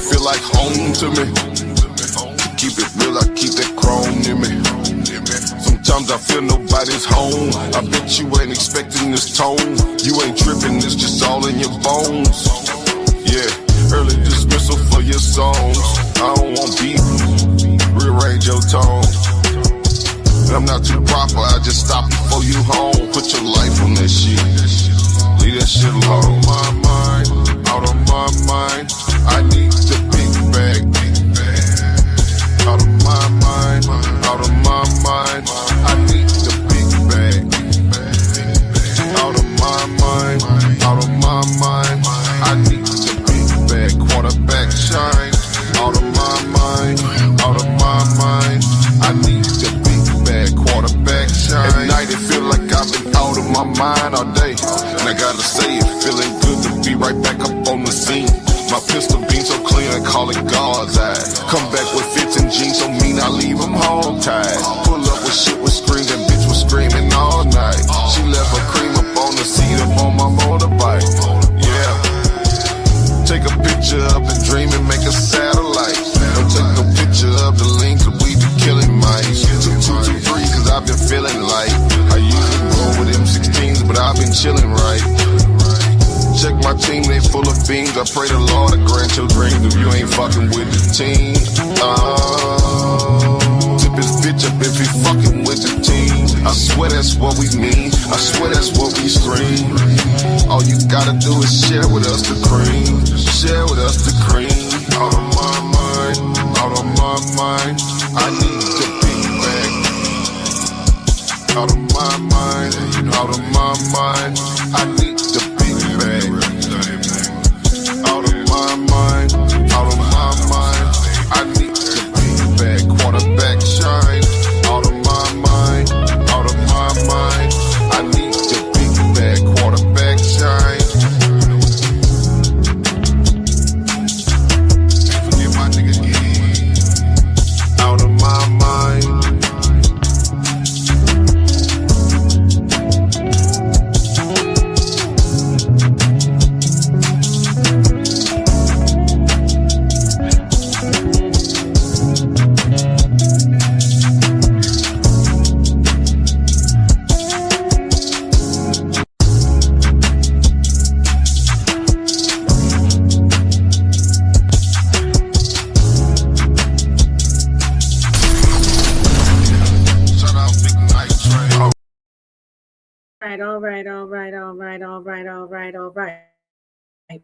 feel like home to me. To keep it real, I keep that chrome in me. Sometimes I feel nobody's home. I bet you ain't expecting this tone. You ain't tripping, it's just all in your bones. Yeah, early dismissal for your songs. I don't want beef, rearrange your tone. I'm not too proper, I just stop before you home. Put your life on that shit, leave that shit alone. Out of my mind, I need the big bag. Out of my mind, out of my mind, I need the big bag. Out of my mind, out of my mind, I need the big bag. Quarterback shine. Out of my mind, out of my mind, I need the big bag. Quarterback shine. At night it feel like I've been out of my mind all day, and I gotta say it feeling good to be right back up on the scene. My pistol beam so clean, I call it God's eye. Come back with fits and jeans, so mean I leave them home tied. Pull up with shit with screams, and bitch was screaming all night. She left her cream up on the seat up on my motorbike. Yeah. Take a picture of the dream and make a satellite. Don't take no picture of the link, cause we be killing mice. 223, cause I've been feeling like I usually roll with M16s, but I've been chilling right. Check my team, they full of fiends. I pray the Lord to grant your dreams if you ain't fucking with the team. Tip his bitch up if he fucking with the team. I swear that's what we mean, I swear that's what we scream. All you gotta do is share with us the cream. Share with us the cream. Out of my mind, out of my mind, I need the big bag. Out of my mind, out of my mind, I need the big bag. Out of my mind, out of my mind, I need the big bag. Quarterback shine. Out of my mind, out of my mind, I need the big bag. Quarterback shine. Forget my nigga again. Out of my mind. All right.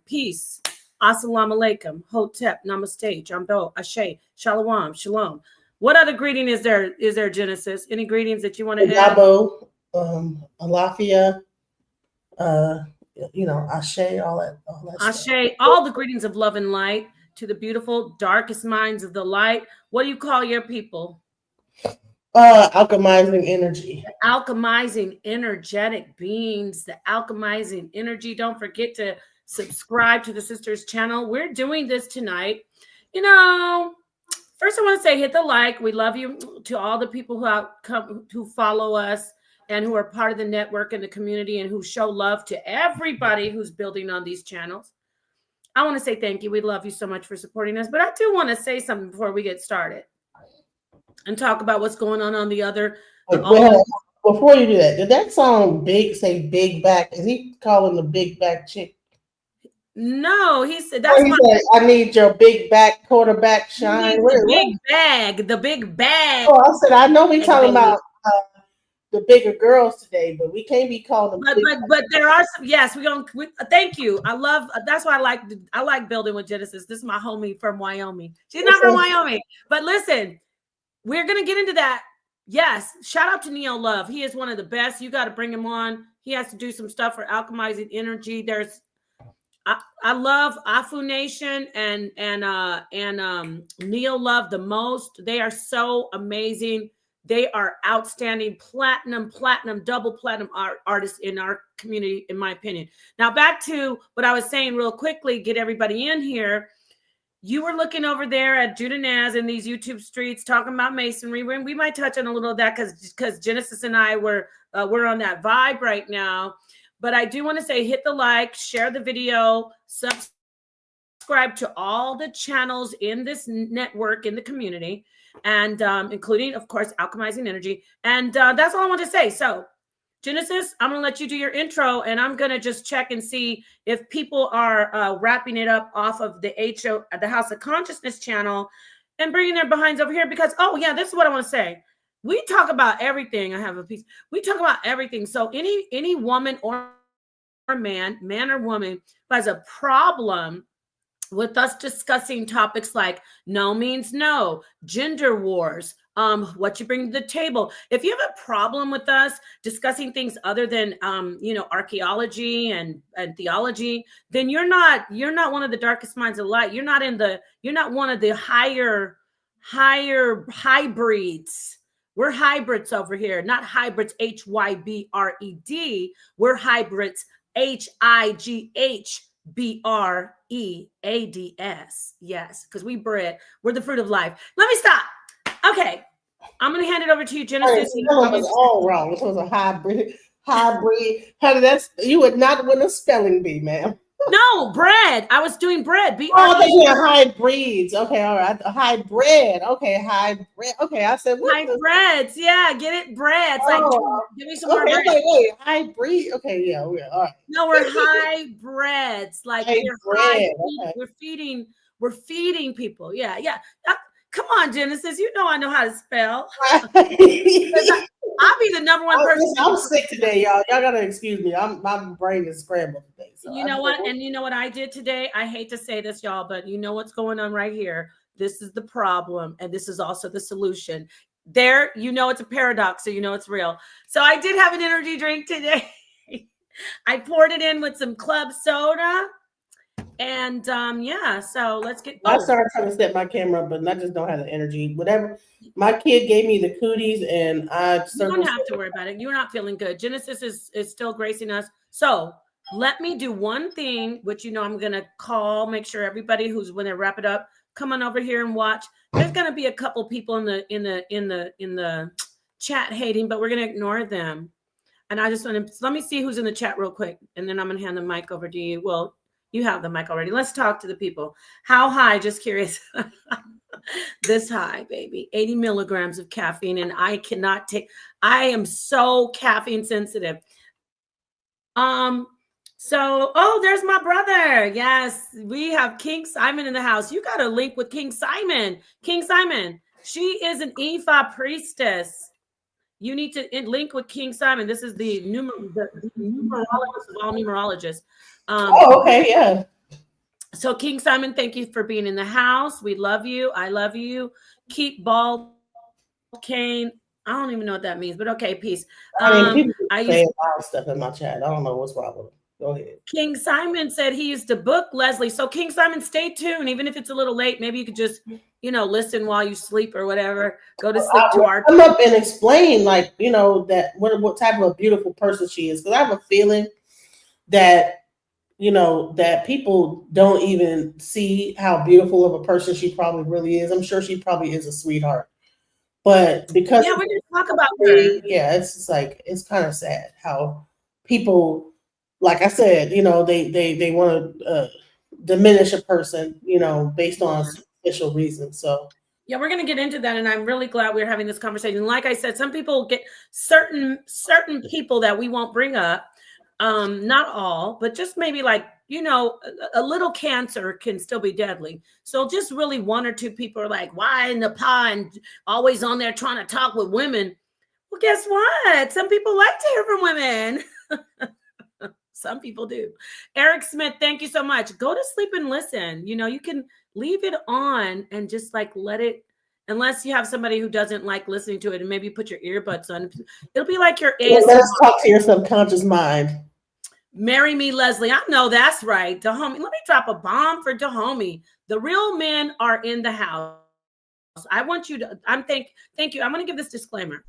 Peace. Assalamu alaikum. Hotep. Namaste. Jambo. Ashe. Shalom. Shalom. What other greeting is there, Genesis? Any greetings that you want to add? Jabo, Alafia, Ashe, all that Ashe, stuff. all the greetings of love and light to the beautiful, darkest minds of the light. What do you call your people? Alchemizing energy. The alchemizing energetic beings, the alchemizing energy. Don't forget to subscribe to the sisters channel. We're doing this tonight. You know, first I want to say hit the like. We love you to all the people who follow us and who are part of the network and the community and who show love to everybody who's building on these channels. I want to say thank you. We love you so much for supporting us. But I do want to say something before we get started and talk about what's going on the other. Before you do that, did that song say big back? Is he calling the big back chick? No, he said that's I need your big back quarterback shine. The big bag. Oh, I said I know we talking about the bigger girls today, but we can't be calling them. But there are some. Yes, thank you. I love. That's why I like building with Genesis. This is my homie from Wyoming. She's not from Wyoming, but listen, we're gonna get into that. Yes, shout out to Neo Love. He is one of the best. You got to bring him on. He has to do some stuff for alchemizing energy. I love Afu Nation and Neo Love the most. They are so amazing. They are outstanding platinum, double platinum artists in our community, in my opinion. Now back to what I was saying real quickly, get everybody in here. You were looking over there at Judah Naz in these YouTube streets talking about masonry. We might touch on a little of that because Genesis and I we're on that vibe right now. But I do want to say hit the like, share the video, subscribe subscribe to all the channels in this network, in the community, and including, of course, Alchemizing Energy. And that's all I want to say. So, Genesis, I'm going to let you do your intro, and I'm going to just check and see if people are wrapping it up off of the House of Consciousness channel and bringing their behinds over here. Because, oh, yeah, this is what I want to say. We talk about everything. I have a piece. We talk about everything. So any woman or man or woman who has a problem with us discussing topics like no means no, gender wars, what you bring to the table. If you have a problem with us discussing things other than archaeology and theology, then you're not one of the darkest minds of light. You're not one of the higher hybrids. We're hybrids over here, not hybrids, HYBRED. We're hybrids, HIGHBREADS. Yes, because we bred. We're the fruit of life. Let me stop. Okay, I'm going to hand it over to you, Genesis. That was all wrong. It was a hybrid. Honey, you would not win a spelling bee, ma'am. No, bread. I was doing bread. Oh, they are hybrids. Okay, all right. Hybrid. Okay, hybrid. Okay, I said what? Hybrids. Yeah, get it? Breads. Like, give me some more bread. Wait. Hybrid. Okay, yeah, all right. No, we're hybrids. Like we're feeding people. Yeah. Come on, Genesis. You know I know how to spell. I'll be the number one person. I'm sick today, y'all. Y'all gotta excuse me. My brain is scrambled today. So you know what? And you know what I did today? I hate to say this, y'all, but you know what's going on right here. This is the problem, and this is also the solution. There, you know it's a paradox, so you know it's real. So I did have an energy drink today. I poured it in with some club soda. And so let's get. I started trying to set my camera up, but I just don't have the energy. Whatever. My kid gave me the cooties, and I. You don't have to worry about it. You're not feeling good. Genesis is still gracing us. So let me do one thing, which I'm gonna make sure everybody who's when they wrap it up, come on over here and watch. There's gonna be a couple people in the chat hating, but we're gonna ignore them. And I just want to let me see who's in the chat real quick, and then I'm gonna hand the mic over to you. Well. You have the mic already. Let's talk to the people. How high? Just curious. This high, baby. 80 milligrams of caffeine, and I cannot take. I am so caffeine sensitive. There's my brother. Yes, we have King Simon in the house. You got a link with King Simon. King Simon. She is an Ifa priestess. You need to link with King Simon. This is the numerologist of all numerologists. Okay, yeah. So King Simon, thank you for being in the house. We love you. I love you. Keep bald cane. I don't even know what that means, but okay, peace. I used to say a lot of stuff in my chat. I don't know what's wrong with it. Go ahead. King Simon said he used to book Leslie. So King Simon, stay tuned. Even if it's a little late, maybe you could just, listen while you sleep or whatever. Go to sleep to our. Come up and explain, that what type of a beautiful person she is. Because I have a feeling that. That people don't even see how beautiful of a person she probably really is. I'm sure she probably is a sweetheart. But because we're going to talk about her. It's just it's kind of sad how people, like I said, they want to diminish a person, based on superficial reasons. So yeah, we're going to get into that, and I'm really glad we're having this conversation. Like I said, some people get certain people that we won't bring up. Not all, but just maybe a little cancer can still be deadly. So just really one or two people are like, why in the pond always on there trying to talk with women? Well, guess what? Some people like to hear from women. Some people do. Eric Smith, thank you so much. Go to sleep and listen. You can leave it on and just let it, unless you have somebody who doesn't like listening to it, and maybe put your earbuds on. It'll be like your ASMR. Let's talk to your subconscious mind. Marry me, Leslie. I know that's right. Dahomey. Let me drop a bomb for Dahomey. The real men are in the house. I want you to, thank you. I'm going to give this disclaimer.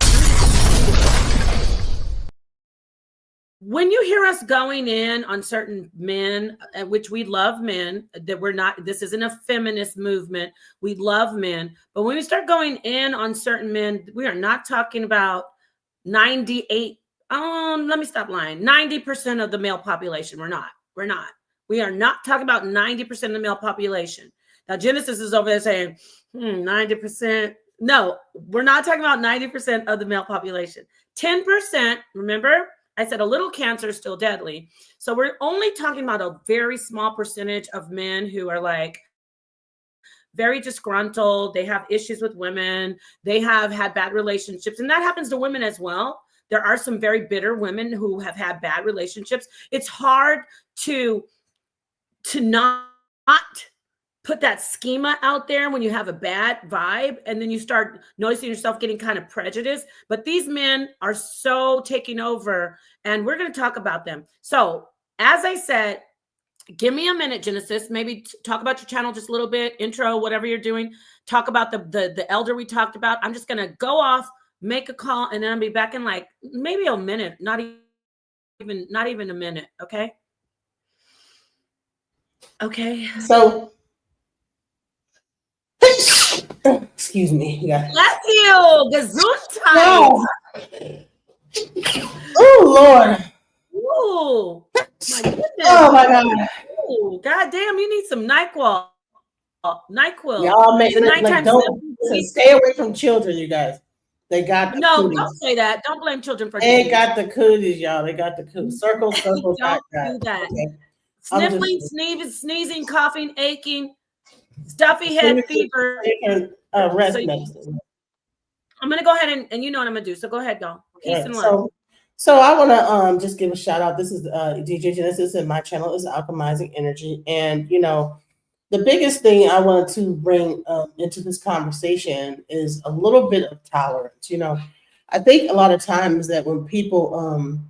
When you hear us going in on certain men, which we love men, this isn't a feminist movement. We love men. But when we start going in on certain men, we are not talking about 98. Let me stop lying. 90% of the male population. We're not. We are not talking about 90% of the male population. Now, Genesis is over there saying, 90%. No, we're not talking about 90% of the male population. 10%, remember, I said a little cancer is still deadly. So we're only talking about a very small percentage of men who are like very disgruntled. They have issues with women. They have had bad relationships. And that happens to women as well. There are some very bitter women who have had bad relationships. It's hard to not put that schema out there when you have a bad vibe, and then you start noticing yourself getting kind of prejudiced. But these men are so taking over, and we're going to talk about them. So as I said, give me a minute, Genesis. Maybe talk about your channel just a little bit, intro, whatever you're doing. Talk about the elder we talked about. I'm just going to go off, make a call, and then I'll be back in like maybe a minute, not even a minute. Okay. Okay. So, excuse me. Yeah. Bless you. Gesundheit. Oh Lord. Ooh. My goodness. Oh my God. Ooh, God damn, you need some NyQuil. NyQuil. Y'all make The nighttime like don't stay away from children, you guys. They got the cooties. Don't say that. Don't blame children for They disease. got the cooties, y'all. They got the cooties. Circle, Don't do that. Okay. Sniffling, sneezing, coughing, aching, stuffy head, fever. Rest So medicine. I'm gonna go ahead and you know what I'm gonna do. So go ahead, go. Peace and love. So I want to just give a shout out. This is DJ Genesis, and my channel is Alchemizing Energy. And you know, the biggest thing I wanted to bring into this conversation is a little bit of tolerance. You know, I think a lot of times that when people,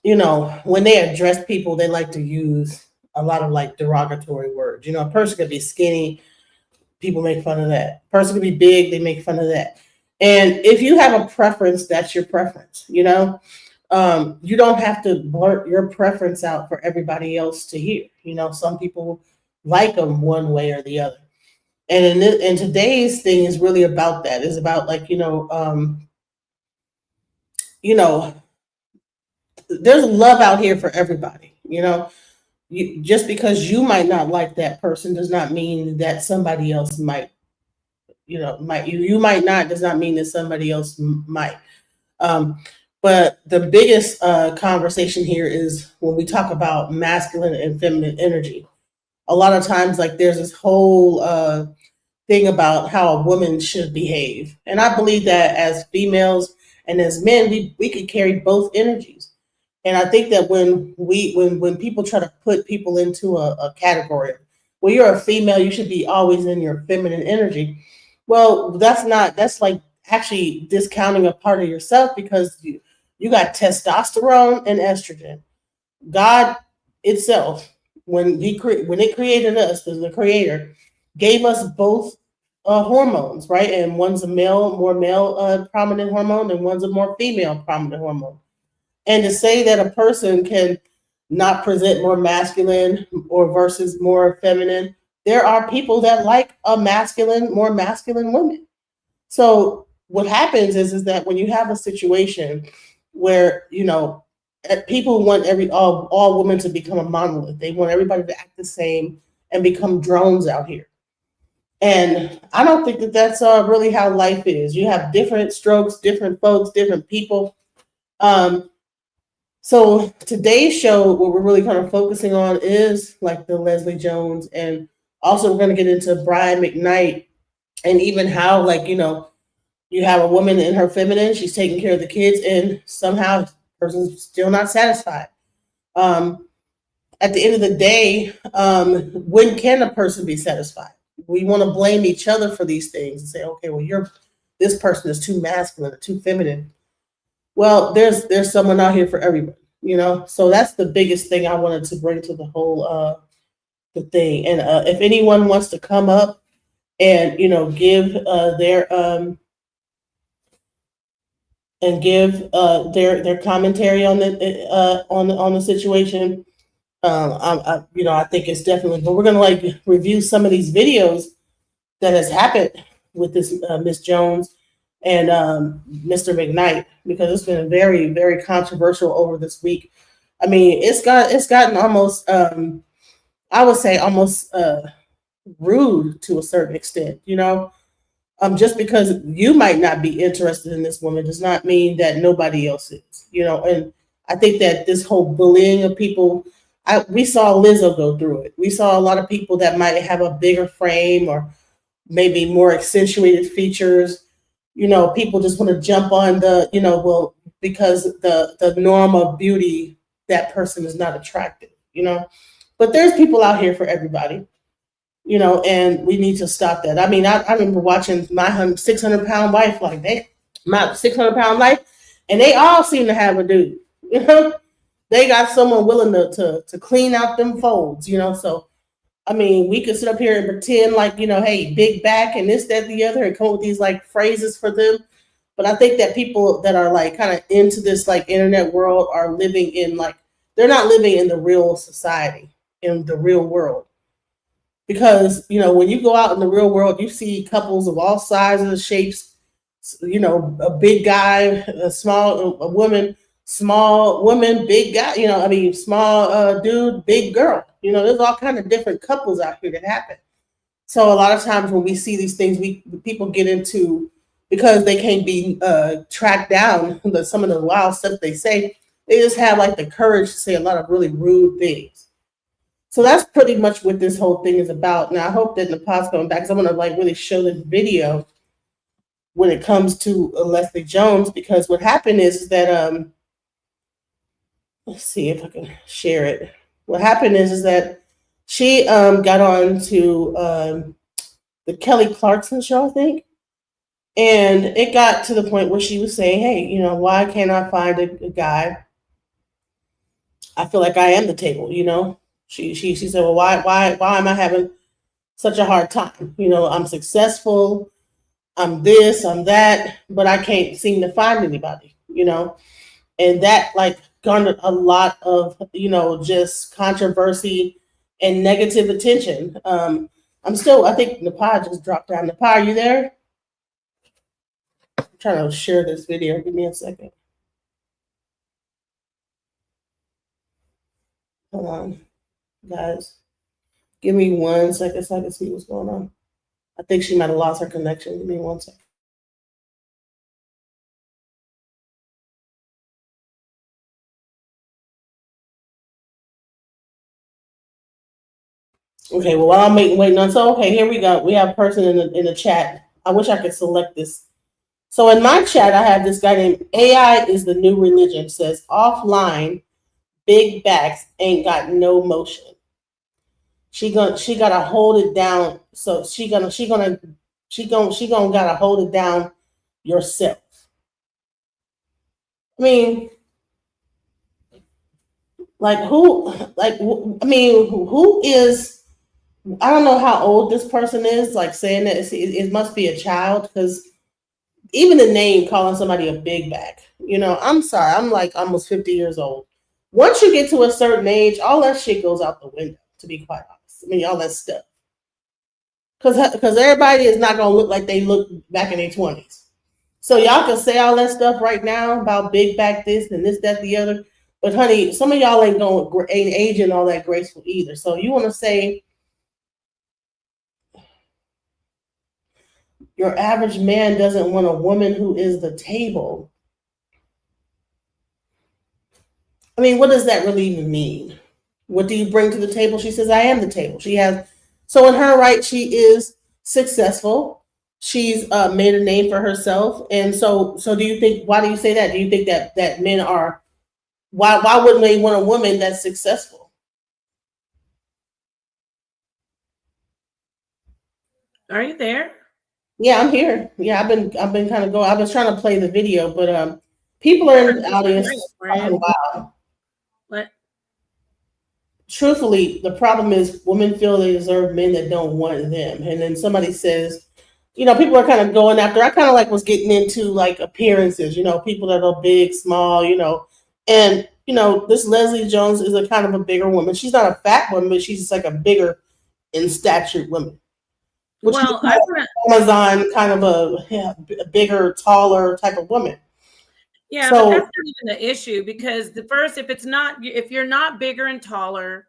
you know, when they address people, they like to use a lot of like derogatory words. You know, a person could be skinny, people make fun of that. A person could be big, they make fun of that. And if you have a preference, that's your preference. You know, you don't have to blurt your preference out for everybody else to hear. You know, some people like them one way or the other. And in today's thing is really about that. It's about like, you know, there's love out here for everybody. You know, just because you might not like that person does not mean that somebody else might. You know, you might not does not mean that somebody else might. But the biggest conversation here is when we talk about masculine and feminine energy. A lot of times, like there's this whole thing about how a woman should behave, and I believe that as females and as men, we could carry both energies. And I think that when people try to put people into a category, well, you're a female, you should be always in your feminine energy. Well, that's like actually discounting a part of yourself because you got testosterone and estrogen. God itself, when it created us, the creator, gave us both hormones, right? And one's a more male prominent hormone, and one's a more female prominent hormone. And to say that a person can not present more masculine or versus more feminine, there are people that like more masculine women. So what happens is that when you have a situation where, you know, people want all women to become a monolith. They want everybody to act the same and become drones out here. And I don't think that that's really how life is. You have different strokes, different folks, different people. So today's show, what we're really kind of focusing on is like the Leslie Jones, and also we're going to get into Brian McKnight, and even how, like, you know, you have a woman in her feminine, she's taking care of the kids, and somehow the person's still not satisfied. At the end of the day, when can a person be satisfied? We want to blame each other for these things and say, okay, well, this person is too masculine or too feminine. Well, there's someone out here for everybody, you know. So that's the biggest thing I wanted to bring to the whole the thing. And if anyone wants to come up and, you know, give their commentary on the situation, I think it's definitely. But we're gonna like review some of these videos that has happened with this Miss Jones and Mr. McKnight, because it's been very, very controversial over this week. I mean, it's gotten almost I would say almost rude to a certain extent, just because you might not be interested in this woman does not mean that nobody else is, and I think that this whole bullying of people, we saw Lizzo go through it. We saw a lot of people that might have a bigger frame or maybe more accentuated features. People just want to jump on well, because the norm of beauty, that person is not attractive, but there's people out here for everybody, and we need to stop that. I mean, I remember watching my 600-pound wife, like my 600-pound life, and they all seem to have a dude, you know, they got someone willing to clean out them folds, so I mean, we could sit up here and pretend like, hey, big back and this, that, the other, and come up with these like phrases for them. But I think that people that are like kind of into this like internet world are living in like, they're not living in the real society, in the real world. Because, when you go out in the real world, you see couples of all sizes, shapes, a big guy, a woman, small woman, big guy, I mean, small dude, big girl. There's all kind of different couples out here that happen. So a lot of times when we see these things, people get into, because they can't be tracked down, some of the wild stuff they say, they just have like the courage to say a lot of really rude things. So that's pretty much what this whole thing is about. Now I hope that Napat's coming back, because I'm gonna like really show this video when it comes to Leslie Jones, because what happened is that let's see if I can share it. What happened is that she got on to the Kelly Clarkson show, I think, and it got to the point where she was saying, "Hey, why can't I find a guy? I feel like I am the table." She said, "Well, why am I having such a hard time? I'm successful, I'm this, I'm that, but I can't seem to find anybody." And that like garnered a lot of just controversy and negative attention. I think Nepal just dropped down. Nepal, are you there? I'm trying to share this video. Give me a second. Hold on, guys. Give me 1 second so I can see what's going on. I think she might have lost her connection. Give me 1 second. Okay, well, while I'm waiting on, so okay, here we go. We have a person in the chat. I wish I could select this. So in my chat, I have this guy named AI is the new religion. Says offline, big backs ain't got no motion. She gotta hold it down. So she gonna gotta hold it down yourself. I mean, like who? I mean, who is? I don't know how old this person is. Like saying that it must be a child, because even the name calling somebody a big back. I'm sorry. I'm like almost 50 years old. Once you get to a certain age, all that shit goes out the window. To be quite honest, I mean all that stuff. Because everybody is not gonna look like they look back in their 20s. So y'all can say all that stuff right now about big back this and this, that, the other. But honey, some of y'all ain't aging all that graceful either. So you want to say your average man doesn't want a woman who is the table. I mean, what does that really even mean? What do you bring to the table? She says, I am the table. So in her right, she is successful. She's made a name for herself. And so do you think, why do you say that? Do you think that men are, why wouldn't they want a woman that's successful? Are you there? Yeah, I'm here. Yeah, I've been kind of going. I was trying to play the video, but people are in the audience. Wow. What? Truthfully, the problem is women feel they deserve men that don't want them. And then somebody says, people are kind of going after, I kind of like was getting into like appearances, people that are big, small, and, this Leslie Jones is a kind of a bigger woman. She's not a fat woman, but she's just like a bigger in stature woman. Which Well, Amazon kind of a bigger, taller type of woman. Yeah, but that's not even the issue, because if you're not bigger and taller,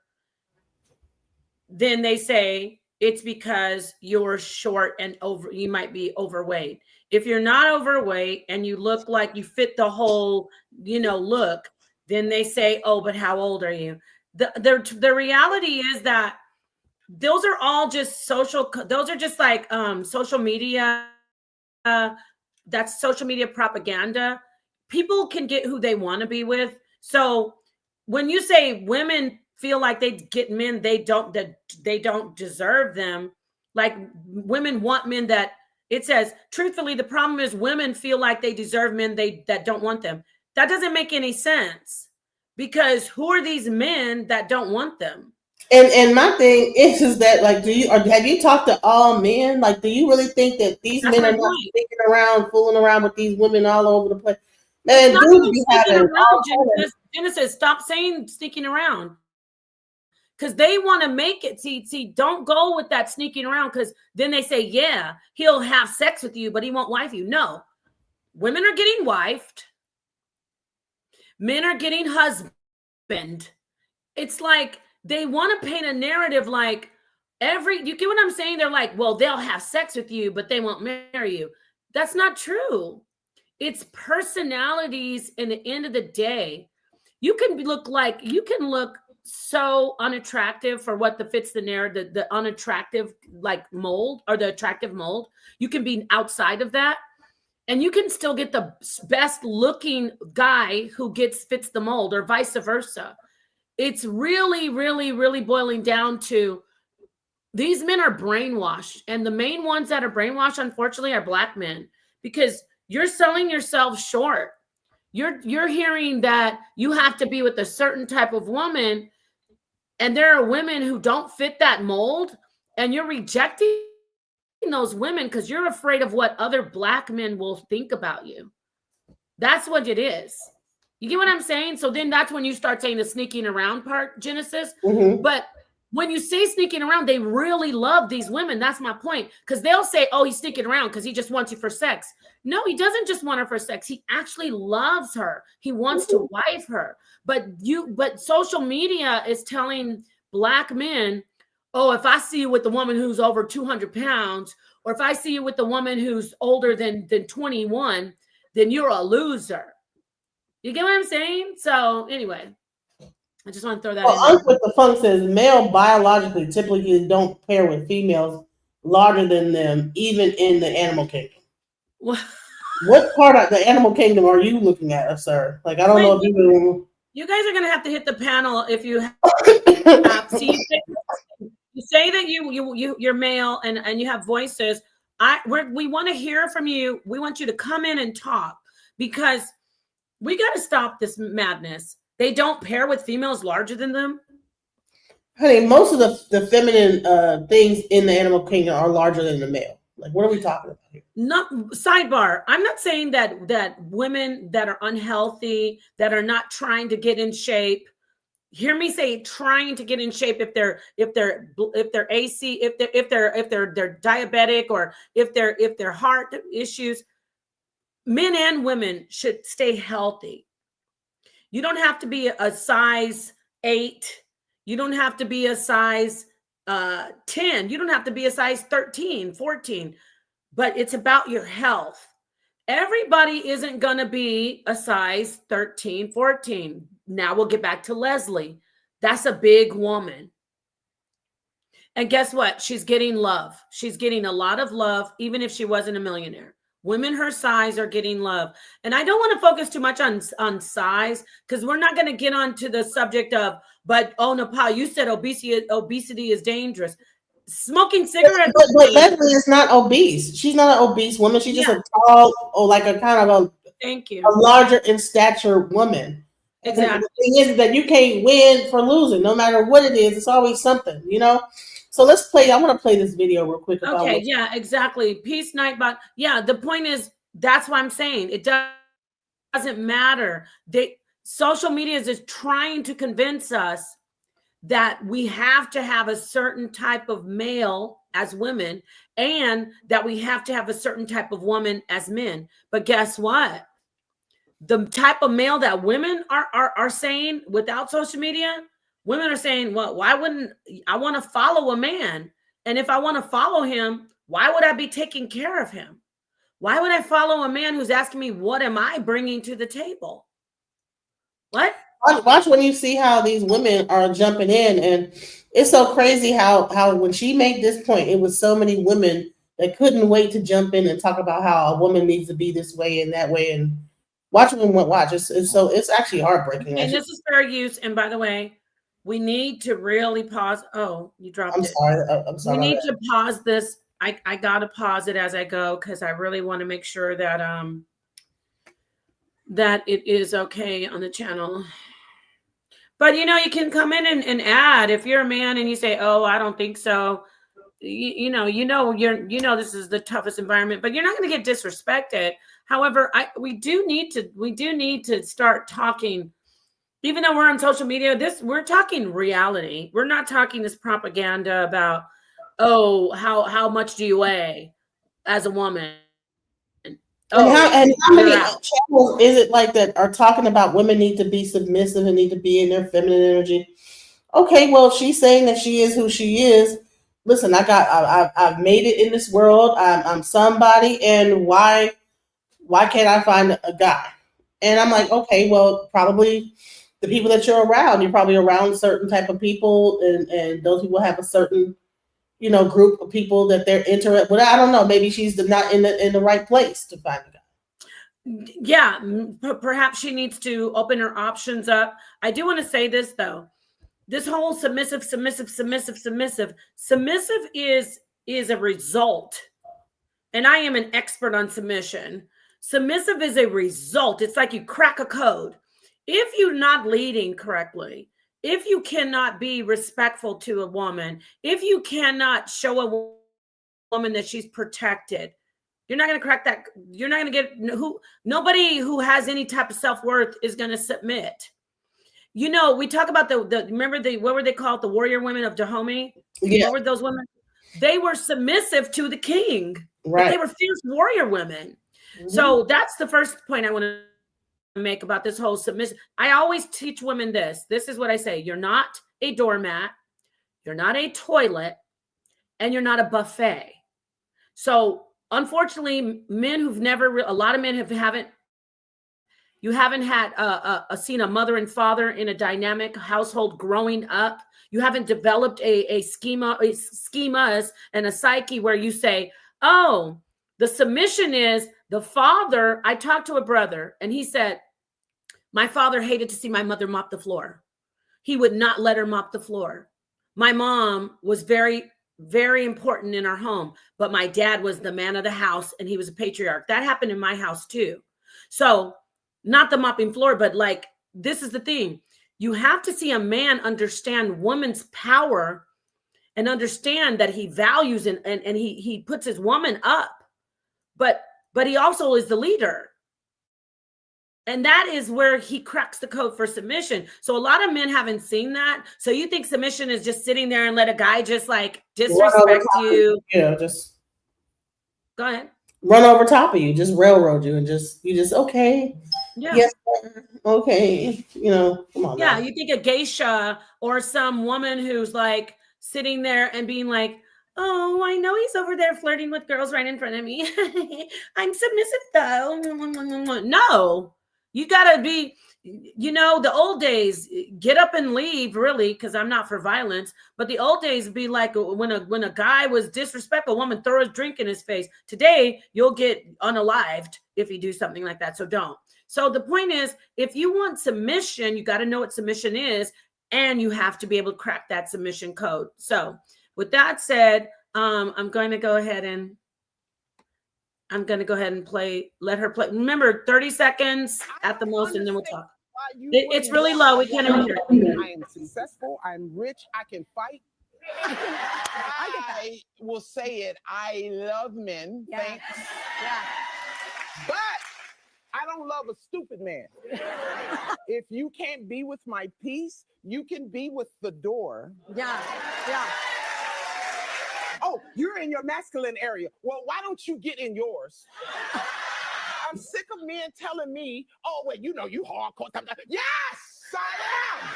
then they say it's because you're short and you might be overweight. If you're not overweight and you look like you fit the whole, look, then they say, oh, but how old are you? The reality is that those are all just those are just like social media. That's social media propaganda. People can get who they want to be with. So when you say women feel like they get men they don't deserve them, like women want men that, it says, truthfully, the problem is women feel like they deserve men that don't want them. That doesn't make any sense, because who are these men that don't want them? And my thing is that, like, have you talked to all men? Like, do you really think that these That's men my are not point. sticking around, fooling around with these women all over the place? It's Man, not dudes even be sneaking having all around, kind of. Genesis. Stop saying sneaking around, because they want to make it. See, don't go with that sneaking around, because then they say, yeah, he'll have sex with you, but he won't wife you. No, women are getting wifed. Men are getting husband. It's like they want to paint a narrative like you get what I'm saying? They're like, well, they'll have sex with you, but they won't marry you. That's not true. It's personalities. In the end of the day, you can look so unattractive for what fits the narrative, the unattractive like mold, or the attractive mold. You can be outside of that, and you can still get the best looking guy who fits the mold, or vice versa. It's really, really, really boiling down to, these men are brainwashed, and the main ones that are brainwashed, unfortunately, are Black men, because you're selling yourself short. You're hearing that you have to be with a certain type of woman, and there are women who don't fit that mold, and you're rejecting those women because you're afraid of what other Black men will think about you. That's what it is. You get what I'm saying? So then that's when you start saying the sneaking around part, Genesis. Mm-hmm. But when you say sneaking around, they really love these women. That's my point. Because they'll say, oh, he's sneaking around because he just wants you for sex. No, he doesn't just want her for sex. He actually loves her. He wants to wife her. But social media is telling Black men, oh, if I see you with the woman who's over 200 pounds, or if I see you with the woman who's older than 21, then you're a loser. You get what I'm saying? So anyway, I just want to throw that in there. Unc with the Funk says male biologically typically don't pair with females larger than them, even in the animal kingdom. What part of the animal kingdom are you looking at, sir? Like, I don't know if you guys are going to have to hit the panel if you have. See, you say that you're male and you have voices. We want to hear from you. We want you to come in and talk, because we got to stop this madness. They don't pair with females larger than them. Honey, most of the feminine things in the animal kingdom are larger than the male. Like, what are we talking about here? Sidebar. I'm not saying that women that are unhealthy, that are not trying to get in shape. Hear me say, trying to get in shape. If they're AC, if they're diabetic, or if they're heart issues, men and women should stay healthy. You don't have to be a size 8. You don't have to be a size 10. You don't have to be a size 13, 14. But it's about your health. Everybody isn't going to be a size 13, 14. Now we'll get back to Leslie. That's a big woman. And guess what? She's getting love. She's getting a lot of love, even if she wasn't a millionaire. Women her size are getting love. And I don't want to focus too much on size, because we're not going to get onto the subject of, but oh, Nepal, you said obesity is dangerous. Smoking cigarettes. But Leslie is not obese. She's not an obese woman. She's just a tall, or like a kind of a larger in stature woman. Exactly. The thing is that you can't win for losing. No matter what it is, it's always something, So let's play. I want to play this video real quick. Okay, yeah, exactly. Peace, Nightbot. Yeah, the point is, that's what I'm saying. It doesn't matter. Social media is just trying to convince us that we have to have a certain type of male as women, and that we have to have a certain type of woman as men. But guess what? The type of male that women are saying without social media, Women are saying, well, why wouldn't I want to follow a man? And if I want to follow him, why would I be taking care of him? Why would I follow a man who's asking me, what am I bringing to the table? What? Watch when you see how these women are jumping in, and it's so crazy how when she made this point, it was so many women that couldn't wait to jump in and talk about how a woman needs to be this way and that way. And watch when watch. It's actually heartbreaking. And this is fair use. And by the way, we need to really pause. Oh, you dropped I'm it. sorry. I'm sorry. We need to pause this. I gotta pause it as I go because I really want to make sure that that it is okay on the channel. But you can come in and add if you're a man and you say, "Oh, I don't think so." This is the toughest environment, but you're not going to get disrespected. However, we do need to start talking. Even though we're on social media, we're talking reality. We're not talking this propaganda about, oh, how much do you weigh as a woman? And how many channels is it like that are talking about women need to be submissive and need to be in their feminine energy? Okay, well, she's saying that she is who she is. Listen, I've made it in this world. I'm somebody, and why can't I find a guy? And I'm like, okay, well, probably the people that you're around. You're probably around certain type of people, and those people have a certain group of people that they're interested. Well, I don't know. Maybe she's not in the right place to find a guy. Yeah, perhaps she needs to open her options up. I do want to say this though. This whole submissive is a result. And I am an expert on submission. Submissive is a result. It's like you crack a code. If you're not leading correctly, if you cannot be respectful to a woman, if you cannot show a woman that she's protected, you're not going to crack that. You're not going to get nobody who has any type of self-worth is going to submit. We talk about remember what were they called? The warrior women of Dahomey? Yeah. What were those women? They were submissive to the king. Right. But they were fierce warrior women. Mm-hmm. So that's the first point I want to make about this whole submission. I always teach women this. This is what I say. You're not a doormat. You're not a toilet. And you're not a buffet. So unfortunately, men who've a lot of men haven't had seen a mother and father in a dynamic household growing up. You haven't developed a schemas and a psyche where you say, oh, the submission is the father. I talked to a brother and he said, my father hated to see my mother mop the floor. He would not let her mop the floor. My mom was very, very important in our home, but my dad was the man of the house and he was a patriarch. That happened in my house too. So not the mopping floor, but like, this is the thing. You have to see a man understand woman's power and understand that he values and he puts his woman up, but he also is the leader. And that is where he cracks the code for submission. So a lot of men haven't seen that. So you think submission is just sitting there and let a guy just like disrespect you? Yeah, just go ahead. Run over top of you, just railroad you, and you just okay. Yeah. Yes, sir. Okay. Come on. Yeah, now. You think a geisha or some woman who's like sitting there and being like, oh, I know he's over there flirting with girls right in front of me. I'm submissive though. No, you gotta be, the old days, get up and leave, really, because I'm not for violence. But the old days be like when a guy was disrespectful, a woman throw a drink in his face. Today, you'll get unalived if you do something like that. So don't. So the point is, if you want submission, you got to know what submission is, and you have to be able to crack that submission code. So with that said, I'm going to go ahead and let her play. Remember, 30 seconds at the most, and then we'll talk. It's really low. We can't even hear it. I am successful. I'm rich. I can fight. I will say it. I love men. Yeah. Thanks. Yeah. But I don't love a stupid man. If you can't be with my peace, you can be with the door. Yeah. Yeah. Oh, you're in your masculine area. Well, why don't you get in yours? I'm sick of men telling me, oh, well, you hardcore. Yes, I am.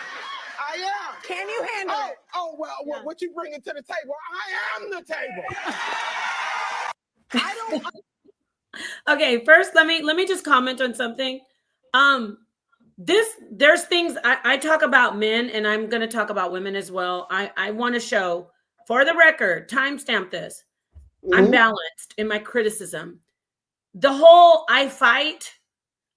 I am. Can you handle it? Oh, well, Yeah. what you bringing to the table? I am the table. I don't. Okay, first let me just comment on something. There's things I talk about men, and I'm going to talk about women as well. I want to show, for the record, timestamp this. I'm balanced in my criticism. The whole I fight.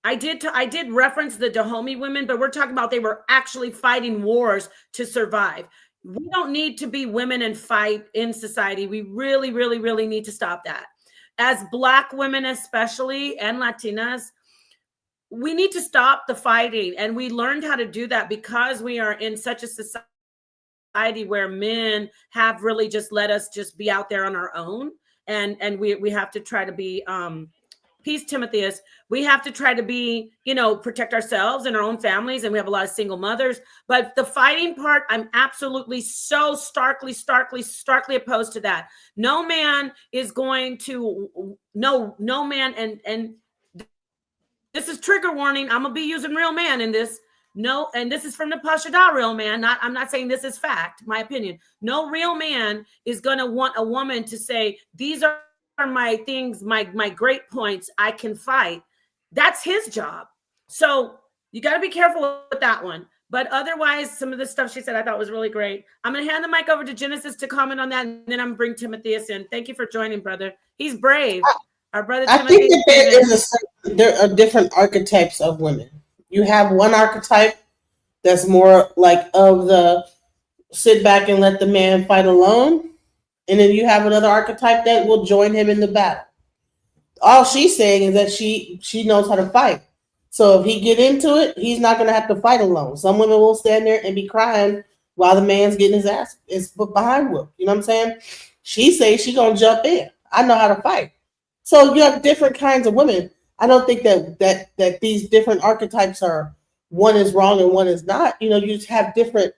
I did reference the Dahomey women, but we're talking about they were actually fighting wars to survive. We don't need to be women and fight in society. We really, really, really need to stop that. As Black women, especially, and Latinas, we need to stop the fighting. And we learned how to do that because we are in such a society where men have really just let us just be out there on our own. And we have to try to be peace, Timotheus. We have to try to be, protect ourselves and our own families. And we have a lot of single mothers. But the fighting part, I'm absolutely so starkly opposed to that. No man is going to, no man. And this is trigger warning. I'm going to be using real man in this. No, and this is from the Pashada real man. I'm not saying this is fact, my opinion. No real man is going to want a woman to say, these are my things, my great points. I can fight. That's his job. So you got to be careful with that one. But otherwise, some of the stuff she said I thought was really great. I'm going to hand the mic over to Genesis to comment on that, and then I'm going to bring Timotheus in. Thank you for joining, brother. He's brave. Our brother I Timothy. think that there are different archetypes of women. You have one archetype that's more like of the sit back and let the man fight alone. And then you have another archetype that will join him in the battle. All she's saying is that she knows how to fight. So if he get into it, he's not going to have to fight alone. Some women will stand there and be crying while the man's getting his ass is behind whoop. You know what I'm saying? She says she going to jump in. I know how to fight. So you have different kinds of women. I don't think that these different archetypes are one is wrong and one is not. You just have different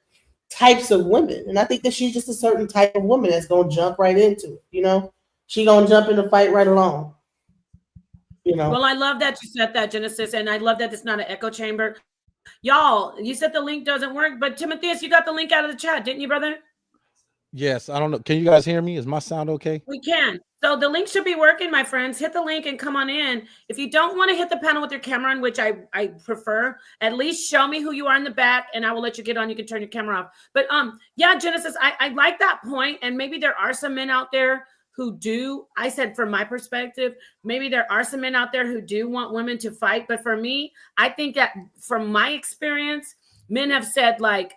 types of women. And I think that she's just a certain type of woman that's going to jump right into it. She going to jump in the fight right along. Well, I love that you said that, Genesis. And I love that it's not an echo chamber. Y'all, you said the link doesn't work, but Timotheus, you got the link out of the chat, didn't you, brother? Yes, I don't know. Can you guys hear me? Is my sound okay? We can. So the link should be working, my friends. Hit the link and come on in. If you don't want to hit the panel with your camera on, which I prefer, at least show me who you are in the back and I will let you get on. You can turn your camera off. But yeah, Genesis, I like that point. And maybe there are some men out there who do. I said from my perspective, maybe there are some men out there who do want women to fight. But for me, I think that from my experience, men have said, like,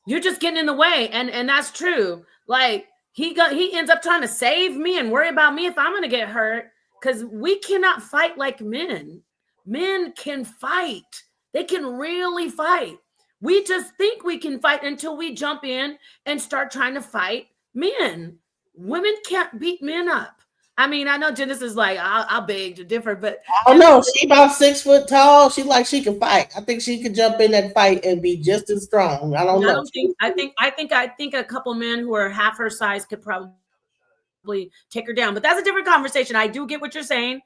you're just getting in the way. And that's true. Like, he ends up trying to save me and worry about me if I'm going to get hurt, because we cannot fight like men. Men can fight. They can really fight. We just think we can fight until we jump in and start trying to fight men. Women can't beat men up. I mean, I know Genesis is like, I'll beg to differ, but oh no, she about 6 foot tall. She like she can fight. I think she could jump in that fight and be just as strong. I don't know. I think a couple men who are half her size could probably take her down, but that's a different conversation. I do get what you're saying.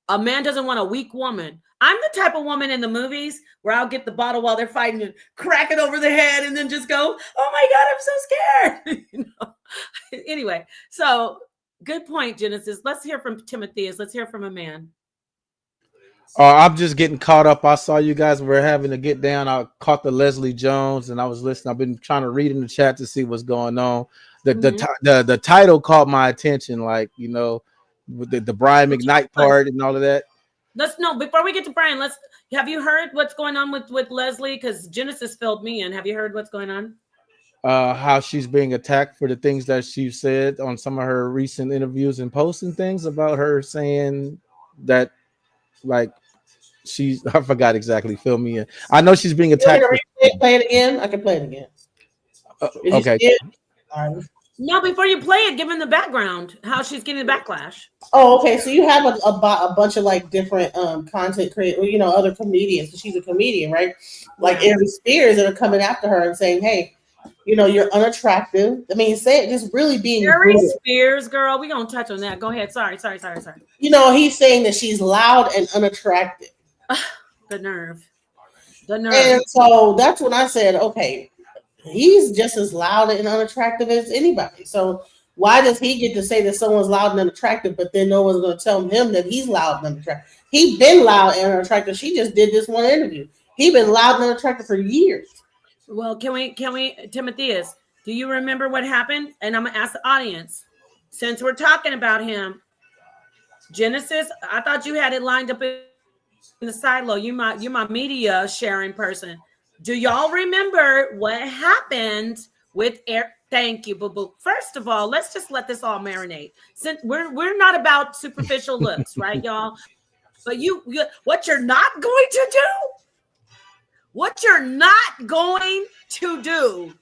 A man doesn't want a weak woman. I'm the type of woman in the movies where I'll get the bottle while they're fighting and crack it over the head and then just go, oh my God, I'm so scared. Anyway, so good point, Genesis. Let's hear from Timotheus. Let's hear from a man. I'm just getting caught up. I saw you guys were having to get down. I caught the Leslie Jones and I was listening. I've been trying to read in the chat to see what's going on. The title caught my attention, like, with the Brian McKnight part and all of that. Before we get to Brian, have you heard what's going on with Leslie? Because Genesis filled me in. Have you heard what's going on? How she's being attacked for the things that she said on some of her recent interviews and posts and things about her saying that, like, I forgot exactly. Fill me in. I know she's being attacked. Play it again. I can play it again. Okay. No, before you play it, give him the background, how she's getting the backlash. Oh, okay. So you have a bunch of like different content creators, other comedians. She's a comedian, right? Like R.I.S.E Spears that are coming after her and saying, "Hey, you're unattractive." I mean, say it, just really being R.I.S Spears, girl. We gonna touch on that. Go ahead. Sorry. He's saying that she's loud and unattractive. The nerve. And so that's when I said, okay, he's just as loud and unattractive as anybody. So why does he get to say that someone's loud and unattractive, but then no one's going to tell him that he's loud and unattractive? He been loud and unattractive. She just did this one interview. He been loud and unattractive for years. Well, can we, Timotheus, do you remember what happened? And I'm going to ask the audience, since we're talking about him, Genesis, I thought you had it lined up in the silo. You're my media sharing person. Do y'all remember what happened with Air? Thank you, boo boo. First of all, let's just let this all marinate. Since we're not about superficial looks, right, y'all? But what you're not going to do, what you're not going to do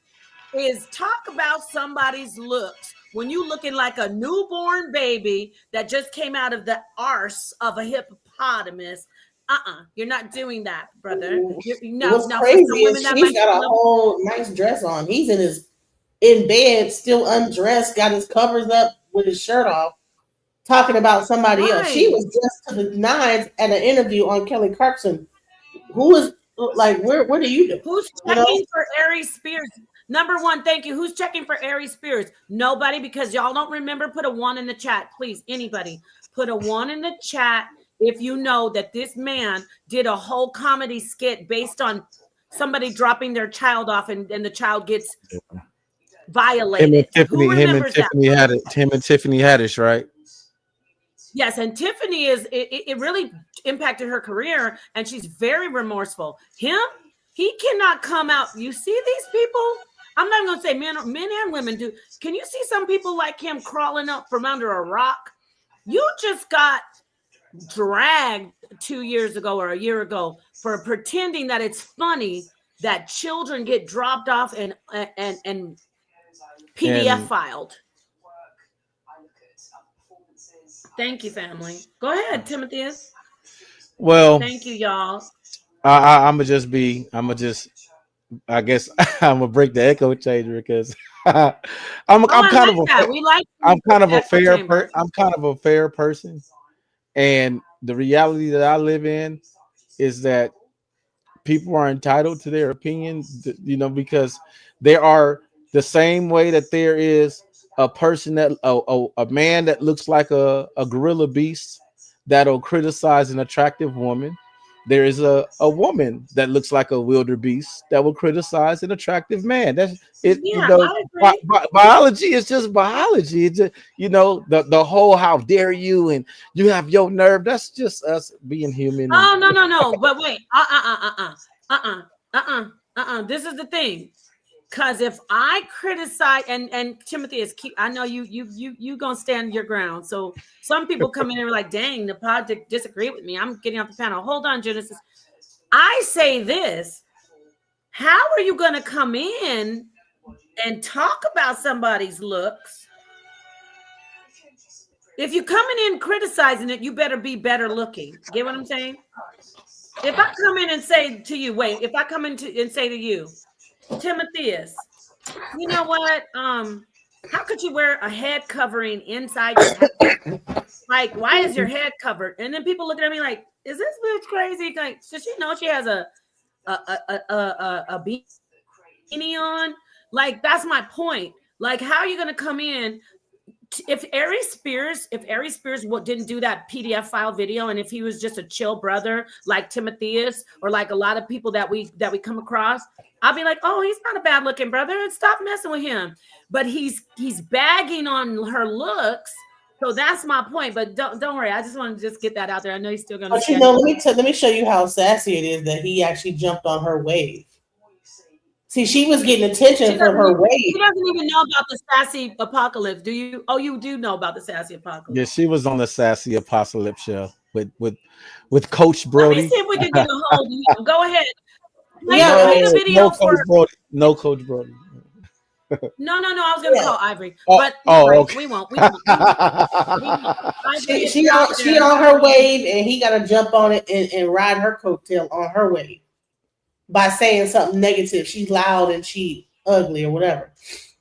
is talk about somebody's looks when you looking like a newborn baby that just came out of the arse of a hippopotamus. You're not doing that, brother. What's crazy is she's got a whole nice dress on. He's in bed, still undressed, got his covers up with his shirt off, talking about somebody else. She was dressed to the nines at an interview on Kelly Clarkson. Who is like, what do you do? Who's checking for R.I.S.E Spears? Number one, thank you. Who's checking for R.I.S.E Spears? Nobody, because y'all don't remember. Put a 1 in the chat, please. Anybody, put a 1 in the chat if you know that this man did a whole comedy skit based on somebody dropping their child off and the child gets violated. Him and Tiffany Haddish, right? Yes, and Tiffany it really impacted her career, and she's very remorseful. He cannot come out. You see these people? I'm not going to say men and women do. Can you see some people like him crawling up from under a rock? You just got dragged 2 years ago or a year ago for pretending that it's funny that children get dropped off and PDF filed. Thank you, family. Go ahead, Timothy. Well, thank you, y'all. I guess I'm gonna break the echo chamber because I'm kind of a fair person, and the reality that I live in is that people are entitled to their opinion, because there are the same way that there is a person that a man that looks like a gorilla beast that'll criticize an attractive woman. There is a woman that looks like a wildebeest that will criticize an attractive man. That's it. Biology is just biology. It's just, the whole "how dare you" and "you have your nerve." That's just us being human. Oh no! But wait, This is the thing, because if I criticize and Timothy is key, I know you gonna stand your ground. So some people come in and are like, "Dang, the pod disagree with me. I'm getting off the panel." Hold on, Genesis. I say this. How are you gonna come in and talk about somebody's looks? If you're coming in criticizing it, you better be better looking. Get what I'm saying? If I come in and say to you, if I come in and say to you, Timotheus, you know what? How could you wear a head covering inside your house? Like, why is your head covered? And then people looking at me like, is this bitch crazy? Like, does she know she has a beanie on? Like, that's my point. Like, how are you gonna come in? If R.I.S.E Spears didn't do that PDF file video, and if he was just a chill brother like Timotheus or like a lot of people that we come across, I'll be like, oh, he's not a bad looking brother. Stop messing with him. But he's bagging on her looks, so that's my point. But don't worry, I just want to just get that out there. I know he's still gonna. But let me show you how sassy it is that he actually jumped on her wave. See, she was getting attention from her wave. She doesn't even know about the sassy apocalypse. Do you? Oh, you do know about the sassy apocalypse. Yeah, she was on the sassy apocalypse show with Coach Brody. Let me see if we can get a hold of you. Go ahead. No Coach Brody. No. I was gonna call Ivory, but okay. we won't. She on her wave, and he got to jump on it and ride her coattail on her wave by saying something negative. She's loud and she ugly or whatever.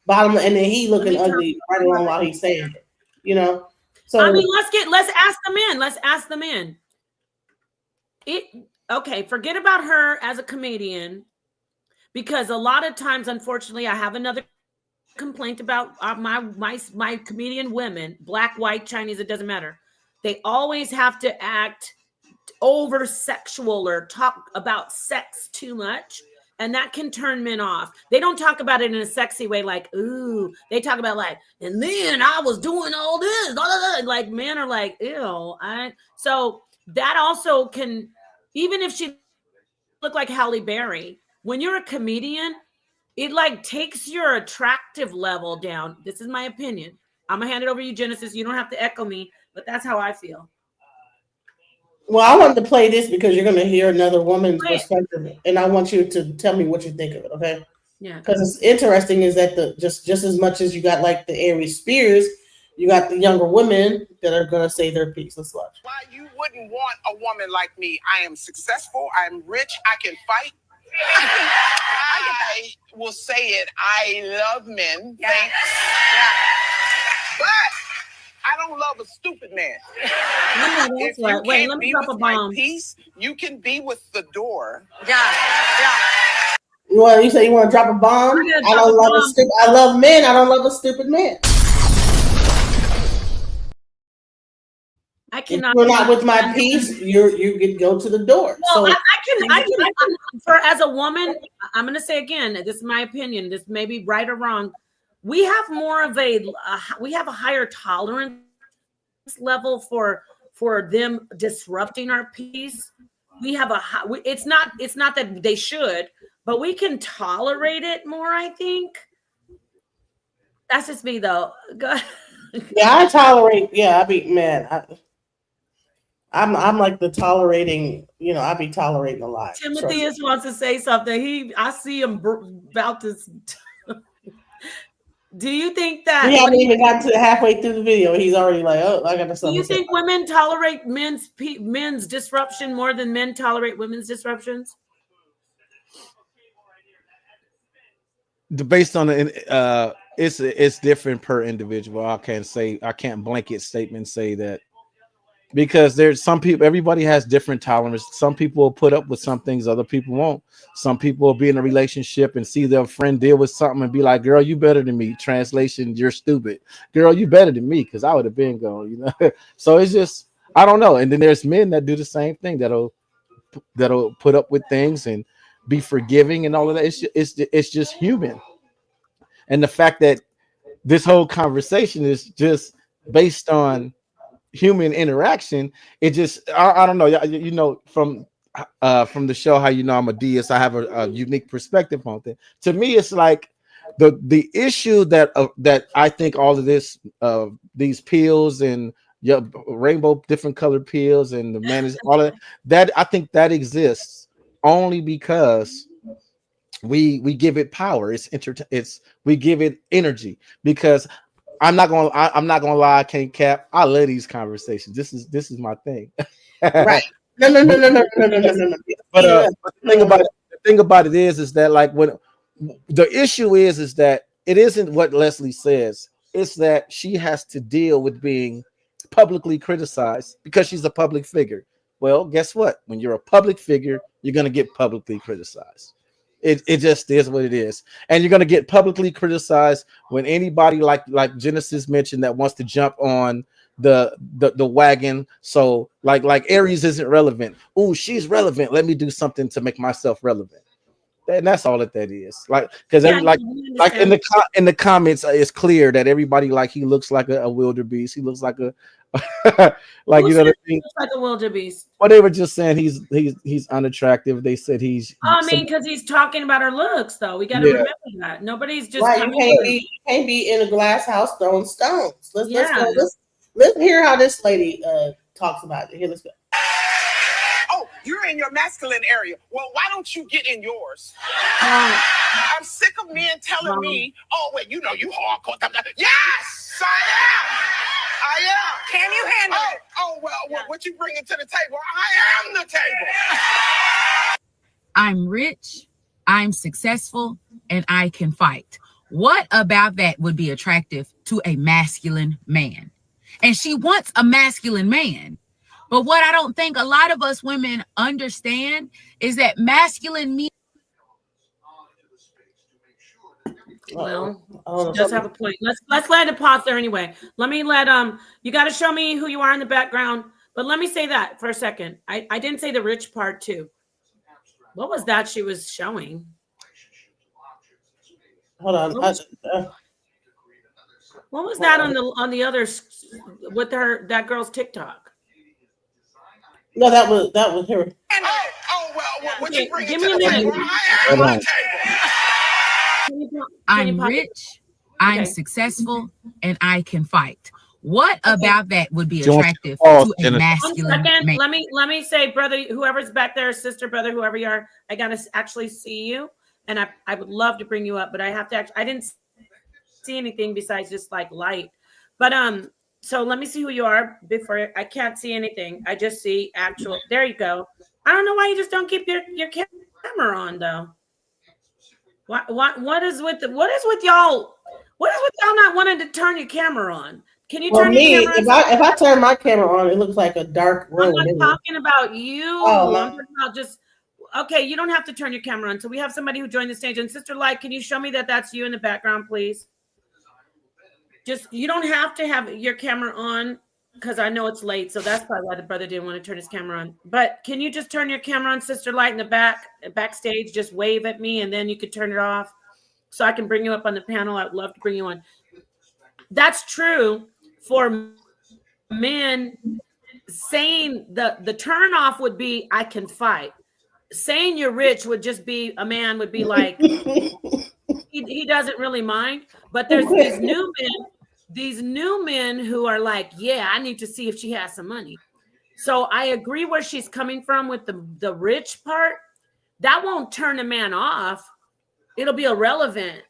And then he looking ugly right along while he's saying it. So I mean, let's ask them in. Okay, forget about her as a comedian, because a lot of times, unfortunately, I have another complaint about my comedian women, black, white, Chinese, it doesn't matter. They always have to act over sexual or talk about sex too much. And that can turn men off. They don't talk about it in a sexy way, like, ooh. They talk about like, and then I was doing all this. Blah, blah, blah. Like men are like, ew. So that also can, even if she looked like Halle Berry, when you're a comedian, it like takes your attractive level down. This is my opinion. I'm gonna hand it over to you, Genesis. You don't have to echo me, but that's how I feel. Well, I wanted to play this because you're going to hear another woman's perspective, and I want you to tell me what you think of it, okay? Yeah. Because it's interesting is that the just as much as you got like the R.I.S.E. Spears, you got the younger women that are going to say their piece. Let's watch. Why you wouldn't want a woman like me? I am successful. I'm rich. I can fight. I will say it. I love men. Yeah. Thanks. Yeah. But I don't love a stupid man. If you right. Wait, let me drop a bomb. My piece, you can be with the door. Yeah, yeah. You say you want to drop a bomb? I don't love a stupid. I love men. I don't love a stupid man. I cannot. If you're not with my piece, you can go to the door. Well, so I can. For as a woman, I'm going to say again, this is my opinion. This may be right or wrong. We have more of we have a higher tolerance level for them disrupting our peace. We have it's not that they should, but we can tolerate it more, I think. That's just me though. Yeah, I tolerate. Yeah, I be man. I'm like the tolerating. I be tolerating a lot. Timothy wants to say something. I see him about to. Do you think that we haven't even gotten to halfway through the video? He's already like, "Oh, I got to." Do you think women tolerate men's disruption more than men tolerate women's disruptions? Based on the, it's different per individual. I can't blanket statement say that, because there's some people. Everybody has different tolerance. Some people will put up with some things, other people won't. Some people will be in a relationship and see their friend deal with something and be like, girl, you better than me. Translation, you're stupid. Girl, you better than me, because I would have been going, So it's just, I don't know. And then there's men that do the same thing, that'll put up with things and be forgiving and all of that. It's just human. And the fact that this whole conversation is just based on human interaction, it just, I don't know. From the show, how I'm a deist, I have a unique perspective on it. To me, it's like the issue that I think all of this, these pills and rainbow different colored pills and the man is all of that, I think that exists only because we give it power. We give it energy, because I'm not gonna lie, I can't cap. I love these conversations. This is my thing. Right. No. But the thing about it is that, like, when the issue is that it isn't what Leslie says. It's that she has to deal with being publicly criticized because she's a public figure. Well, guess what? When you're a public figure, you're gonna get publicly criticized. It just is what it is, and you're gonna get publicly criticized when anybody like Genesis mentioned that wants to jump on the wagon. So like R.I.S.E isn't relevant. Oh, she's relevant. Let me do something to make myself relevant. And that's all that is. Like, because like in the comments, it's clear that everybody, like, he looks like a wildebeest. He looks like a like, you know what I mean? Like a wildebeest. Well, they were just saying he's unattractive. They said he's. I mean, because he's talking about her looks, though. We got to remember that nobody's just right. You can't be in a glass house throwing stones. Let's hear how this lady talks about it. Here, let's go. Oh, you're in your masculine area. Well, why don't you get in yours? I'm sick of men telling me, oh, wait, you hardcore. Yes, I am. Can you handle it? Oh, well, what you bringing to the table? I am the table. I'm rich, I'm successful, and I can fight. What about that would be attractive to a masculine man? And she wants a masculine man. But what I don't think a lot of us women understand is that masculine means Well, she does have a point. Let's let it pause there anyway. Let me you got to show me who you are in the background. But let me say that for a second. I didn't say the rich part too. What was that she was showing? Hold on. What was that on the other with that girl's TikTok? No, that was her. Okay, give me a minute. I'm rich, I'm successful, and I can fight. What about that would be attractive to a masculine man? Let me say, brother, whoever's back there, sister, brother, whoever you are, I gotta actually see you, and I would love to bring you up, but I have to. I didn't see anything besides just like light, but so let me see who you are before. I can't see anything. I just see actual. There you go. I don't know why you just don't keep your camera on though. What is with y'all? What is with y'all not wanting to turn your camera on? Can you turn your camera on? If I turn my camera on, it looks like a dark room. I'm not talking about you. Oh, I'm talking about just okay. You don't have to turn your camera on. So we have somebody who joined the stage. And Sister Light, can you show me that that's you in the background, please? Just you don't have to have your camera on because I know it's late. So that's probably why the brother didn't want to turn his camera on. But can you just turn your camera on, Sister Light, in the backstage? Just wave at me, and then you could turn it off, so I can bring you up on the panel. I'd love to bring you on. That's true for men. Saying the turn off would be I can fight. Saying you're rich would just be a man would be like he doesn't really mind. But there's these new men who are like, yeah, I need to see if she has some money. So I agree where she's coming from with the rich part. That won't turn a man off. It'll be irrelevant.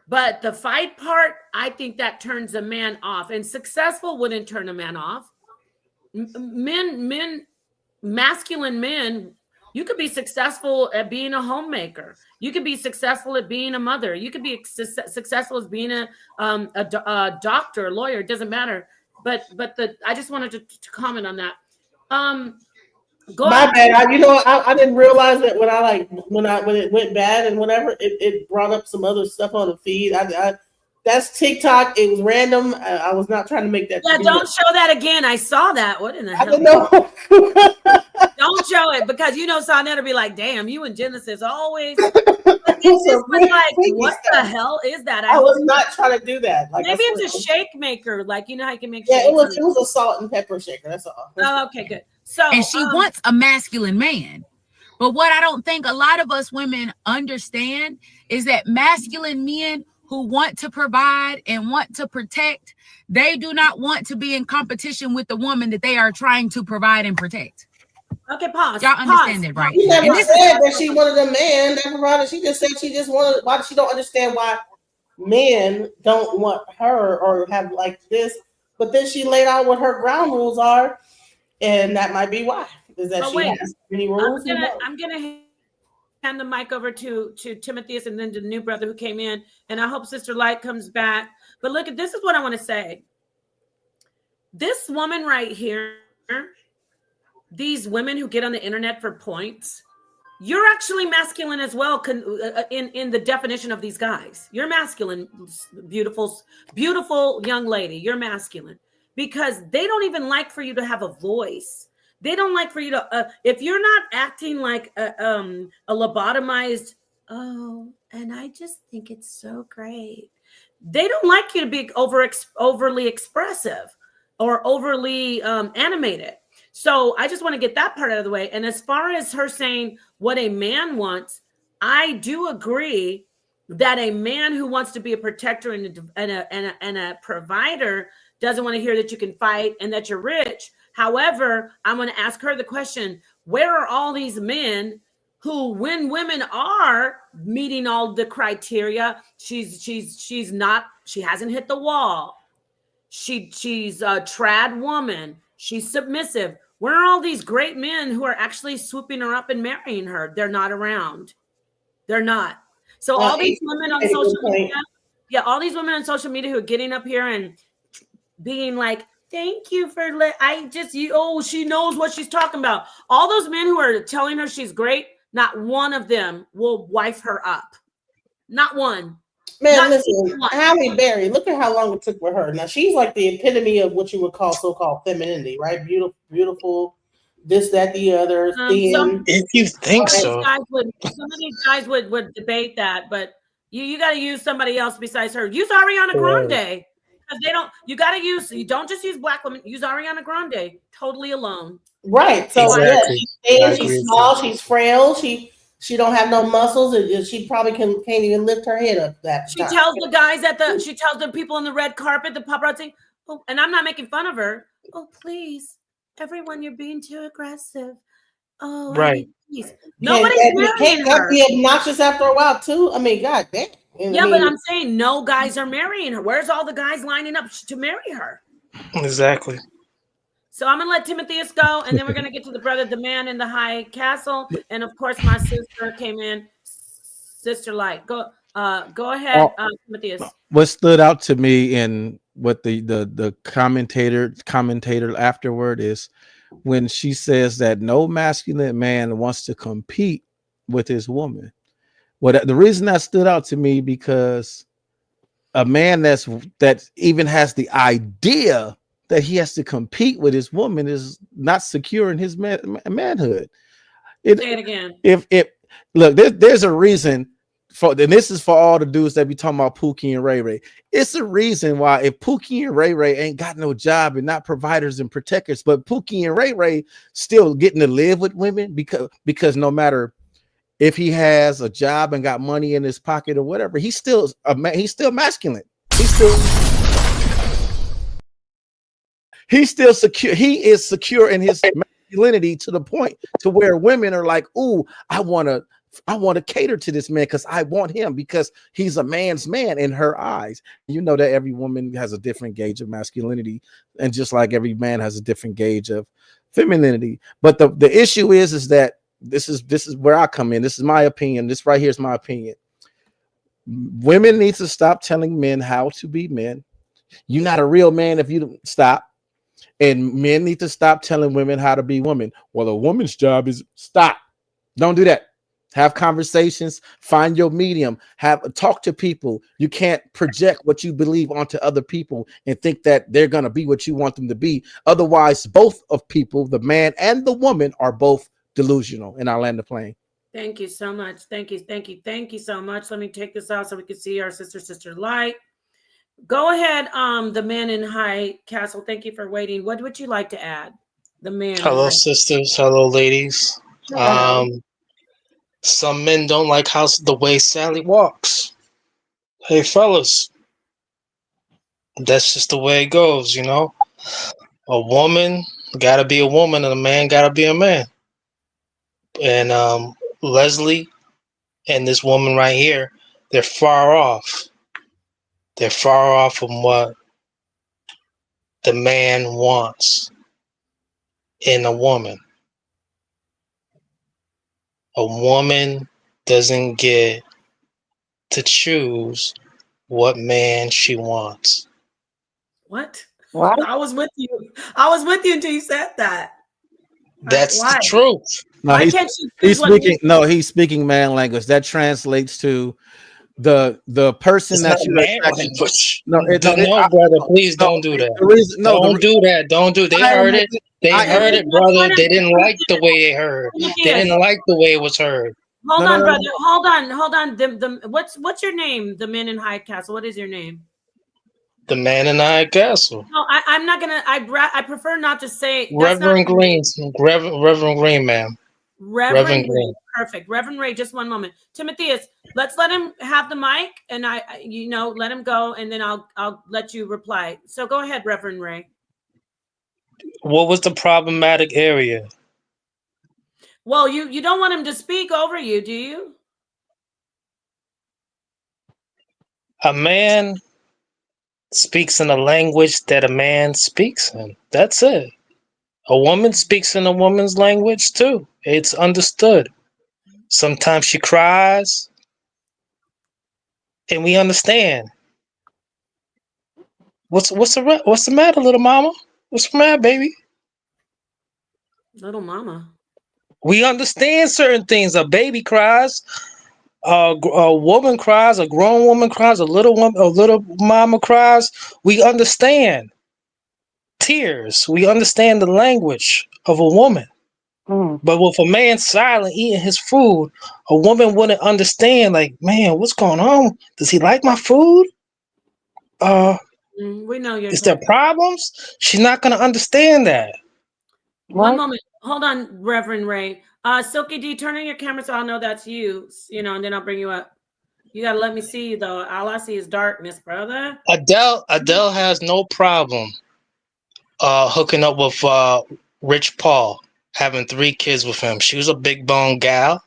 But the fight part, I think that turns a man off. And successful wouldn't turn a man off. Masculine men, you could be successful at being a homemaker. You could be successful at being a mother. You could be successful as being a doctor, a lawyer. It doesn't matter. But I just wanted to comment on that. My bad. I didn't realize that when it went bad and whatever, it brought up some other stuff on the feed. That's TikTok. It was random. I was not trying to make that. Yeah, don't show that again. I saw that. What in the hell? I don't know. Don't show it because Sonetta will be like, "Damn, you and Genesis always." It's just like, what the hell is that? I was not trying to do that. Maybe it's a shake maker, like how you can make. Yeah, it was a salt and pepper shaker. That's all. Oh, okay, good. So, and she wants a masculine man. But what I don't think a lot of us women understand is that masculine men who want to provide and want to protect, they do not want to be in competition with the woman that they are trying to provide and protect. Okay, pause. Y'all understand that, right? She never said that she wanted a man that provided. She just said she just wanted. Why she don't understand why men don't want her or have like this? But then she laid out what her ground rules are, and that might be why. Is that has many rules? I'm gonna hand the mic over to Timotheus and then to the new brother who came in, and I hope Sister Light comes back. But look, this is what I want to say. This woman right here, these women who get on the internet for points, you're actually masculine as well. In the definition of these guys, you're masculine, beautiful young lady. You're masculine because they don't even like for you to have a voice. They don't like for you to, if you're not acting like a lobotomized, and I just think it's so great. They don't like you to be overly expressive or overly animated. So I just want to get that part out of the way. And as far as her saying what a man wants, I do agree that a man who wants to be a protector and a provider doesn't want to hear that you can fight and that you're rich. However, I'm going to ask her the question, where are all these men who, when women are meeting all the criteria, she hasn't hit the wall. She's a trad woman. She's submissive. Where are all these great men who are actually swooping her up and marrying her? They're not around. They're not. So all these women on social media, all these women on social media who are getting up here and being like, thank you for she knows what she's talking about. All those men who are telling her she's great, not one of them will wife her up. Not one. Man, Not each listen, one. Halle Berry, look at how long it took with her. Now she's like the epitome of what you would call so-called femininity, right? Beautiful, this, that, the other, Some thin. If you think of these so. guys would debate that, but you got to use somebody else besides her. Use Ariana Right. Grande, because they don't. You don't just use black women. Use Ariana Grande totally alone. Right. So yeah, Exactly. she's I thin, agree she's with you. small, she's frail, she don't have no muscles, and she probably can't even lift her head up that She time. tells the guys she tells the people on the red carpet, the paparazzi, oh, and I'm not making fun of her. Oh, please, everyone, you're being too aggressive. Oh, I Right. need peace. Nobody's marrying Can't that her. be obnoxious after a while too? I mean, god damn. Yeah, but I'm saying no guys are marrying her. Where's all the guys lining up to marry her? Exactly. So I'm gonna let Timotheus go, and then we're gonna get to the brother, the man in the high castle, and of course my sister came in, Sister Light. Go ahead, Timotheus. What stood out to me in what the commentator afterward is when she says that no masculine man wants to compete with his woman. Well, the reason that stood out to me because a man that even has the idea that he has to compete with his woman is not secure in his manhood. Say it again. If look, there's a reason for, and this is for all the dudes that be talking about Pookie and Ray Ray. It's a reason why if Pookie and Ray Ray ain't got no job and not providers and protectors, but Pookie and Ray Ray still getting to live with women because no matter if he has a job and got money in his pocket or whatever, he's still he's still masculine. He's still secure. He is secure in his masculinity to the point to where women are like, "Ooh, I want to cater to this man because I want him because he's a man's man in her eyes." You know that every woman has a different gauge of masculinity, and just like every man has a different gauge of femininity. But the issue is that this is where I come in. This is my opinion. This right here is my opinion. Women need to stop telling men how to be men. You're not a real man if you don't stop. And men need to stop telling women how to be women. Well, a woman's job is stop. Don't do that. Have conversations, find your medium, talk to people. You can't project what you believe onto other people and think that they're going to be what you want them to be. Otherwise, both of people, the man and the woman, are both delusional. And I'll land the plane. Thank you so much. Thank you so much. Let me take this out so we can see our Sister Light. Go ahead, the man in high castle. Thank you for waiting. What would you like to add? The man. Hello, sisters. Hello, ladies. Some men don't like the way Sally walks. Hey, fellas, that's just the way it goes, you know. A woman gotta be a woman, and a man gotta be a man. And Leslie and this woman right here, they're far off. They're far off from what the man wants in a woman. A woman doesn't get to choose what man she wants. What? I was with you. I was with you until you said that. That's the truth. No, Why can't you he's speaking. No, he's speaking man language. That translates to the person that you man language. No, brother, please don't do that. Don't do that. Don't do. They heard it. They heard it, brother. They didn't like the way they heard. They didn't like the way it was heard. Hold on, brother. Hold on. What's your name? The man in high castle. What is your name? The man in high castle. No, I'm not gonna. I prefer not to say. Reverend Green. Reverend Green, ma'am. Reverend Green. Perfect. Reverend Ray, just one moment. Timotheus, let's let him have the mic, and let him go, and then I'll let you reply. So go ahead, Reverend Ray. What was the problematic area? Well, you don't want him to speak over you, do you? A man speaks in a language that a man speaks in. That's it. A woman speaks in a woman's language too. It's understood. Sometimes she cries, and we understand. What's the matter, little mama? What's the matter, baby? Little mama. We understand certain things. A baby cries. a woman cries, a grown woman cries, a little woman, a little mama cries, we understand tears. We understand the language of a woman. But with a man silent eating his food, a woman wouldn't understand. Like, man, what's going on? Does he like my food? We know you're Is there talking. problems? She's not gonna understand that. One moment. Hold on, Reverend Ray. Silky D, turn on your camera so I'll know that's you, and then I'll bring you up. You gotta let me see you though. All I see is darkness, brother. Adele has no problem hooking up with Rich Paul, having 3 kids with him. She was a big bone gal.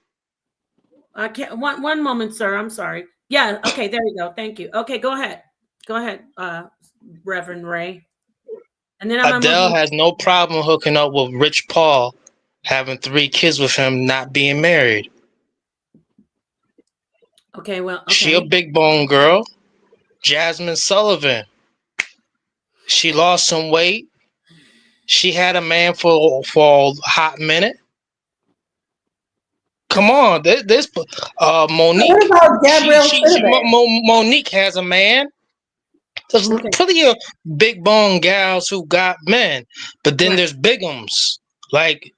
I can't one moment, sir. I'm sorry. Yeah, okay, there you go. Thank you. Okay, go ahead. Go ahead, Reverend Ray. And then I'm gonna Adele move. has no problem hooking up with Rich Paul, having 3 kids with him, not being married. Okay, well, okay. She a big bone girl. Jasmine Sullivan. She lost some weight. She had a man for a hot minute. Come on, this Monique. What about Gabrielle Monique has a man. There's plenty of big bone gals who got men, but then there's bigums like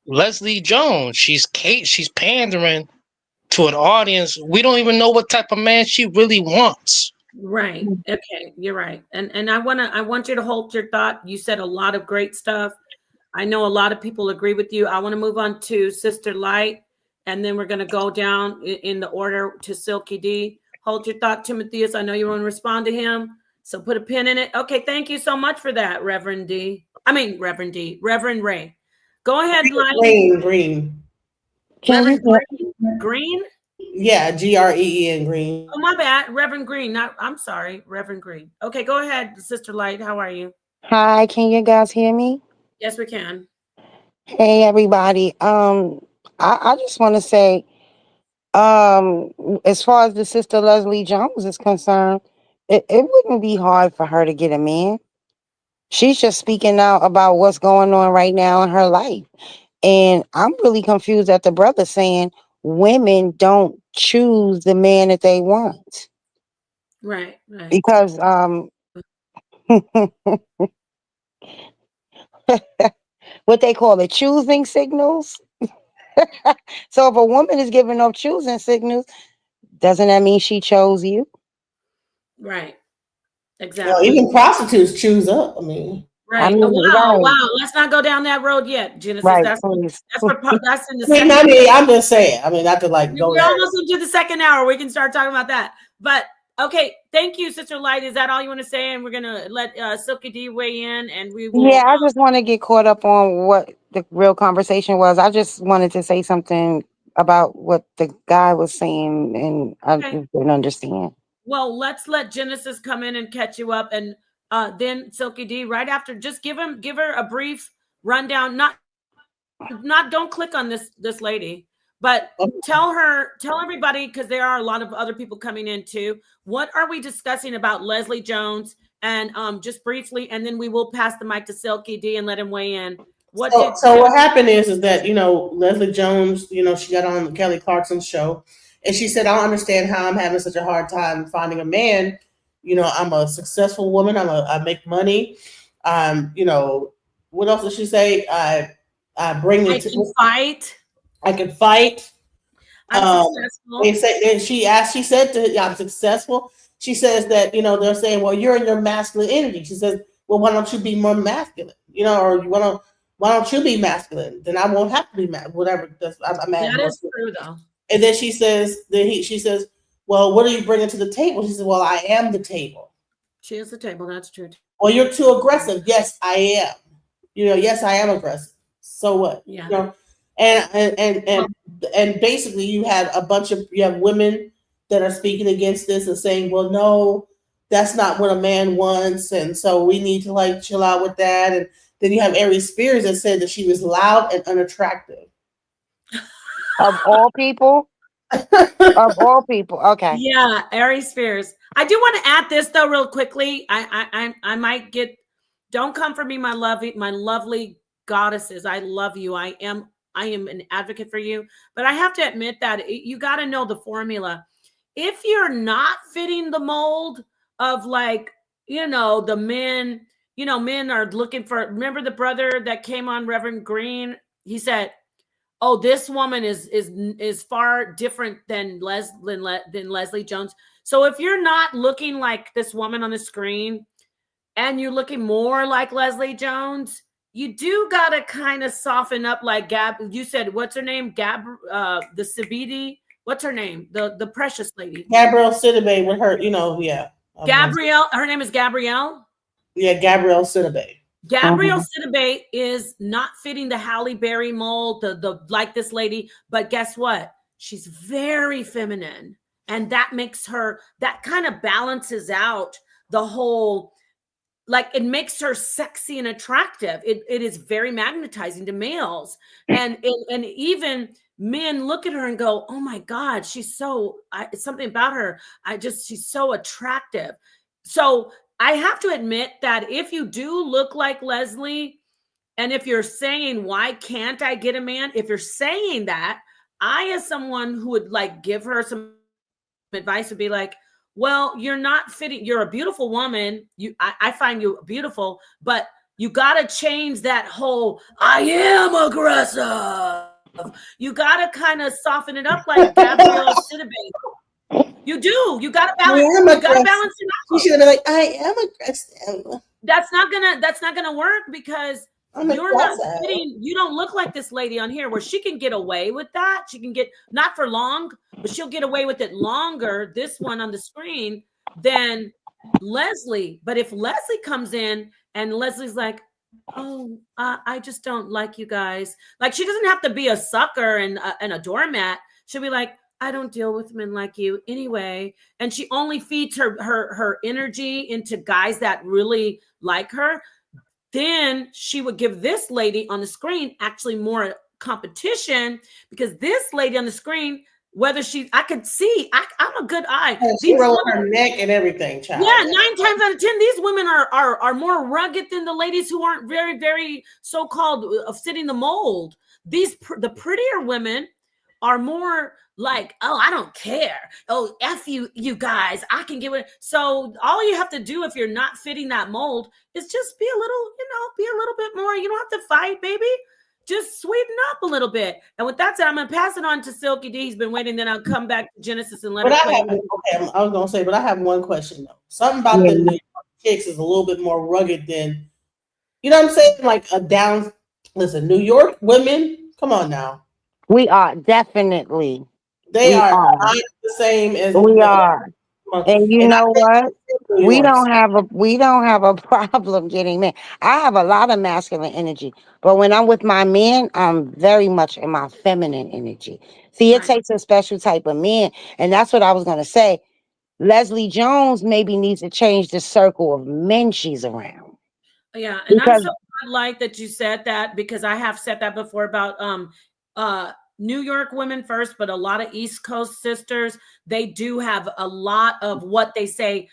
Leslie Jones. She's pandering to an audience. We don't even know what type of man she really wants. Right. Okay, you're right. And I want you to hold your thought. You said a lot of great stuff. I know a lot of people agree with you. I want to move on to Sister Light, and then we're going to go down in the order to Silky D. Hold your thought, Timotheus. I know you want to respond to him, so put a pin in it. Okay, thank you so much for that, Reverend Ray. Go ahead, Light. Green. Reverend Green? Yeah, Green Green. Oh, my bad. Reverend Green. I'm sorry, Reverend Green. Okay, go ahead, Sister Light. How are you? Hi, can you guys hear me? Yes, we can. Hey, everybody. I just want to say, as far as the Sister Leslie Jones is concerned, it wouldn't be hard for her to get a man. She's just speaking out about what's going on right now in her life. And I'm really confused at the brother saying women don't choose the man that they want. Right. Because what they call it, choosing signals. So if a woman is giving up choosing signals, doesn't that mean she chose you? Right. Well, Exactly. even prostitutes choose up. I mean, Right. Wow. Let's not go down that road yet, Genesis. Right, That's in the I second. mean, I'm just saying. I mean, not to like go We're there. almost into the second hour. We can start talking about that. But okay, thank you, Sister Light. Is that all you want to say? And we're gonna let Silky D weigh in, and we will. Yeah, I just want to get caught up on what the real conversation was. I just wanted to say something about what the guy was saying, and I just didn't understand. Well, let's let Genesis come in and catch you up, and then Silky D right after. Just give her a brief rundown. Don't click on this lady, but tell everybody, because there are a lot of other people coming in too. What are we discussing about Leslie Jones? And just briefly, and then we will pass the mic to Silky D and let him weigh in. So what happened is that Leslie Jones, she got on Kelly Clarkson's show, and she said, "I don't understand how I'm having such a hard time finding a man. I'm a successful woman. I make money. What else did she say? I can fight. I can fight. I'm successful." She said I'm successful. She says that they're saying, well, you're in your masculine energy. She says, well, why don't you be more masculine? Or why don't you be masculine? Then I won't have to be whatever. That is true, though. And then she says, well, what are you bringing to the table? She says, well, I am the table. She is the table. That's true. Well, you're too aggressive. Yes, I am. Yes, I am aggressive. So what? Yeah. And basically you have women that are speaking against this and saying, well, no, that's not what a man wants, and so we need to chill out with that. And then you have R.I.S Spears that said that she was loud and unattractive. Of all people? Of all people. Okay. Yeah, R.I.S Spears. I do want to add this though, real quickly. I might get. Don't come for me, my lovely goddesses. I love you. I I am an advocate for you. But I have to admit that you got to know the formula. If you're not fitting the mold of like, the men, men are looking for, remember the brother that came on, Reverend Green? He said, oh, this woman is far different than Leslie Jones. So if you're not looking like this woman on the screen and you're looking more like Leslie Jones, you do gotta kind of soften up like Gab. You said, what's her name? The Sabidi. What's her name? The precious lady. Gabrielle Sidibe with her, yeah. Gabrielle, her name is Gabrielle. Yeah, Gabrielle Sidibe. Gabrielle Sidibe is not fitting the Halle Berry mold, the like this lady, but guess what? She's very feminine. And that makes her, that kind of balances out the whole, like it makes her sexy and attractive. It is very magnetizing to males. And even men look at her and go, oh my God, she's so, it's something about her. She's so attractive. So I have to admit that if you do look like Leslie, and if you're saying, why can't I get a man? If you're saying that, I, as someone who would like give her some advice, would be like, well, you're not fitting. You're a beautiful woman. I find you beautiful, but you got to change that whole, I am aggressive. You got to kind of soften it up like Gabrielle Sidibe. You do. You got to balance. You got to balance it out. She should be like, I am aggressive. That's not gonna work because you're not fitting. You don't look like this lady on here where she can get away with that. She can get, not for long, but she'll get away with it longer, this one on the screen, than Leslie. But if Leslie comes in and Leslie's like, oh, I just don't like you guys. Like, she doesn't have to be a sucker and a doormat. She'll be like, I don't deal with men like you anyway. And she only feeds her energy into guys that really like her. Then she would give this lady on the screen actually more competition, because this lady on the screen, whether I could see, I'm a good eye. She rolled her neck and everything, child. Yeah, 9 times out of 10, these women are more rugged than the ladies who aren't very, very so-called fitting the mold. The prettier women are more like, oh, I don't care. Oh, F you guys, I can get it. So all you have to do if you're not fitting that mold is just be a little bit more. You don't have to fight, baby. Just sweeten up a little bit. And with that said, I'm going to pass it on to Silky D. He's been waiting. Then I'll come back to Genesis and let her play. I was going to say, but I have one question, though. Something about the New York chicks is a little bit more rugged than, you know what I'm saying? Like listen, New York women, come on now. We are definitely. They are not the same as we are. And you know what? We don't have a problem getting men. I have a lot of masculine energy, but when I'm with my men, I'm very much in my feminine energy. See, it takes a special type of man, and that's what I was gonna say. Leslie Jones maybe needs to change the circle of men she's around. Yeah, and I'm so glad that you said that, because I have said that before about New York women first, but a lot of East Coast sisters, they do have a lot of what they say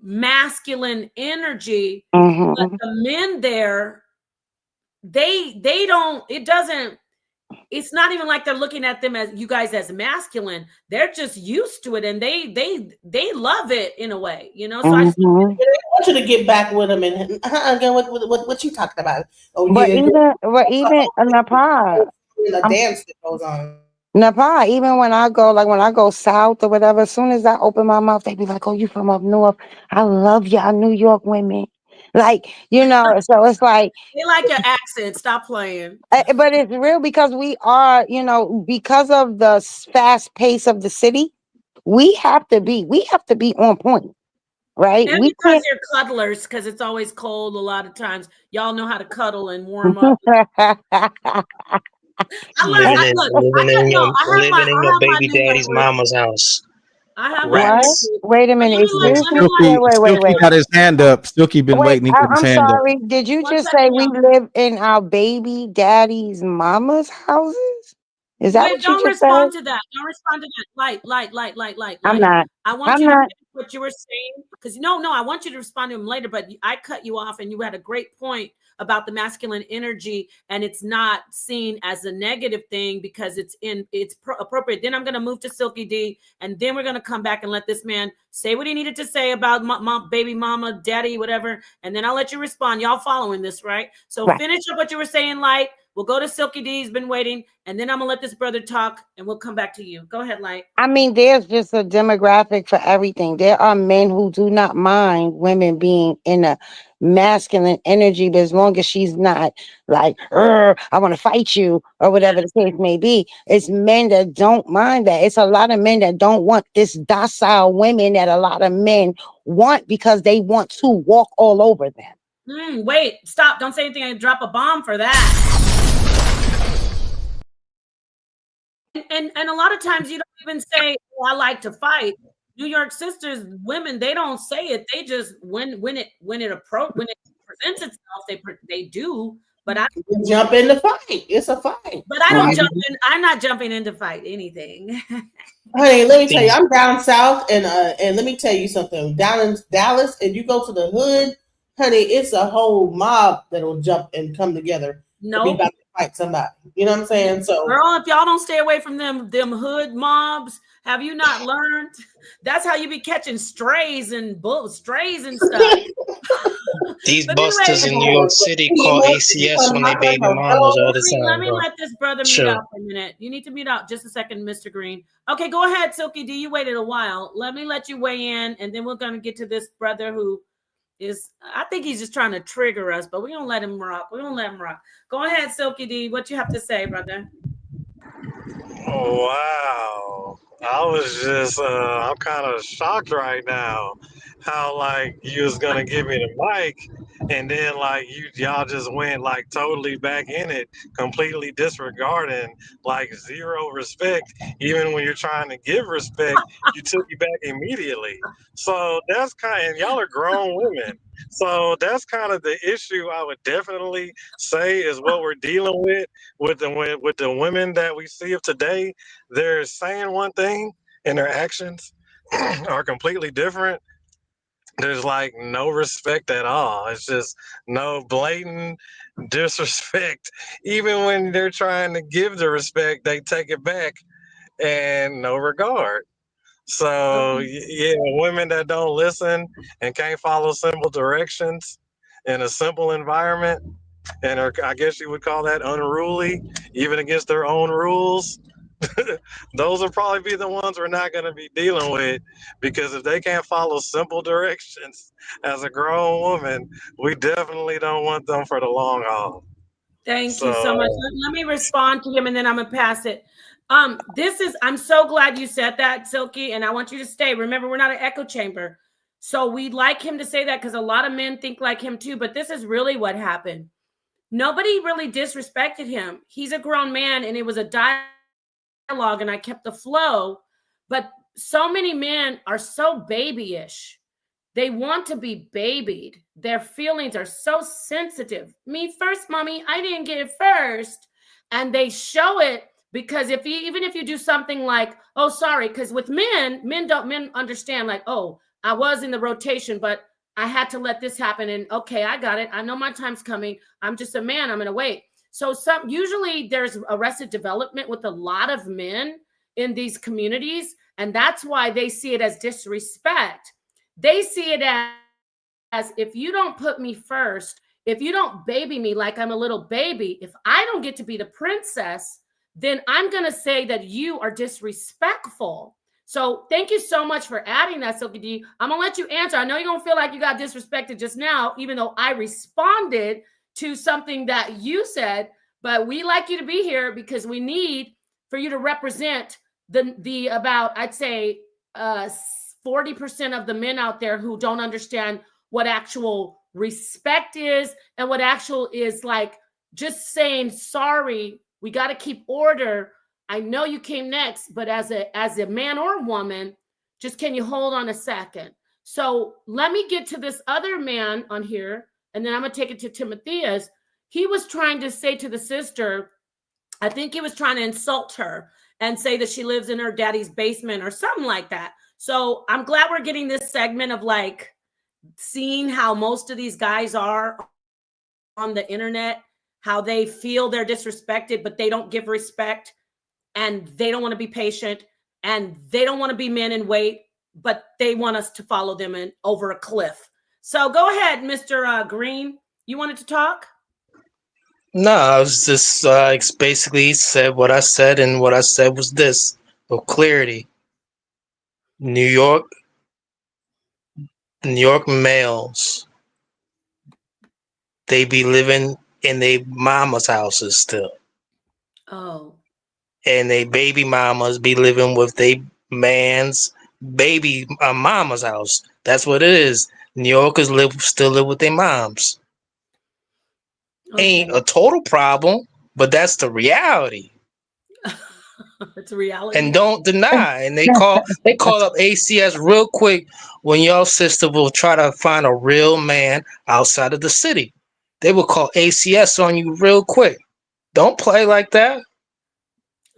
masculine energy. Mm-hmm. But the men there, they don't, it's not even like they're looking at them as you guys as masculine. They're just used to it, and they love it in a way, you know. So I want you to get back with them and again what you talking about. Oh, but yeah, even Nepal. A dance that goes on. Nepal, even when I go south or whatever, as soon as I open my mouth, they be like, oh, you from up north. I love y'all New York women. Like, so it's like they like your accent. Stop playing. But it's real, because we are, because of the fast pace of the city, we have to be on point. Right? And because you're cuddlers, because it's always cold a lot of times. Y'all know how to cuddle and warm up. Living in your baby daddy's mama's house. Wait a minute. Silky got his hand up. Silky been waiting. I'm sorry. Did you just say we live in our baby daddy's mama's houses? Is that what don't you just respond said? to that. Don't respond to that. Light. I'm not. I want you to finish what you were saying, because no, I want you to respond to him later. But I cut you off, and you had a great point about the masculine energy, and it's not seen as a negative thing because it's appropriate. Then I'm going to move to Silky D, and then we're going to come back and let this man say what he needed to say about mom, baby mama, daddy, whatever, and then I'll let you respond. Y'all following this, right? So finish up what you were saying, Light. We'll go to Silky D. He's been waiting, and then I'm gonna let this brother talk, and we'll come back to you. Go ahead, Light. I mean, there's just a demographic for everything. There are men who do not mind women being in a masculine energy, but as long as she's not like, I want to fight you or whatever the case may be, it's men that don't mind that. It's a lot of men that don't want this docile women that a lot of men want because they want to walk all over them. Wait, stop. Don't say anything. I drop a bomb for that. And a lot of times you don't even say, I like to fight. New York sisters, women, they don't say it. They just when it presents itself, they do. But I jump in the fight. It's a fight. But I don't jump in. I'm not jumping in to fight anything. Honey, let me tell you, I'm down south, and let me tell you something. Down in Dallas, if you go to the hood, honey, it's a whole mob that'll jump and come together. No, be about to fight somebody. You know what I'm saying? So, girl, if y'all don't stay away from them hood mobs, have you not learned? That's how you be catching strays and stuff. These busters in New York City call ACS when they baby mamas all the time. Let me let this brother mute out for a minute. You need to mute out just a second, Mr. Green. Okay, go ahead, Silky D. You waited a while. Let me let you weigh in, and then we're gonna get to this brother who is, I think he's just trying to trigger us, but we're gonna let him rock. We're gonna let him rock. Go ahead, Silky D. What you have to say, brother? Oh, wow. I was just, I'm kind of shocked right now how, like, you was going to give me the mic and then, like, y'all just went, like, totally back in it, completely disregarding, like, zero respect. Even when you're trying to give respect, you took it back immediately. So that's and y'all are grown women. So that's kind of the issue I would definitely say is what we're dealing with the women that we see of today. They're saying one thing and their actions are completely different. There's like no respect at all. It's just no blatant disrespect. Even when they're trying to give the respect, they take it back and no regard. So yeah, women that don't listen and can't follow simple directions in a simple environment, and I guess you would call that unruly, even against their own rules. Those will probably be the ones we're not going to be dealing with, because if they can't follow simple directions as a grown woman, we definitely don't want them for the long haul. Thank you so much. Let me respond to him, and then I'm gonna pass it. I'm so glad you said that, Silky, and I want you to stay. Remember, we're not an echo chamber. So we'd like him to say that because a lot of men think like him too, but this is really what happened. Nobody really disrespected him. He's a grown man, and it was a dialogue, and I kept the flow. But so many men are so babyish. They want to be babied. Their feelings are so sensitive. Me first, mommy. I didn't get it first. And they show it because even if you do something like, oh, sorry, because with men understand like, oh, I was in the rotation, but I had to let this happen. And okay, I got it. I know my time's coming. I'm just a man. I'm going to wait. So usually there's arrested development with a lot of men in these communities. And that's why they see it as disrespect. They see it as if you don't put me first, if you don't baby me like I'm a little baby, if I don't get to be the princess, then I'm going to say that you are disrespectful. So thank you so much for adding that, Silky D. I'm going to let you answer. I know you're going to feel like you got disrespected just now, even though I responded to something that you said, but we like you to be here because we need for you to represent the about, I'd say, 40% of the men out there who don't understand what actual respect is and what actual is like just saying, sorry, we got to keep order. I know you came next, but as a man or woman, just can you hold on a second? So let me get to this other man on here, and then I'm going to take it to Timotheus. He was trying to say to the sister, I think he was trying to insult her and say that she lives in her daddy's basement or something like that. So I'm glad we're getting this segment of like seeing how most of these guys are on the internet, how they feel they're disrespected, but they don't give respect, and they don't want to be patient, and they don't want to be men and wait, but they want us to follow them in over a cliff. So go ahead, Mr. Green. You wanted to talk? No, I was just basically said what I said, and what I said was this for clarity. New York males, they be living in their mama's houses still. Oh. And they baby mamas be living with they man's baby mama's house. That's what it is. New Yorkers still live with their moms. Okay. Ain't a total problem, but that's the reality. It's a reality. And don't deny. And they call up ACS real quick when your sister will try to find a real man outside of the city. They will call ACS on you real quick. Don't play like that.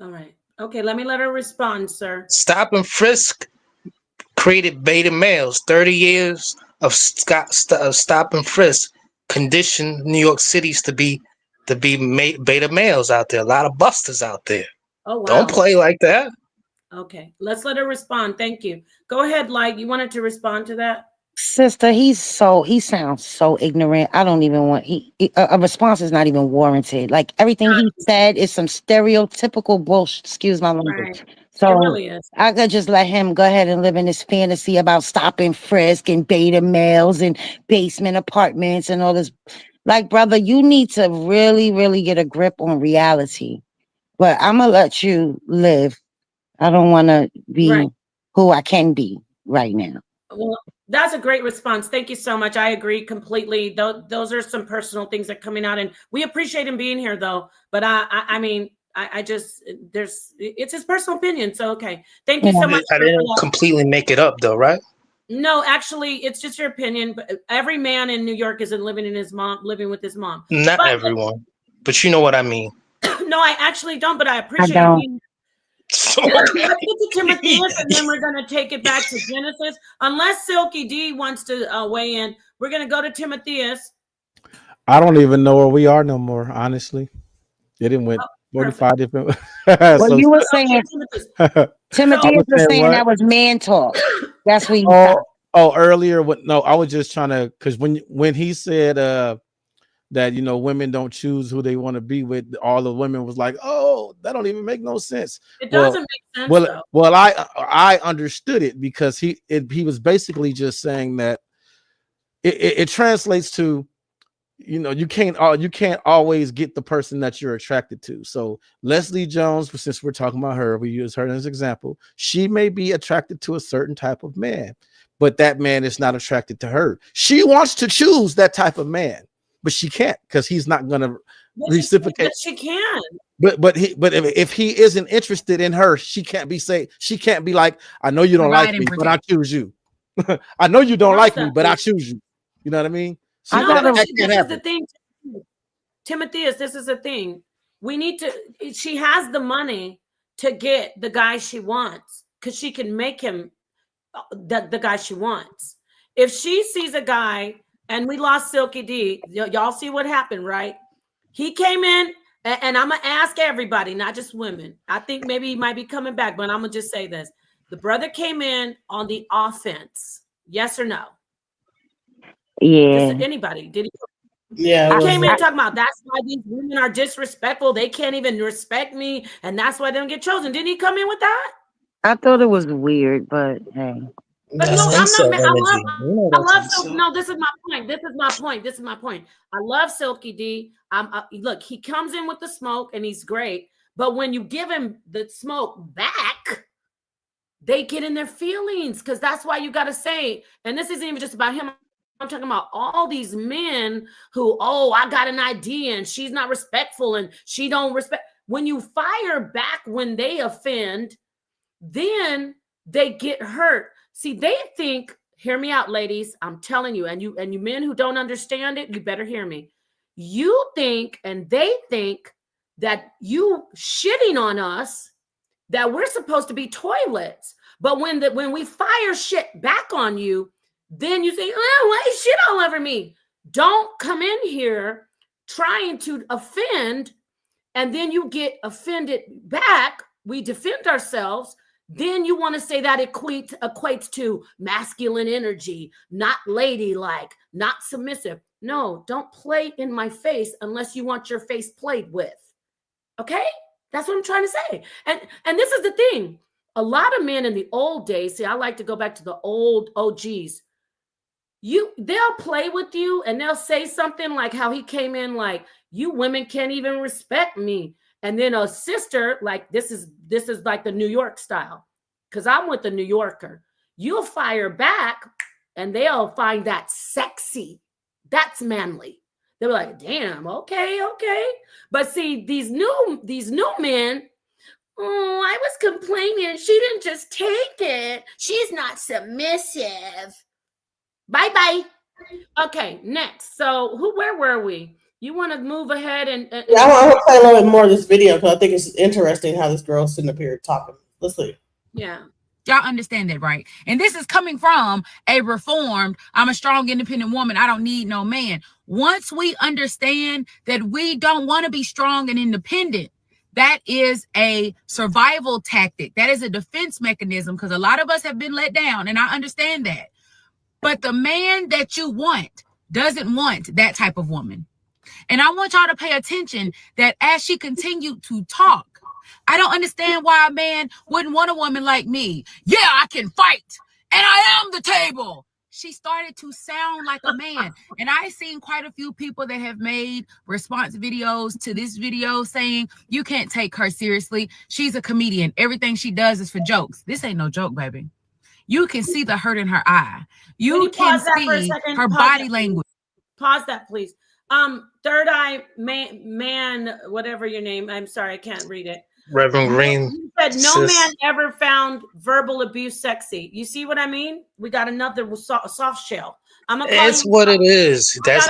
All right. Okay, let me let her respond, sir. Stop and frisk created beta males. 30 years of stop and frisk conditioned New York cities to be beta males out there. A lot of busters out there. Oh, wow. Don't play like that. Okay, let's let her respond. Thank you. Go ahead, Light. You wanted to respond to that? Sister, he sounds so ignorant. I don't even want a response is not even warranted. Like everything he said is some stereotypical bullshit. Excuse my language. Right. So It really is. I could just let him go ahead and live in this fantasy about stop and frisk and beta males and basement apartments and all this. Like, brother, you need to really, really get a grip on reality. But I'm gonna let you live. I don't want to be who I can be right now. Well, that's a great response. Thank you so much. I agree completely. Those are some personal things that are coming out, and we appreciate him being here, though. But I mean, I just it's his personal opinion. So okay, thank you so much. I didn't completely make it up, though, right? No, actually, it's just your opinion. But every man in New York isn't living with his mom. Not everyone, but you know what I mean. No, I actually don't. But I appreciate you being. So, let's get to Timotheus, and then we're going to take it back to Genesis. Unless Silky D wants to weigh in, we're going to go to Timotheus. I don't even know where we are no more, honestly. It didn't went 45 different. Well, you were saying Timotheus was saying what? that was man talk. That's what you earlier. No, I was just trying to, because when he said that, you know, women don't choose who they want to be with, all the women was like, oh, that don't even make no sense. It doesn't make sense. Well, I understood it, because he was basically just saying that it translates to, you know, you can't always get the person that you're attracted to. So Leslie Jones, since we're talking about her, we use her as an example. She may be attracted to a certain type of man, but that man is not attracted to her. She wants to choose that type of man, but she can't, because he's not going to reciprocate. But she can. But if he isn't interested in her, she can't be like, I know you don't like me, but I choose you. I know you don't like me, but I choose you. You know what I mean? So this is the thing, Timotheus. This is the thing. We need to. She has the money to get the guy she wants, because she can make him the guy she wants. If she sees a guy, and we lost Silky D, y'all see what happened, right? He came in, and I'm gonna ask everybody, not just women. I think maybe he might be coming back, but I'm gonna just say this: the brother came in on the offense. Yes or no? Yeah. Just anybody? Did he? Yeah. I came in talking about that's why these women are disrespectful. They can't even respect me, and that's why they don't get chosen. Didn't he come in with that? I thought it was weird, but hey. But no, I'm not. I love. No, this is my point. This is my point. I love Silky D. Look, he comes in with the smoke, and he's great. But when you give him the smoke back, they get in their feelings, because that's why you got to say. And this isn't even just about him. I'm talking about all these men who, I got an idea, and she's not respectful, and she don't respect. When you fire back when they offend, then they get hurt. See, they think, hear me out, ladies. I'm telling you, and you men who don't understand it, you better hear me. You think, and they think, that you shitting on us, that we're supposed to be toilets. But when we fire shit back on you, then you say, why is shit all over me? Don't come in here trying to offend, and then you get offended back. We defend ourselves. Then you want to say that equates to masculine energy, not ladylike, not submissive. No, don't play in my face unless you want your face played with. Okay? That's what I'm trying to say. And this is the thing. A lot of men in the old days, see, I like to go back to the old OGs. They'll play with you and they'll say something like how he came in like, you women can't even respect me. And then a sister, like this is like the New York style, because I'm with the New Yorker. You'll fire back and they'll find that sexy. That's manly. They're like, damn, okay. But see, these new men, oh, I was complaining. She didn't just take it. She's not submissive. Bye-bye. Okay, next. So where were we? You want to move ahead and yeah, I want to play a little bit more of this video because I think it's interesting how this girl's sitting up here talking. Let's see. Yeah. Y'all understand that, right? And this is coming from a reformed, I'm a strong, independent woman. I don't need no man. Once we understand that we don't want to be strong and independent, that is a survival tactic. That is a defense mechanism because a lot of us have been let down, and I understand that. But the man that you want doesn't want that type of woman. And I want y'all to pay attention that as she continued to talk, I don't understand why a man wouldn't want a woman like me. Yeah, I can fight. And I am the table. She started to sound like a man. And I've seen quite a few people that have made response videos to this video saying, you can't take her seriously. She's a comedian. Everything she does is for jokes. This ain't no joke, baby. You can see the hurt in her eye. You can see her body language. Pause that, please. Third eye man, whatever your name. I'm sorry, I can't read it. Reverend Green. You said no man ever found verbal abuse sexy. You see what I mean? We got another soft shell. I'm gonna call it's what it is. That's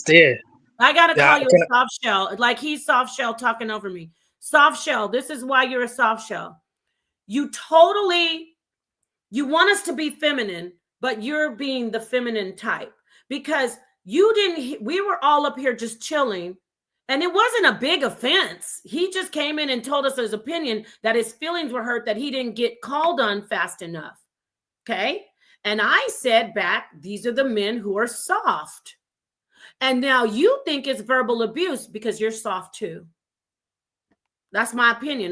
there. I gotta call you a soft shell. Like he's soft shell talking over me. Soft shell. This is why you're a soft shell. You want us to be feminine, but you're being the feminine type because we were all up here just chilling. And it wasn't a big offense. He just came in and told us his opinion that his feelings were hurt, that he didn't get called on fast enough. Okay. And I said back, these are the men who are soft. And now you think it's verbal abuse because you're soft too. That's my opinion.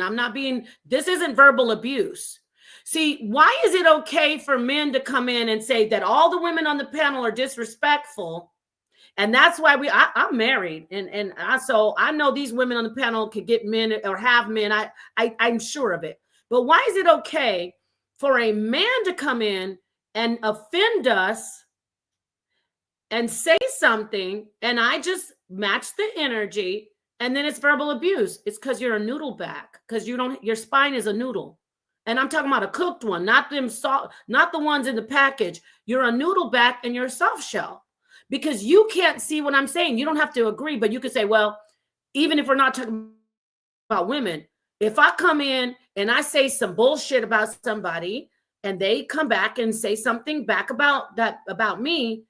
This isn't verbal abuse. See, why is it okay for men to come in and say that all the women on the panel are disrespectful? And that's why I'm married. So I know these women on the panel could get men or have men. I'm sure of it. But why is it okay for a man to come in and offend us and say something and I just match the energy and then it's verbal abuse? It's because you're a noodle back, because your spine is a noodle. And I'm talking about a cooked one, not the ones in the package. You're a noodle back and you're a soft shell. Because you can't see what I'm saying. You don't have to agree, but you could say, well, even if we're not talking about women, if I come in and I say some bullshit about somebody and they come back and say something back about me,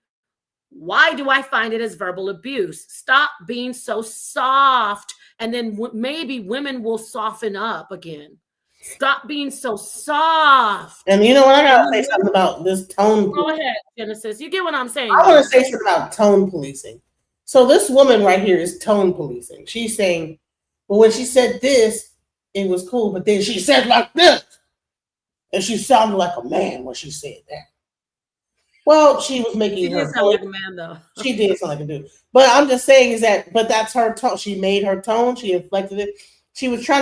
why do I find it as verbal abuse? Stop being so soft. And then maybe women will soften up again. Stop being so soft. And you know what? I gotta say something about this tone. Go ahead, Genesis. You get what I'm saying? I want to say something about tone policing. So this woman right here is tone policing. She's saying, well, when she said this, it was cool, but then she said like this. And she sounded like a man when she said that. Well, she was making her sound like a man, though. She did sound like a dude. But I'm just saying but that's her tone. She made her tone, she inflected it. She was trying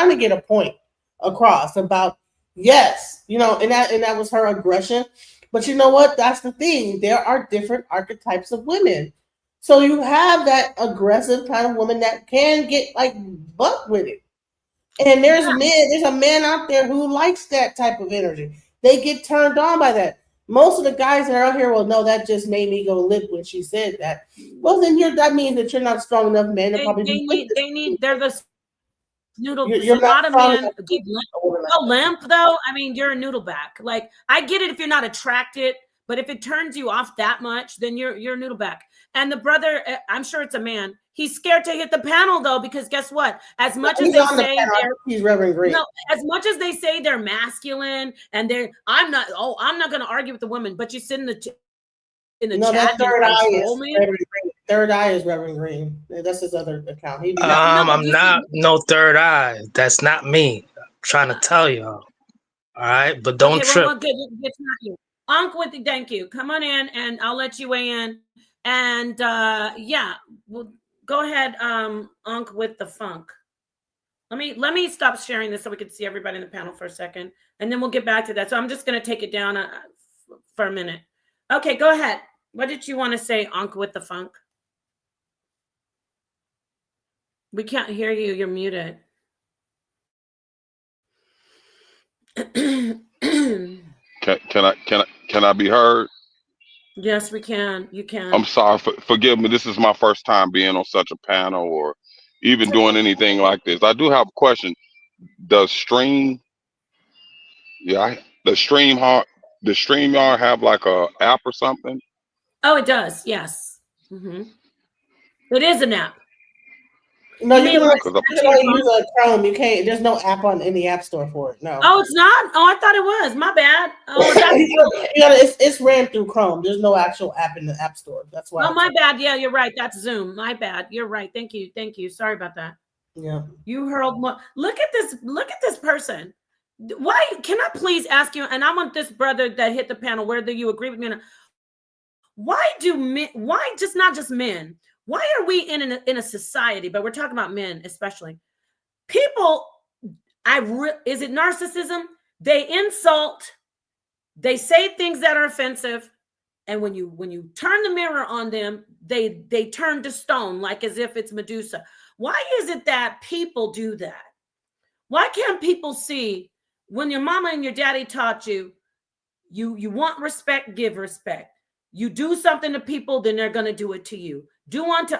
to get a point across about yes, and that was her aggression. But you know what? That's the thing. There are different archetypes of women. So you have that aggressive kind of woman that can get like buck with it. And there's a man out there who likes that type of energy. They get turned on by that. Most of the guys that are out here, well, no, that just made me go limp when she said that. Well, then that means that you're not strong enough, man. They're the noodle. You're a lot of men go limp though. I mean, you're a noodle back. Like I get it if you're not attracted, But if it turns you off that much, then you're noodleback. And the brother, I'm sure it's a man. He's scared to hit the panel though, because guess what? As much as they say he's Reverend Green. No, as much as they say they're masculine and I'm not going to argue with the woman, but you sit in the chat that and third eye control is me. Reverend Green. Third eye is Reverend Green. That's his other account. I'm not no third eye. That's not me. I'm trying to tell y'all. All right, but don't trip. Well, good. It's not you. Unc with the thank you. Come on in, and I'll let you weigh in. And yeah, well, go ahead, Unc with the funk. Let me stop sharing this so we can see everybody in the panel for a second, and then we'll get back to that. So I'm just going to take it down for a minute. Okay, go ahead. What did you want to say, Unc with the funk? We can't hear you. You're muted. Can I be heard? Yes, we can. You can. I'm sorry. Forgive me. This is my first time being on such a panel or even doing anything like this. I do have a question. Does Stream, the StreamYard have like a app or something? Oh, it does. Yes. Mm-hmm. It is an app. No, you can only use a Chrome. You can't. There's no app in the App Store for it. No. Oh, it's not. Oh, I thought it was. My bad. Oh, it's ran through Chrome. There's no actual app in the App Store. That's why. Oh, my bad. Yeah, you're right. That's Zoom. My bad. You're right. Thank you. Thank you. Sorry about that. Yeah. You hurled more. Look at this. Look at this person. Why? Can I please ask you? And I want this brother that hit the panel, whether you agree with me or not. Why do men? Why just not just men? Why are we in a society? But we're talking about men, especially. People, is it narcissism? They insult, they say things that are offensive, and when you turn the mirror on them, they turn to stone, like as if it's Medusa. Why is it that people do that? Why can't people see when your mama and your daddy taught you, you want respect, give respect. You do something to people, then they're going to do it to you. Do unto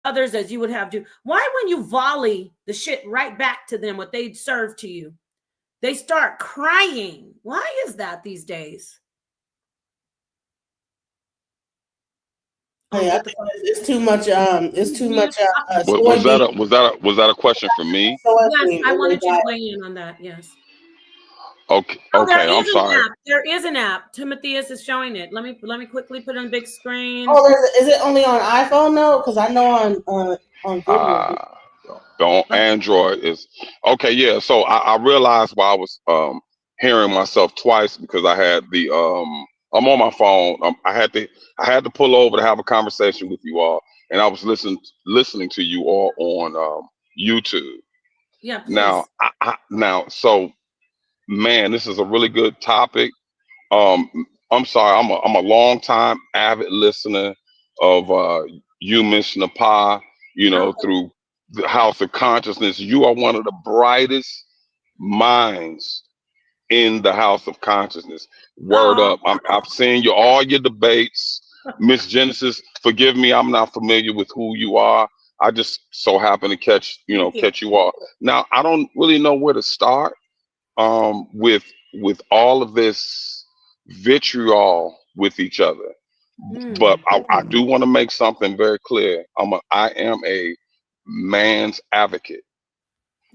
others as you would have to. Why, when you volley the shit right back to them, what they serve to you, they start crying? Why is that these days? Yeah, it's too much. It's too much. Was that a question for me? Yes, I wanted you to weigh in on that. Yes. Okay. Okay. I'm sorry. There is an app. Timotheus is showing it. Let me quickly put it on big screen. Oh, is it only on iPhone though? Because I know on Google. On Android is okay. Yeah. So I realized while I was hearing myself twice because I had the I'm on my phone. I had to pull over to have a conversation with you all, and I was listening to you all on YouTube. Yeah. Please. Now, so man, this is a really good topic. I'm sorry, I'm a long time avid listener of you, Miss Napa. Through the House of Consciousness, you are one of the brightest minds in the House of Consciousness. Word up! I've seen all your debates, Miss Genesis. Forgive me, I'm not familiar with who you are. I just so happen to catch you all. Now I don't really know where to start with all of this vitriol with each other. But I do want to make something very clear. I am a man's advocate.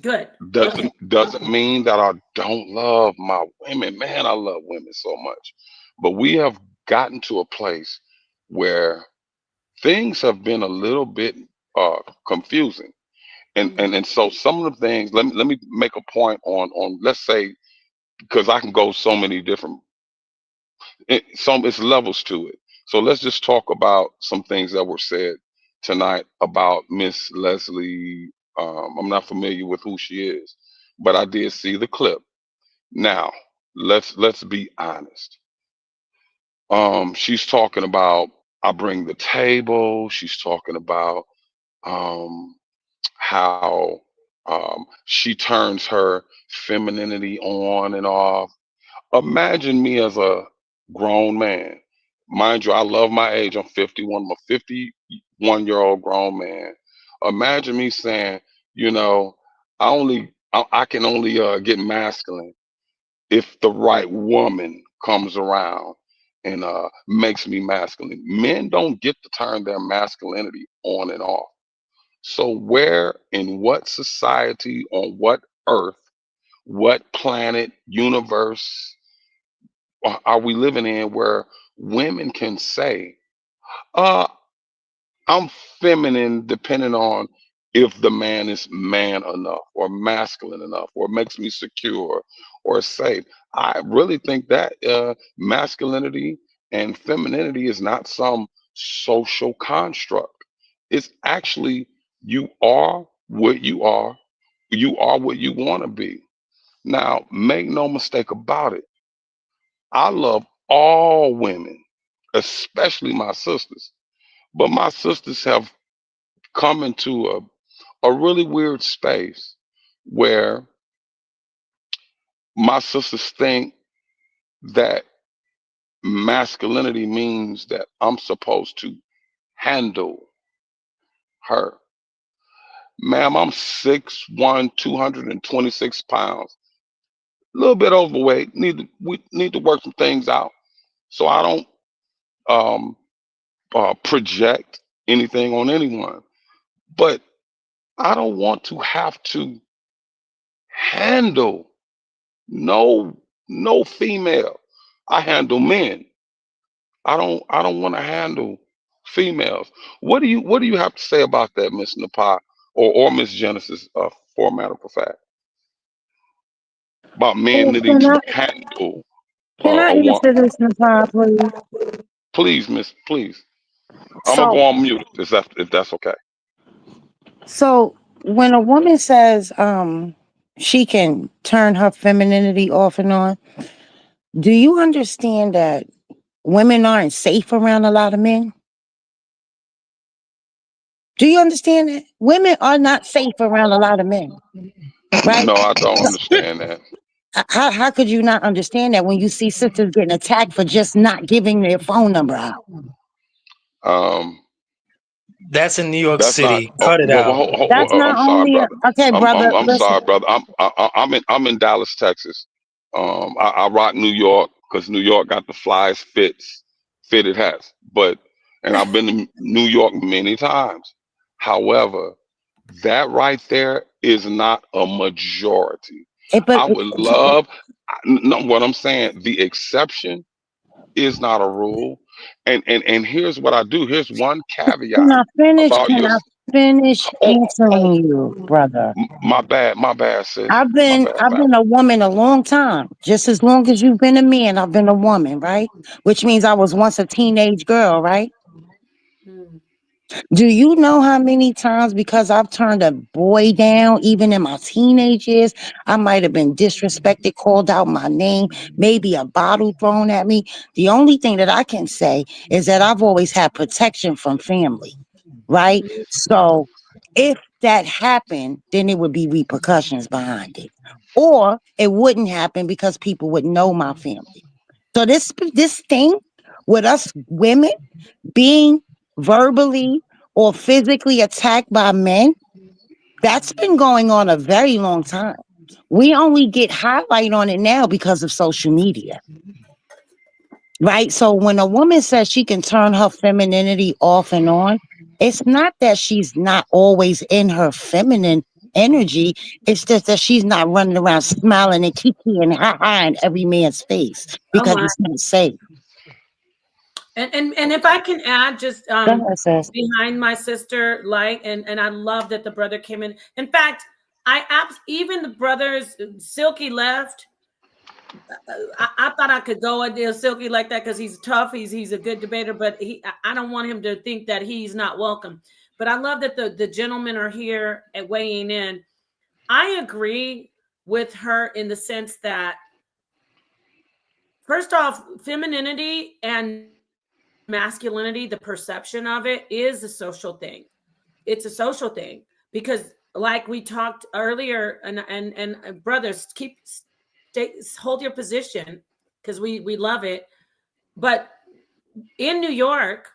Good. Doesn't mean that I don't love my women. Man, I love women so much. But we have gotten to a place where things have been a little bit confusing. And so some of the things, let me make a point on let's say, because I can go so many different it's levels to it. So let's just talk about some things that were said tonight about Miss Leslie. I'm not familiar with who she is, but I did see the clip. Now, let's be honest. She's talking about I bring the table. She's talking about um, how she turns her femininity on and off. Imagine me as a grown man. Mind you, I love my age. I'm 51. I'm a 51-year-old grown man. Imagine me saying, you know, I can only get masculine if the right woman comes around. and makes me masculine. Men don't get to turn their masculinity on and off. So where, in what society, on what earth, what planet, universe are we living in where women can say, uh, I'm feminine depending on if the man is man enough or masculine enough or makes me secure or safe. I really think that masculinity and femininity is not some social construct. It's actually you are what you are. You are what you want to be. Now, make no mistake about it. I love all women, especially my sisters. But my sisters have come into a really weird space where my sisters think that masculinity means that I'm supposed to handle her. Ma'am, I'm 6'1", 226 pounds, a little bit overweight. We need to work some things out. So I don't um, project anything on anyone. But I don't want to have to handle no female. I handle men. I don't want to handle females. What do you have to say about that, Miss Napai or Miss Genesis, for a matter of fact, about men Oh, needing to handle can I a woman? answer this, Natasha, please? Please, Miss, please. I'm gonna So, go on mute if that's okay. so when a woman says she can turn her femininity off and on, do you understand that women aren't safe around a lot of men? Do you understand that? Women are not safe around a lot of men, right? No, I don't understand that. How could you not understand that when you see sisters getting attacked for just not giving their phone number out? Um, That's in New York That's not. City. Cut it out. That's I'm not sorry, only brother. okay, brother. I'm Listen, sorry, brother. I'm in Dallas, Texas. I rock New York because New York got the flyest fitted hats. And I've been to New York many times. However, that right there is not a majority. but I would love. No, what I'm saying, the exception is not a rule. And here's what I do. Here's one can caveat I finish? about Can your. I finish Oh, oh, answering you, brother? my bad, sis. I've My been bad, I've been a woman a long time. Just as long as you've been a man, I've been a woman, right? Which means I was once a teenage girl, right? Mm. Do you know how many times because I've turned a boy down, even in my teenage years, I might have been disrespected, called out my name, maybe a bottle thrown at me. The only thing that I can say is that I've always had protection from family, right? So if that happened, then it would be repercussions behind it. Or it wouldn't happen because people would know my family. So this thing with us women being verbally or physically attacked by men, that's been going on a very long time. We only get highlight on it now because of social media, right? So when a woman says she can turn her femininity off and on, it's not that she's not always in her feminine energy. It's just that she's not running around smiling and kiki and ha ha in every man's face Oh because my. it's not safe. And if I can add just Go ahead, sis. behind my sister, like, and I love that the brother came in. In fact, even the brothers, Silky left. I thought I could go and deal Silky like that because he's tough. He's a good debater, but I don't want him to think that he's not welcome. But I love that the gentlemen are here at weighing in. I agree with her in the sense that, first off, femininity and masculinity, the perception of it is a social thing. It's a social thing because, like we talked earlier, and brothers, hold your position because we love it. But in New York,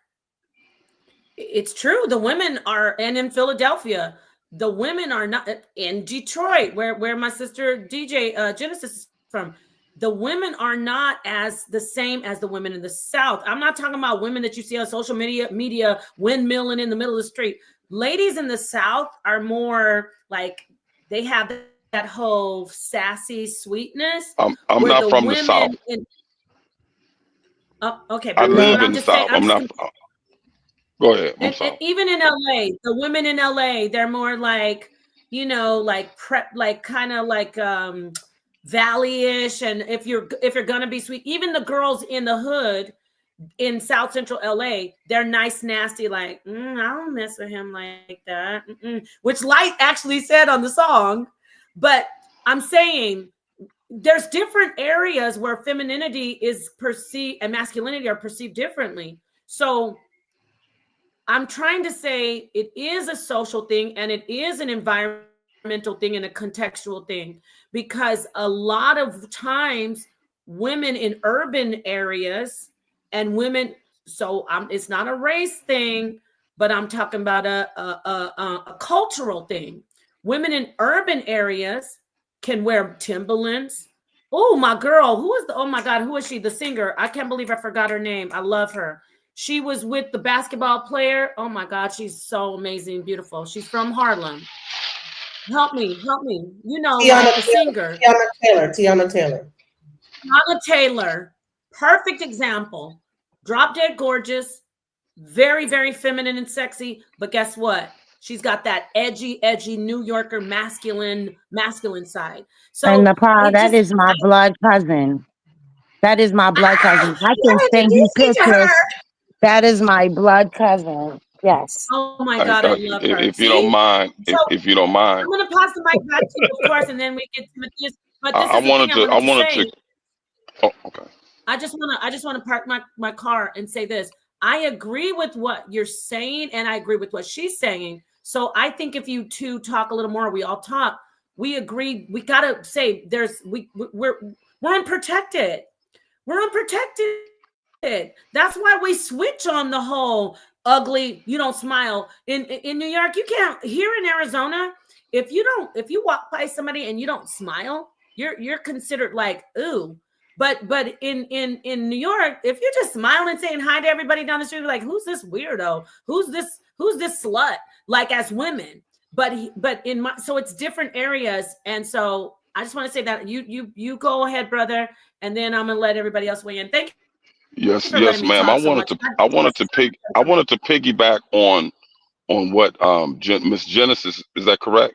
it's true. The women are, and in Philadelphia, the women are not. In Detroit, where my sister DJ Genesis is from, the women are not as the same as the women in the South. I'm not talking about women that you see on social media windmilling in the middle of the street. Ladies in the South are more like, they have that whole sassy sweetness. I'm where not the from the South. women in, okay, I but live in I'm the just saying, South. I'm not. Go ahead. I'm and sorry. even in LA, the women in LA, they're more like, like prep, like kind of like valley-ish. And if you're gonna be sweet, even the girls in the hood in South Central LA, they're nice, nasty, like, I don't mess with him like that. Which Light actually said on the song. But I'm saying there's different areas where femininity is perceived and masculinity are perceived differently. So I'm trying to say it is a social thing, and it is an environmental thing and a contextual thing, because a lot of times women in urban areas and women, so it's not a race thing, but I'm talking about a cultural thing. Women in urban areas can wear Timberlands. Oh, my girl, oh my God, who is she? The singer. I can't believe I forgot her name. I love her. She was with the basketball player. Oh my God, she's so amazing, beautiful. She's from Harlem. Help me. Like the singer. Tiana Taylor. Tiana Taylor, perfect example. Drop dead gorgeous, very, very feminine and sexy. But guess what? She's got that edgy New Yorker masculine side. And So Nepal, it that just, is my blood cousin. That is my blood cousin. I can yes, send you introduce me to pictures. her. That is my blood cousin. Yes. Oh my God, I love her. If you don't See? mind, So if you don't mind, I'm going to pass the mic back to you, of course, and then we get to this. But this I is the thing wanted I to. wanted to say. Oh, okay. I just want to park my car and say this. I agree with what you're saying, and I agree with what she's saying. So I think if you two talk a little more, we all talk. We agree. We gotta say we're unprotected. We're unprotected. That's why we switch on the whole ugly. You don't smile in New York. You can't. Here in Arizona, if you walk by somebody and you don't smile, you're considered like, ooh. But in New York, if you're just smiling, saying hi to everybody down the street, like, who's this weirdo? Who's this slut? Like, as women. But so it's different areas, and so I just want to say that you go ahead, brother, and then I'm gonna let everybody else weigh in. Thank you for letting Yes, me ma'am. talk so much. I wanted to piggyback on what Miss Genesis, is that correct?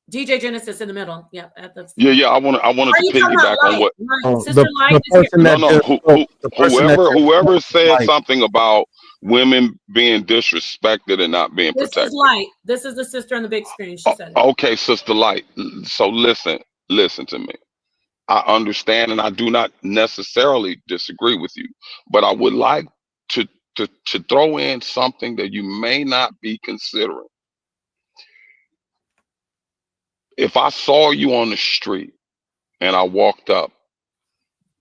DJ Genesis in the middle. Yeah, that's. Yeah. I wanted Are to you talking about piggyback on Light? what. Sister Light the is here. person that just spoke, the person that just spoke Whoever is said Light. something about women being disrespected and not being This is protected. Light. This is the sister on the big screen. She said it. Okay, Sister Light. So listen to me. I understand, and I do not necessarily disagree with you, but I would like to to throw in something that you may not be considering. If I saw you on the street and I walked up,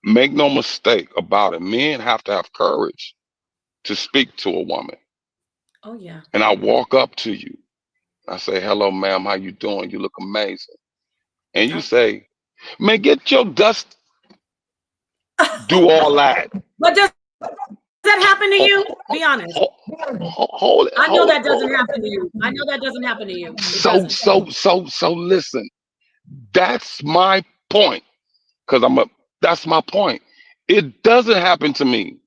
make no mistake about it, men have to have courage to speak to a woman. Oh yeah. And I walk up to you, I say, "Hello, ma'am, how you doing? You look amazing." And you say, "Man, get your dust, do all that." But does that happen to you? Be honest. Hold it. I know that doesn't happen to you. I know that doesn't happen to you. It doesn't. So listen, that's my point. That's my point. It doesn't happen to me.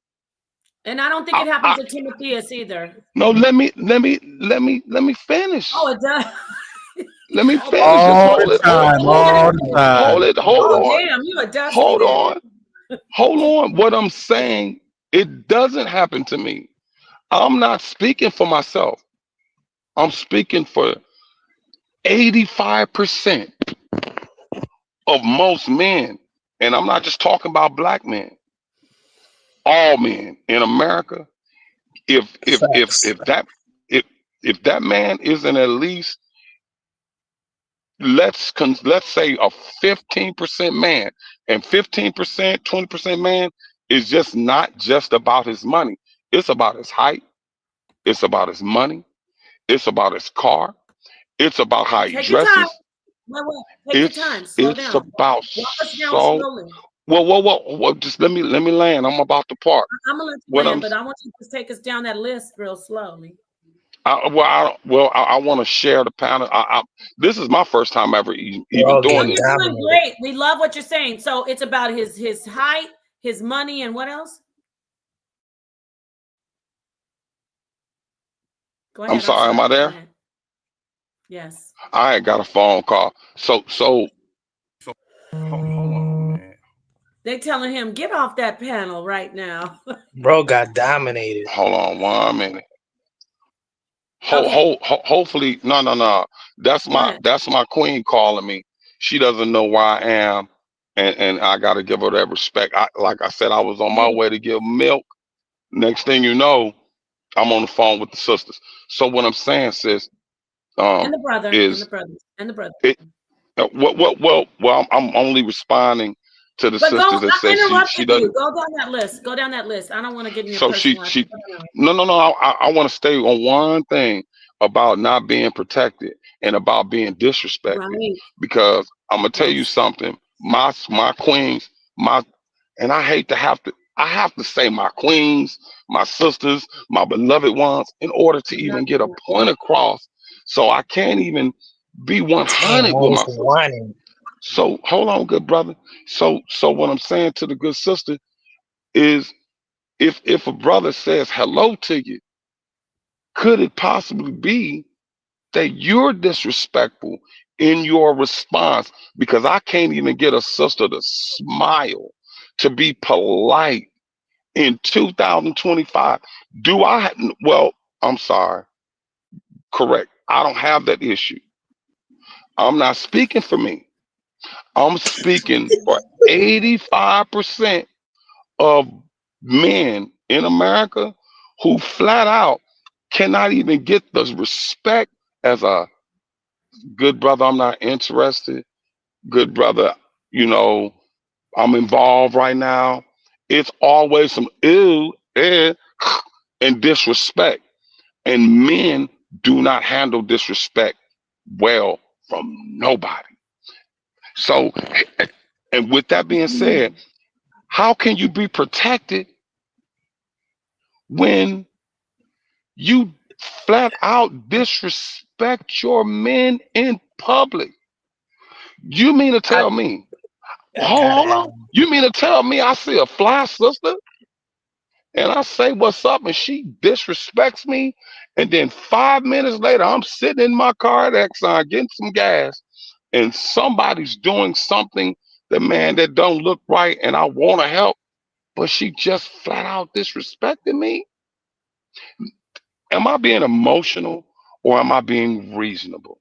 And I don't think it happens to Timotheus either. No, let me finish. Oh, it does. Let me finish. Just All hold the it. time, all the time. Hold it. Hold Oh, on. damn, you a dusty. Hold on. Hold on. What I'm saying, it doesn't happen to me. I'm not speaking for myself. I'm speaking for 85% of most men. And I'm not just talking about black men. All men in America. If that if that man isn't at least, let's say, a 15% man, and 15%, 20% man is just not just about his money. It's about his height. It's about his money. It's about his car. It's about how he Take your time. dresses. Wait. Take your time. Slow It's down. about Walk us down so slowly. well, just let me land. I'm about to park. I'm gonna let you What land, I'm but I want you to take us down that list real slowly. I want to share the panel. This is my first time ever even Bro, doing get Well, this. you're doing dominated. great. We love what you're saying. So it's about his height, his money, and what else? Go I'm ahead. I'm sorry, am I sorry. Go there? ahead. Yes. I ain't got a phone call. So hold on, man. They telling him get off that panel right now. Bro got dominated. Hold on 1 minute. Okay. Hopefully, no. Go ahead. That's my queen calling me. She doesn't know where I am, and I got to give her that respect. Like I said, I was on my way to give milk. Next thing you know, I'm on the phone with the sisters. So what I'm saying, sis, And the brother, and the is brothers, and the brother. it. I'm only responding to the But go. sisters that I says she interrupted you. doesn't. Go down that list. Go down that list. I don't want to get in your So personal life. she no. I want to stay on one thing about not being protected and about being disrespected, Right. because I'm gonna tell you Yes. something. My queens, my and I have to say my queens, my sisters, my beloved ones, in order to even get a point across. So I can't even be 100 with Always my sister. whining. So hold on, good brother. So what I'm saying to the good sister is, if a brother says hello to you, could it possibly be that you're disrespectful in your response? Because I can't even get a sister to smile, to be polite in 2025. Do I? Well, I'm sorry. Correct. I don't have that issue. I'm not speaking for me. I'm speaking for 85% of men in America who flat out cannot even get the respect as a good brother. I'm not interested. Good brother, you know, I'm involved right now. It's always some ew and disrespect. And men do not handle disrespect well from nobody. So, and with that being said, how can you be protected when you flat out disrespect your men in public? You mean to I, tell me, I gotta hold ask. on, you mean to tell me I see a fly sister and I say what's up and she disrespects me, and then 5 minutes later I'm sitting in my car at Exxon getting some gas, and somebody's doing something, the man, that don't look right, and I want to help, but she just flat out disrespecting me? Am I being emotional or am I being reasonable?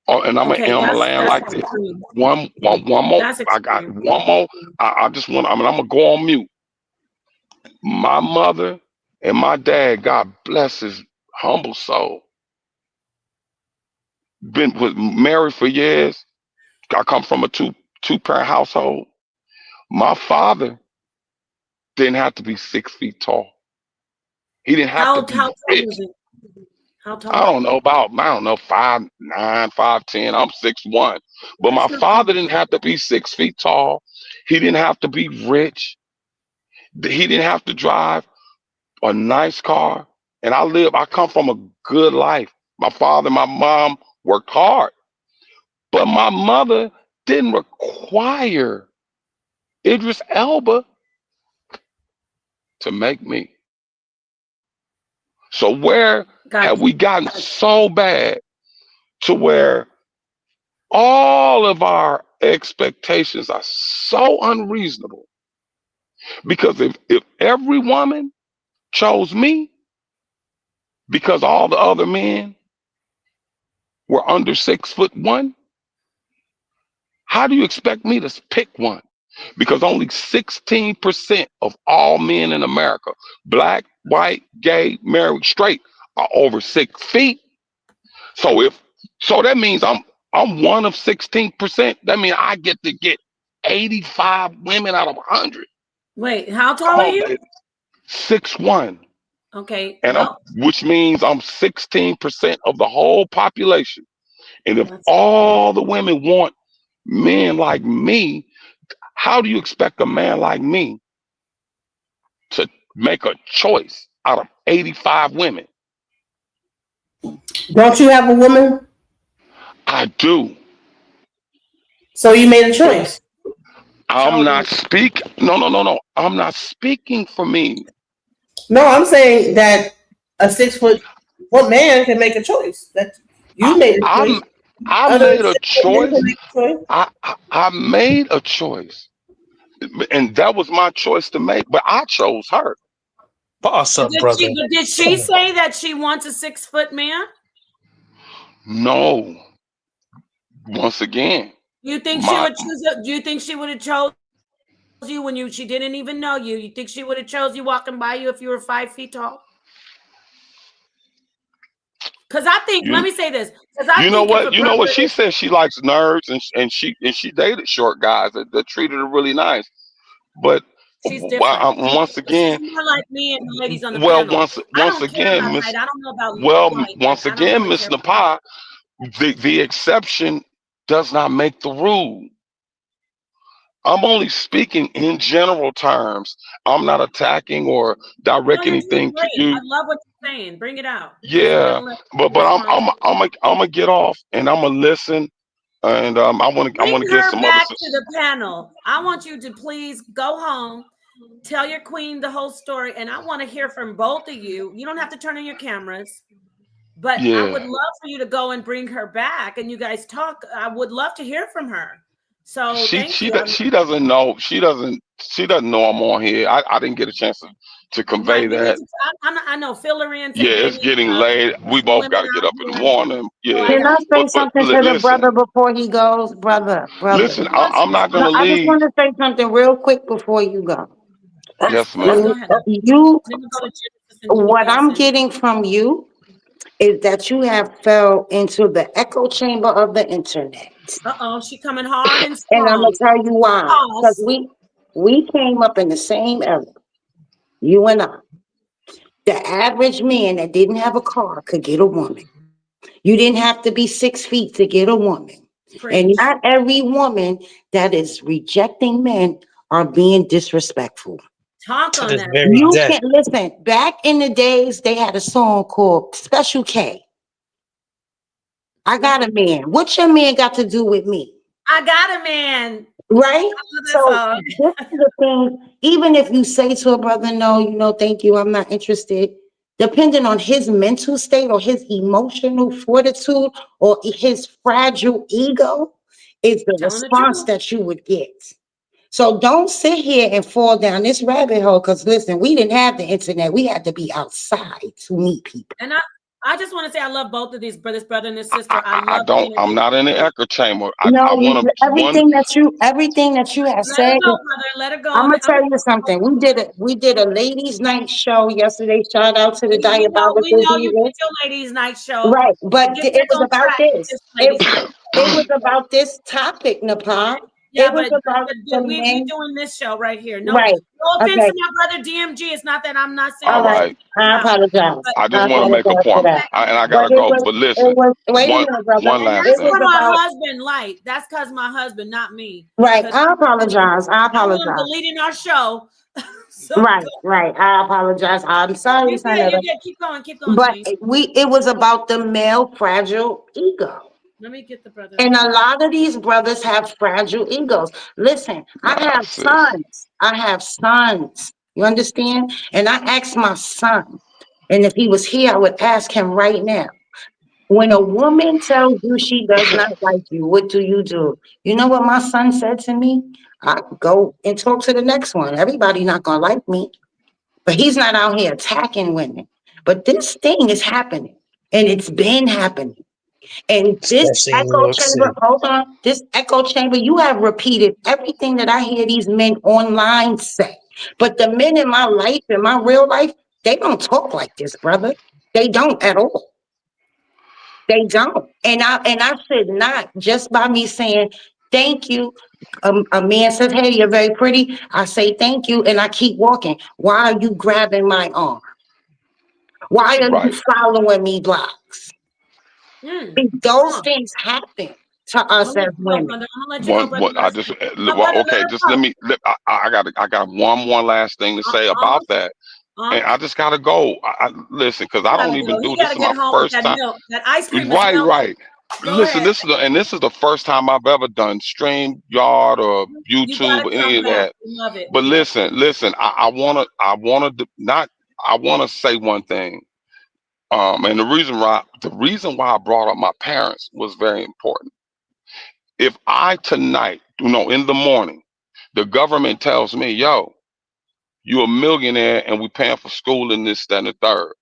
Oh, and Okay. I'm a land That's like this. extreme. One more. That's I got extreme. one more. I just want. I mean, I'm gonna go on mute. My mother and my dad, God bless his humble soul, been was married for years. I come from a two parent household. My father didn't have to be 6 feet tall. He didn't have to be How tall rich. was it? How I tall? don't know about, I don't know, 5'9", 5'10". I'm 6'1". But my That's not father tall. didn't have to be 6 feet tall. He didn't have to be rich. He didn't have to drive a nice car. And I come from a good life. My father, my mom worked hard. But my mother didn't require Idris Elba to make me. So where Got have you. we gotten so bad to where all of our expectations are so unreasonable? Because if every woman chose me because all the other men were under 6'1", how do you expect me to pick one? Because only 16% of all men in America, black, white, gay, married, straight, are over 6 feet. So that means I'm one of 16%. That means I get to get 85 women out of 100. Wait, how Come tall are on, you? baby. 6'1", Okay. and Well, which means I'm 16% of the whole population. And if all the women want men like me, how do you expect a man like me to make a choice out of 85 women? Don't you have a woman? I do. So you made a But choice. I'm not speaking. No. I'm not speaking for me. No, I'm saying that a 6 foot what man can make a choice. That I, you made a choice. I'm. I Other made a 6 foot men can choice. make a choice. I made a choice, and that was my choice to make. But I chose her. Boss up, brother. Did she say that she wants a 6 foot man? No. Once again, You think she my would choose? Do you think she would have chose you when she didn't even know you? You think she would have chose you walking by you if you were 5 feet tall? Because I think, let you me say this, because I you know think if a what you know brother what she said. She likes nerds, and she dated short guys that treated her really nice. But she's different, once she's again, more like me and the ladies on the well, panel. I once don't care again, about Miss height. I don't know about well, height. Like once I don't again, really Miss care about height. Napa, the exception does not make the rule. I'm only speaking in general terms. I'm not attacking or No, direct you're doing anything to great. I you. love what you're saying. Bring it out, because we're Yeah, gonna let but you respond. I'm gonna get off and I'm gonna listen, and I Bring want to get her some other. back to the panel. I want you to please go home, tell your queen the whole story, and I want to hear from both of you. You don't have to turn on your cameras, but I would Yeah, love for you to go and bring her back and you guys talk. I would love to hear from her. So thank you. she doesn't know she doesn't know I'm on here. I didn't get a chance to Right. convey We need that. to. I know. Fill her in. Say, Yeah, it's baby. getting late. We Some both women got to get out up in the here. morning. So I Yeah, Can got. I say but something to the listen, brother before he goes? Brother. listen. Wants I'm you to not No, gonna speak. I just leave. want to say something real quick before you go. Yes, Yes, please ma'am. go ahead. You, Then we'll go to Genesis and Jimmy what I'm Wilson. getting from you is that you have fell into the echo chamber of the internet. She coming hard and And I'm gonna strong. tell you why. Because Pause. we came up in the same era, you and I. The average man that didn't have a car could get a woman. You didn't have to be 6 feet to get a woman. And Preach. not every woman that is rejecting men are being disrespectful. Talk To on this that. very You day. can listen. Back in the days, they had a song called Special K. I got a man. What your man got to do with me? I got a man. Right? I love that So song. this is the thing. Even if you say to a brother, no, thank you, I'm not interested. Depending on his mental state or his emotional fortitude or his fragile ego, is the Telling the response truth. that you would get. So don't sit here and fall down this rabbit hole. Because listen, we didn't have the internet. We had to be outside to meet people. And I just want to say I love both of these brothers, brother and his sister. I I love the don't. I'm energy. not in the echo chamber. I No, want to one. everything that you have Let her said. go, brother. Let her I'm go. gonna tell you something. We did a ladies' night show yesterday. Shout out to the We Diabolical know you did Divas. your ladies' night show. Right, but Get it back was on about track with this. this It ladies' night. it was about this topic, Nepal. Yeah, It but, was about the we men. doing this show right here. No, Right. no offense Okay. to my brother DMG. It's not that I'm not All saying that right. he's I out, apologize. but I I just want to make a apologize for point, that. and I But gotta go. But listen, wait a one minute, brother. one and last It that's thing. was for my about, husband, Light. That's because my husband, not me. right. Because I apologize. I I don't want him apologize. deleting our show. So Right, go. right. I apologize. I'm sorry, You son good? of You a. good? Keep going, But sweetie. it was about the male fragile ego. Let me get the brother. And a lot of these brothers have fragile egos. Listen, I Nah, have sis. sons. I have sons. You understand? And I asked my son, and if he was here, I would ask him right now. When a woman tells you she does not like you, what do? You know what my son said to me? I go and talk to the next one. Everybody not gonna like me, but he's not out here attacking women. But this thing is happening, and it's been happening. And this Especially in New echo York chamber, City. hold on, this echo chamber, you have repeated everything that I hear these men online say. But the men in my life, in my real life, they don't talk like this, brother. They don't at all. They don't. And I should not, just by me saying thank you. A man says, hey, you're very pretty. I say thank you, and I keep walking. Why are you grabbing my arm? Why are you Right. following me blocks? Those Come on. things happen to us as women. I'm gonna let you go, brother. What I just well, okay. Let her Just go. I got one more last thing to say about that, and I just gotta go. I listen because I don't even He do this. gotta Is my get home with first that time. milk. That ice cream is Right, melting. right. Go Listen, ahead. this is the first time I've ever done StreamYard or You gotta YouTube or any come of back. that. We love it. But listen. I wanna not. I wanna say one thing. And the reason why I brought up my parents was very important. If I tonight, in the morning, the government tells me, yo, you a millionaire and we paying for school and this, that, and the third.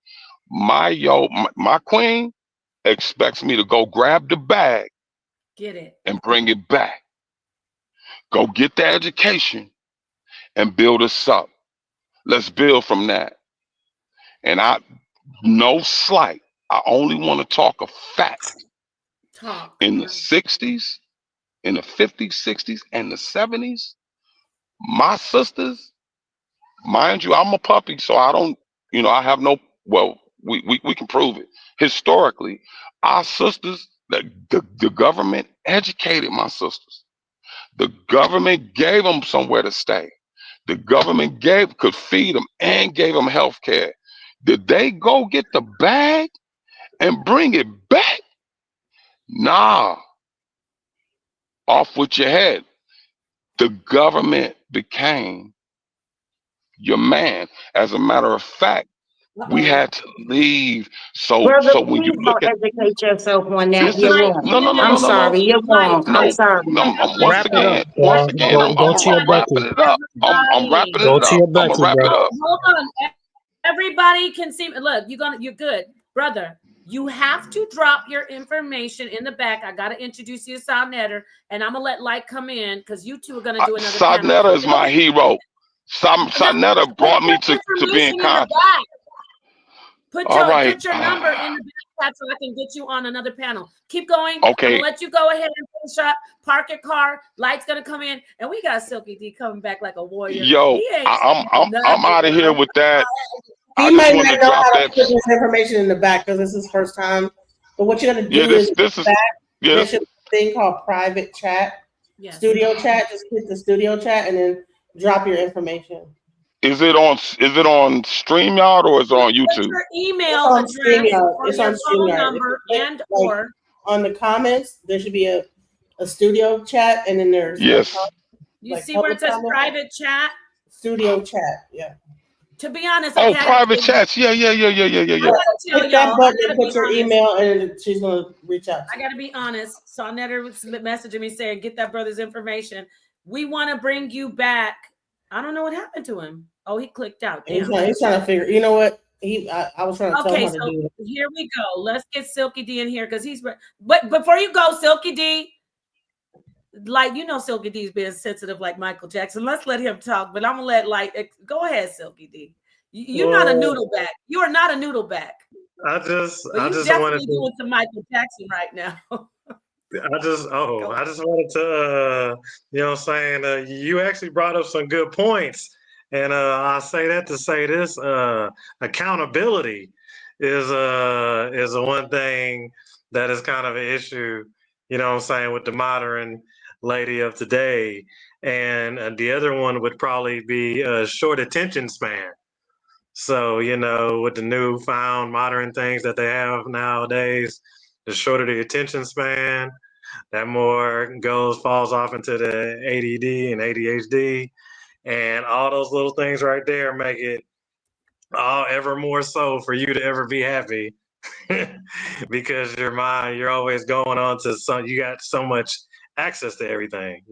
My queen expects me to go grab the bag Get it. and bring it back. Go get the education and build us up. Let's build from that. And no slight. I only want to talk a fact. Talk. In the 60s, in the 50s, 60s, and the 70s, my sisters, mind you, I'm a puppy, so I don't, I have no, well, we can prove it. Historically, our sisters, the government educated my sisters. The government gave them somewhere to stay. The government could feed them and gave them health care. Did they go get the bag and bring it back? Nah, off with your head. The government became your man. As a matter of fact, we had to leave. Brother, So when you please look don't at educate yourself on that. this You're is Mike, wrong. no no no I'm no no no sorry. You're Mike, wrong. I'm no sorry. no. Once Wrap it again, up, dog. Go to your I'm Becky. wrapping it up. I'm wrapping Go it to up. your I'm gonna Becky, wrap bro. it up. Hold on. Everybody can see. Look, you're good, brother. You have to drop your information in the back. I gotta introduce you to Salnetter, and I'm gonna let Light come in because you two are gonna do another panel. Sadnetta is my hero. Sadnetta brought me Put to be in information in the contact. back. All right. Put your number in the back so I can get you on another panel. Keep going. Okay. I'm gonna let you go ahead and finish up. Park your car. Light's gonna come in, and we got Silky D coming back like a warrior. Yo, He ain't I'm out of here with that. He I just might wanted not to know drop how to that. put this information in the back because this is his first time. But what you're gonna Yeah, do is this is back. yeah. There's a thing called private chat, studio chat. Just click the studio chat and then drop your information. Is it on StreamYard or is it on YouTube? Your It's email on address StreamYard. or It's your on phone StreamYard. number and or on the comments, there should be a studio chat, and then there's Yes. you see where public it says comments. private chat. Studio chat, yeah. To be honest, Oh, okay. private chats. Yeah. I gotta tell Click that y'all. button I and gotta be put your honest. email, and she's gonna reach out to I you. gotta be honest. Sonetta was messaging me saying, "Get that brother's information. We want to bring you back." I don't know what happened to him. Oh, he clicked out. He's Damn. trying to figure. You know what? I was trying to tell him how to do it. Here we go. Let's get Silky D in here because he's. But before you go, Silky D, like Silky D's being sensitive like Michael Jackson. Let's let him talk. But I'm gonna let go ahead, Silky D. You're not a noodle back. You are not a noodle back. I just definitely wanted to doing some Michael Jackson right now. I just wanted to what I'm saying, you actually brought up some good points. And I say that to say this, accountability is a one thing that is kind of an issue, what I'm saying, with the modern lady of today. And the other one would probably be a short attention span. So, with the newfound modern things that they have nowadays, the shorter the attention span, that more falls off into the ADD and ADHD. And all those little things right there make it all ever more so for you to ever be happy. Because your mind, you're always going on to you got so much access to everything,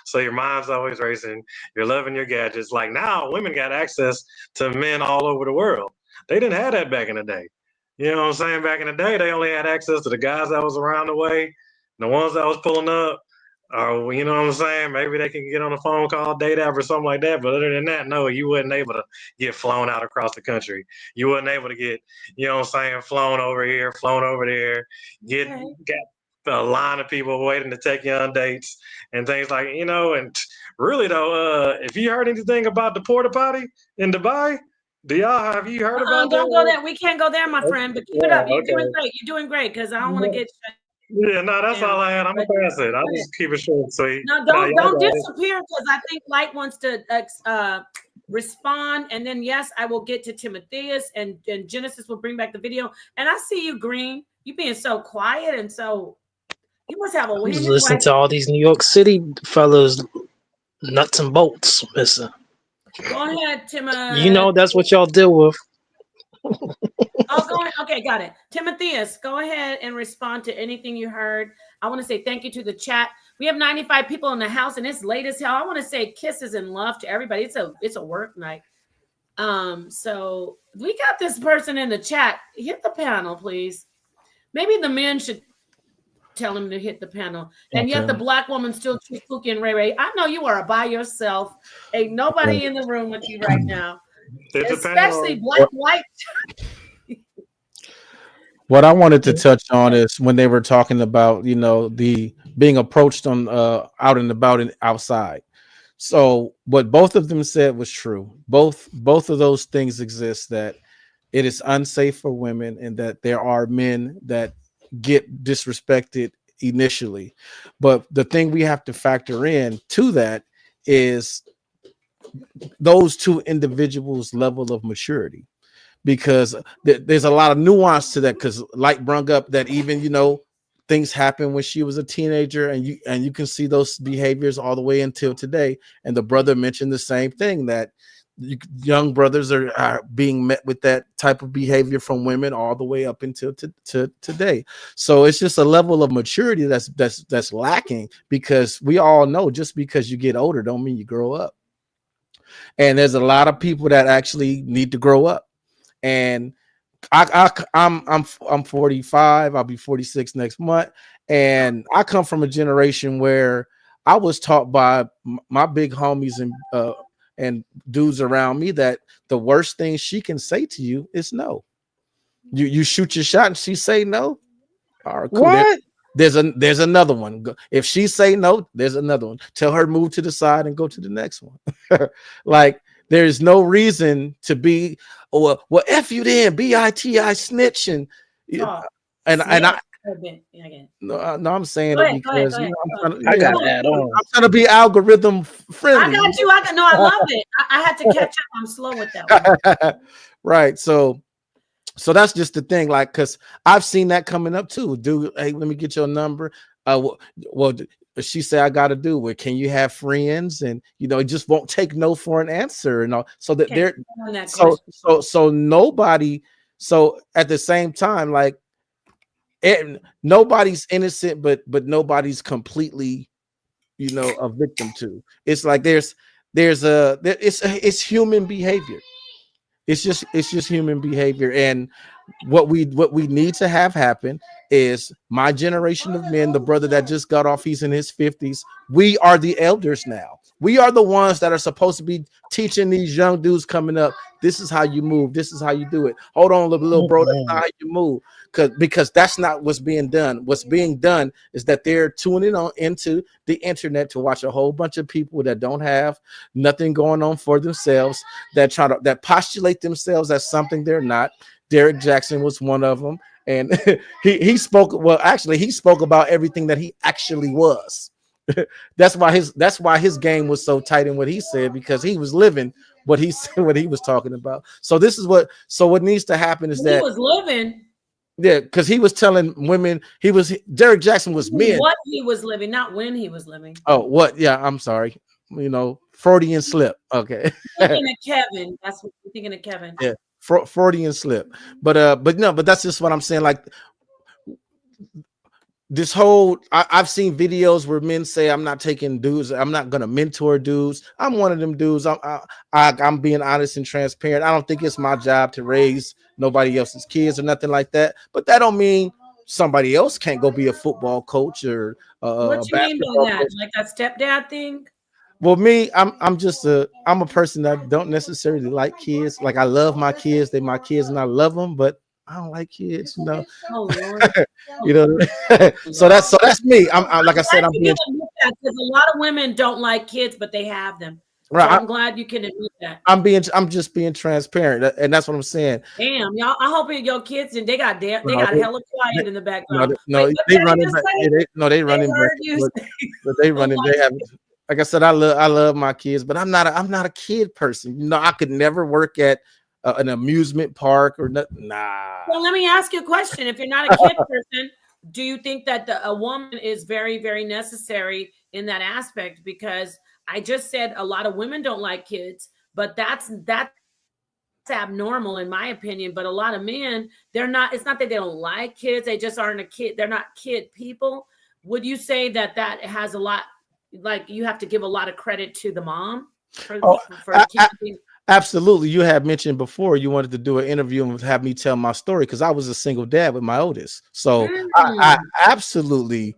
so your mind's always racing. You're loving your gadgets. Like now, women got access to men all over the world. They didn't have that back in the day. You know what I'm saying? Back in the day, they only had access to the guys that was around the way, the ones that was pulling up. Or, you know what I'm saying? Maybe they can get on a phone call, date app, or something like that. But other than that, no, you wasn't able to get flown out across the country. You wasn't able to get, flown over here, flown over there, got a line of people waiting to take you on dates and things like, and really though, if you heard anything about the porta potty in Dubai, Do y'all have you heard about Don't go that? there. We can't go there, my friend. But keep it up. Yeah, You're doing okay. great. You're doing great because I don't want to get shut Yeah, no, that's down. all I had. I'm But gonna pass it. go I'll ahead. just keep it short and sweet. No, No, don't y'all don't got it. disappear because I think Light wants to respond, and then yes, I will get to Timotheus and Genesis will bring back the video. And I see you, Green. You being so quiet and so you must have a I'm win. just His listening wife. to all these New York City fellas, nuts and bolts, mister. Go ahead, You know that's what y'all deal with. Oh, go ahead. Okay, got it. Timotheus, go ahead and respond to anything you heard. I want to say thank you to the chat. We have 95 people in the house, and it's late as hell. I want to say kisses and love to everybody. It's a work night. So we got this person in the chat. Hit the panel, please. Maybe the men should tell him to hit the panel. And yet the black woman still too spooky and Ray. I know you are by yourself. Ain't nobody in the room with you right now. Hit the Especially panel. black, white. What I wanted to touch on is when they were talking about, you know, the being approached on out and about and outside. So what both of them said was true. Both of those things exist, that it is unsafe for women and that there are men that get disrespected initially. But the thing we have to factor in to that is those two individuals' level of maturity, because there's a lot of nuance to that. Because Light brung up that even, you know, things happen when she was a teenager, and you can see those behaviors all the way until today. And the brother mentioned the same thing, that young brothers are being met with that type of behavior from women all the way up until to today. So it's just a level of maturity that's lacking, because we all know just because you get older don't mean you grow up. And there's a lot of people that actually need to grow up. And I'm 45. I'll be 46 next month, and I come from a generation where I was taught by my big homies and dudes around me that the worst thing she can say to you is no. You shoot your shot and she say no. All right, cool. What? There's another one. If she say no, there's another one. Tell her move to the side and go to the next one. Like, there's no reason to be, well, F you then, BITI snitch. And I no, I'm saying it because I gotta add on. I'm trying to be algorithm friendly. I got you. I love it. I had to catch up. I'm slow with that one. Right. So that's just the thing, like, because I've seen that coming up too. Dude, hey, let me get your number. Well, she said I got to do it. Can you have friends? And you know, it just won't take no for an answer, and all. So that they're so nobody. So at the same time, like, nobody's innocent, but nobody's completely, you know, a victim too. It's like it's human behavior. It's just human behavior. And what we need to have happen is my generation of men, the brother that just got off, he's in his 50s. We are the elders now. We are the ones that are supposed to be teaching these young dudes coming up. This is how you move. This is how you do it. Hold on, little bro. That's not how you move. Because that's not what's being done. What's being done is that they're tuning on into the internet to watch a whole bunch of people that don't have nothing going on for themselves, that postulate themselves as something they're not. Derek Jackson was one of them, and he spoke. Well, actually, he spoke about everything that he actually was. That's why his game was so tight in what he said, because he was living what he was talking about. So what needs to happen is that he was living. Yeah, because he was telling women, Derek Jackson was men. What he was living, not when he was living. Oh, what? Yeah, I'm sorry. You know, Freudian slip. Okay. Thinking of Kevin. That's what you're thinking of Kevin. Yeah, Freudian slip. But no, but that's just what I'm saying. Like, this whole, I've seen videos where men say, I'm not taking dudes, I'm not gonna mentor dudes. I'm one of them dudes. I'm being honest and transparent. I don't think it's my job to raise nobody else's kids or nothing like that. But that don't mean somebody else can't go be a football coach or what you mean by that? Like that stepdad thing? Well, me, I'm a person that don't necessarily like kids. Like, I love my kids, they my kids, and I love them, but I don't like kids, you know. Oh, Lord. You know, so that's me. I'm like I said, I'm being, because a lot of women don't like kids, but they have them. So Right. I'm glad you can admit that. I'm just being transparent, and that's what I'm saying. Damn, y'all. I hope your kids and they got No, hella quiet they, in the no, background. no, Wait, what they did you running just back. say? Yeah, they They running back. heard you say. But they Oh running. my. They have, like I said, I love my kids, but I'm not a kid person. You know, I could never work at an amusement park or nothing. Nah. Well, let me ask you a question. If you're not a kid person, do you think that a woman is very, very necessary in that aspect? Because I just said a lot of women don't like kids, but that's abnormal in my opinion. But a lot of men, they're not. It's not that they don't like kids; they just aren't a kid. They're not kid people. Would you say that has a lot? Like you have to give a lot of credit to the mom for Oh, keeping. absolutely. You had mentioned before you wanted to do an interview and have me tell my story because I was a single dad with my oldest. So I absolutely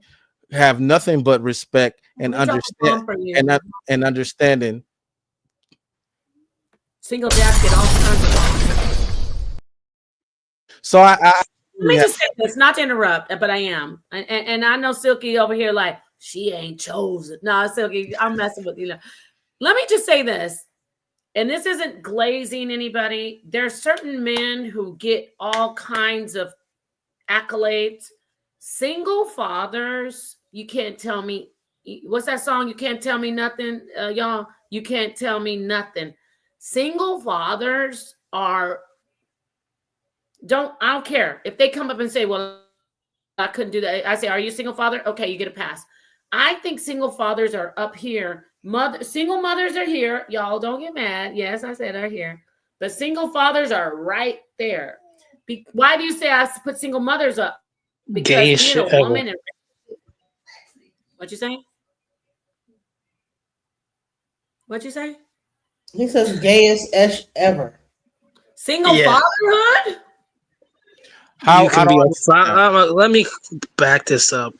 have nothing but respect and We drop a bomb for you. and understanding. Single dads get all kinds of bombs. So Let me just say this, not to interrupt, but I am, and I know Silky over here like she ain't chosen. No, Silky, I'm messing with you. Let me just say this, and this isn't glazing anybody. There's certain men who get all kinds of accolades. Single fathers, you can't tell me. What's that song? You can't tell me nothing, y'all. You can't tell me nothing. Single fathers are I don't care if they come up and say, well, I couldn't do that. I say, are you a single father? Okay, you get a pass. I think single fathers are up here. Single mothers are here. Y'all don't get mad. Yes, I said are here. But single fathers are right there. Why do you say I put single mothers up? Because Gayest being shit a ever. woman and what you say? What you say? He says gayest ever. Single fatherhood? You can be a father. Let me back this up.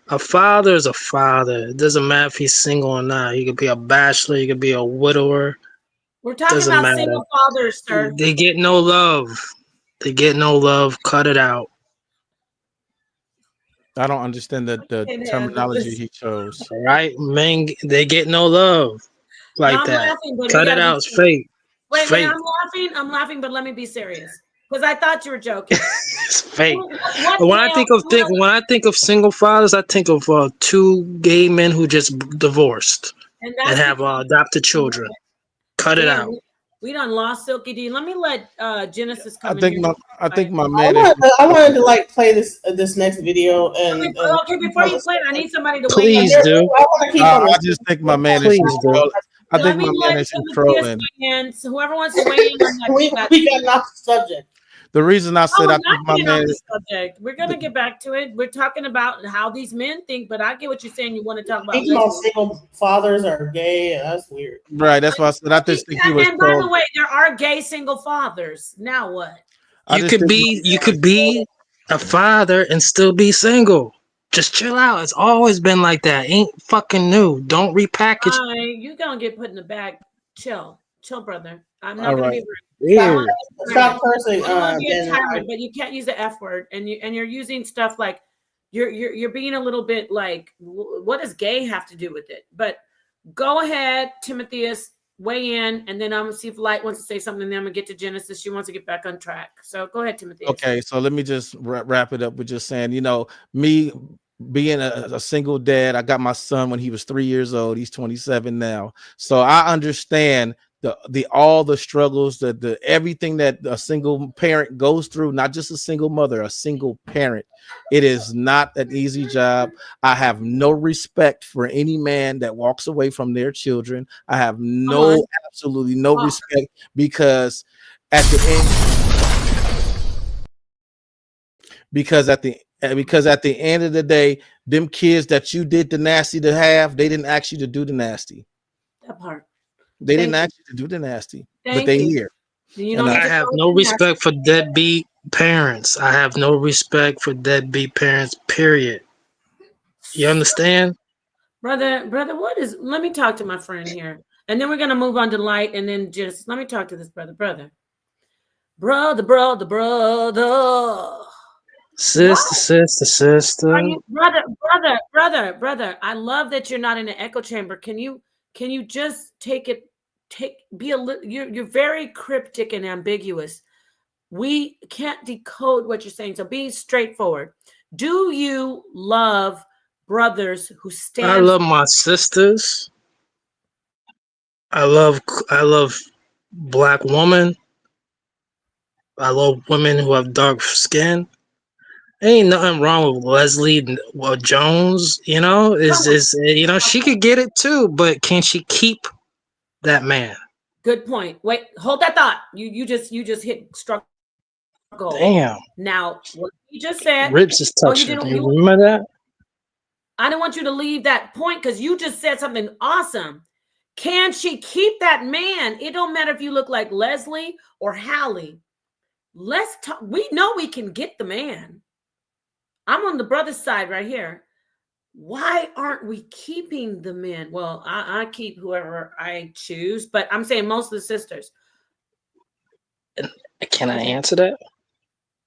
A father is a father. It doesn't matter if he's single or not. He could be a bachelor. He could be a widower. We're talking Doesn't about matter. single fathers, sir. They get no love. They get no love. Cut it out. I don't understand the terminology he chose. All right, men, they get no love like No, I'm that. laughing, but Cut it out. It's fake. Wait, Fake. I'm laughing, but let me be serious. Because I thought you were joking. It's fake. What When I think of single fathers, I think of two gay men who just divorced and have adopted children. Cut it out. We done lost Silky D. Let me let Genesis come I think my I man. wanted to like play this next video and okay, before you play it, I need somebody to Please weigh in. do. I just think my man is just trolling. I think my man is just trolling. So whoever wants to weigh in on that, we got off the subject. The reason I said I not think my getting off man the subject. We're gonna get back to it. We're talking about how these men think, but I get what you're saying. You want to talk about single fathers are gay. That's weird. Right. That's why I said I just think he was. And by the way, there are gay single fathers. Now what? You could be a father and still be single. Just chill out. It's always been like that. Ain't fucking new. Don't repackage. You're gonna get put in the bag. Chill, brother. I'm not All gonna right. be rude. Stop cursing. But you can't use the F word, and you're using stuff like you're being a little bit like, what does gay have to do with it? But go ahead, Timotheus, weigh in, and then I'm gonna see if Light wants to say something. And then I'm gonna get to Genesis. She wants to get back on track. So go ahead, Timotheus. Okay, so let me just wrap it up with just saying, me being a single dad, I got my son when he was 3 years old. He's 27 now, so I understand the all the struggles, the everything that a single parent goes through. Not just a single mother, a single parent. It is not an easy job. I have no respect for any man that walks away from their children. I have absolutely no respect because at the end of the day, them kids that you did the nasty to have, they didn't ask you to do the nasty. That part. They didn't ask you to do the nasty, but they here. I have no respect for deadbeat parents. I have no respect for deadbeat parents, period. You understand? Brother, let me talk to my friend here. And then we're going to move on to Light and then just, let me talk to this brother. Sister. Brother. I love that you're not in an echo chamber. Can you can you just be a little, you're very cryptic and ambiguous. We can't decode what you're saying. So be straightforward. Do you love brothers who stand? I love my sisters. I love black women. I love women who have dark skin. Ain't nothing wrong with Leslie Jones. You know, she could get it too, but can she keep that man? Good point. Wait, hold that thought. You just hit struck gold. Damn. Now, what you just said. Ribs is touching. You remember that? I don't want you to leave that point because you just said something awesome. Can she keep that man? It don't matter if you look like Leslie or Hallie. Let's talk. We know we can get the man. I'm on the brother's side right here. Why aren't we keeping the men? Well, I keep whoever I choose, but I'm saying most of the sisters. Can I answer that?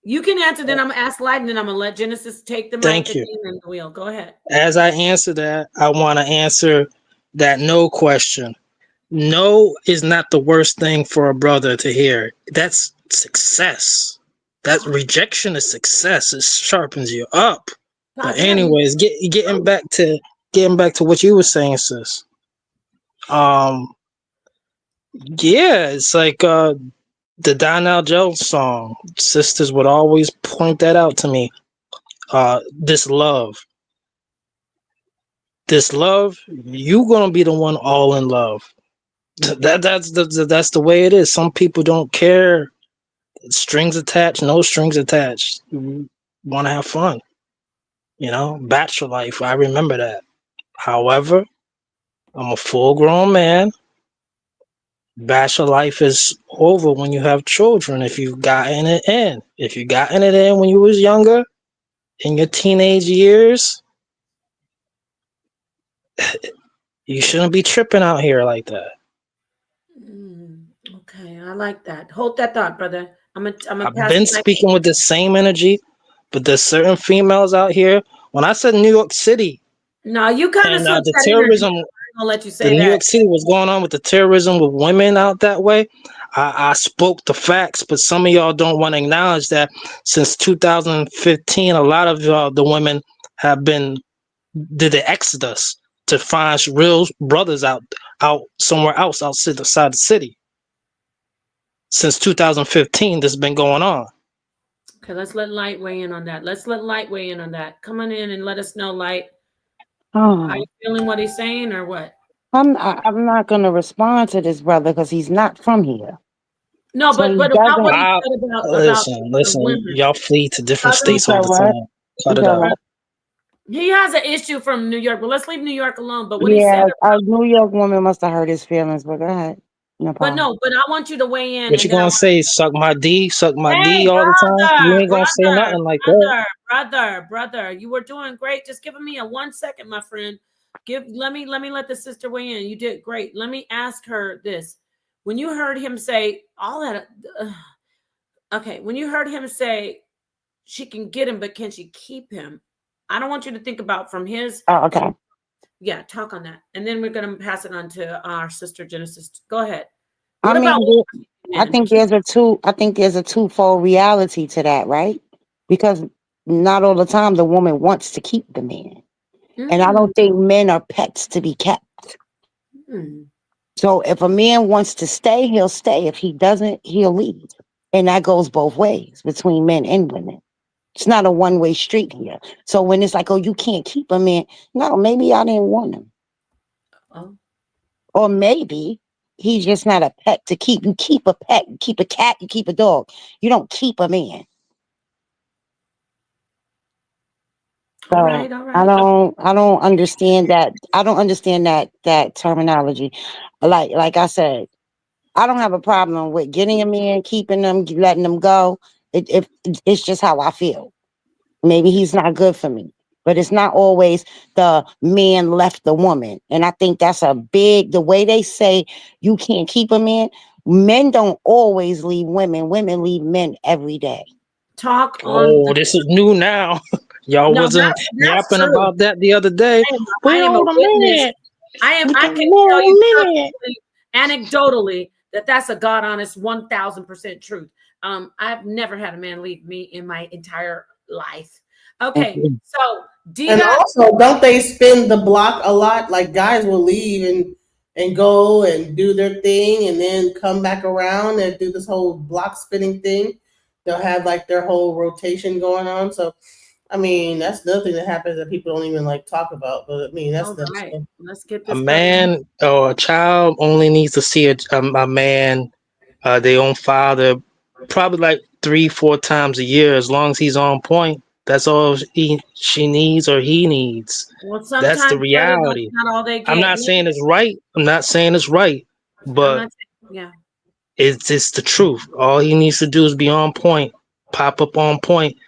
You can answer, then I'm going to ask Light, and then I'm going to let Genesis take the mic and the wheel. Go ahead. As I answer that, I want to answer that no question. No is not the worst thing for a brother to hear. That's success. That rejection is success. It sharpens you up. But anyways, getting back to what you were saying, sis. Yeah, it's like the Donnell Jones song. Sisters would always point that out to me. This love, you gonna be the one all in love. That's the way it is. Some people don't care. Strings attached, no strings attached. Want to have fun, bachelor life. I remember that. However, I'm a full-grown man. Bachelor life is over when you have children. If you've gotten it in, when you was younger, in your teenage years, you shouldn't be tripping out here like that. Okay, I like that. Hold that thought, brother. I've been speaking with the same energy, but there's certain females out here. When I said New York City, no, you kind of the terrorism. I'll let you say New York City, what's going on with the terrorism with women out that way? I spoke the facts, but some of y'all don't want to acknowledge that since 2015, a lot of the women did the exodus to find real brothers out somewhere else outside the city. Since 2015, this has been going on. Okay, let's let Light weigh in on that. Come on in and let us know, Light. Are you feeling what he's saying or what? I'm not going to respond to this brother because he's not from here. No, so but about what he said listen, y'all flee to different states all the time. Cut it out. He has an issue from New York, but let's leave New York alone. But what he said a New York woman must have hurt his feelings, but go ahead. No problem. But I want you to weigh in. What you gonna say? Suck my D all the time? You ain't gonna say nothing like that. Brother, you were doing great. Just giving me a 1 second, my friend. Let me let the sister weigh in. You did great. Let me ask her this. When you heard him say all that, okay, when you heard him say she can get him, but can she keep him? I don't want you to think about from his. Oh, okay. Yeah, talk on that, and then we're gonna pass it on to our sister Genesis. Go ahead. I think there's a twofold reality to that, right? Because not all the time the woman wants to keep the man, and I don't think men are pets to be kept. So if a man wants to stay, he'll stay. If he doesn't, he'll leave, and that goes both ways between men and women. It's not a one-way street here. So when it's like, oh, you can't keep a man. No, maybe I didn't want him. Or maybe he's just not a pet to keep. You keep a pet, you keep a cat, you keep a dog. You don't keep a man. So all right. I don't understand that. I don't understand that terminology. Like I said, I don't have a problem with getting a man, keeping them, letting them go. It's just how I feel. Maybe he's not good for me, but it's not always the man left the woman. And I think that's the way they say you can't keep a man. Men don't always leave women. Women leave men every day. This is new now. Y'all wasn't yapping about that the other day. We hold a minute. I can tell you anecdotally that that's a God honest 1000% truth. I've never had a man leave me in my entire life. Okay, so And Dita, also, don't they spin the block a lot? Like guys will leave and go and do their thing, and then come back around and do this whole block spinning thing. They'll have like their whole rotation going on. So, I mean, that's another thing that happens that people don't even like talk about. But I mean, that's all the right, let's get A this brother. man or a child only needs to see a man, their own father, probably like 3-4 times a year, as long as he's on point. That's all she needs or he needs. Well, That's the sometimes, brother, that's reality. not all they I'm get. not saying it's right. I'm not saying it's right, I'm but not saying, yeah. it's the truth. All he needs to do is be on point, pop up on point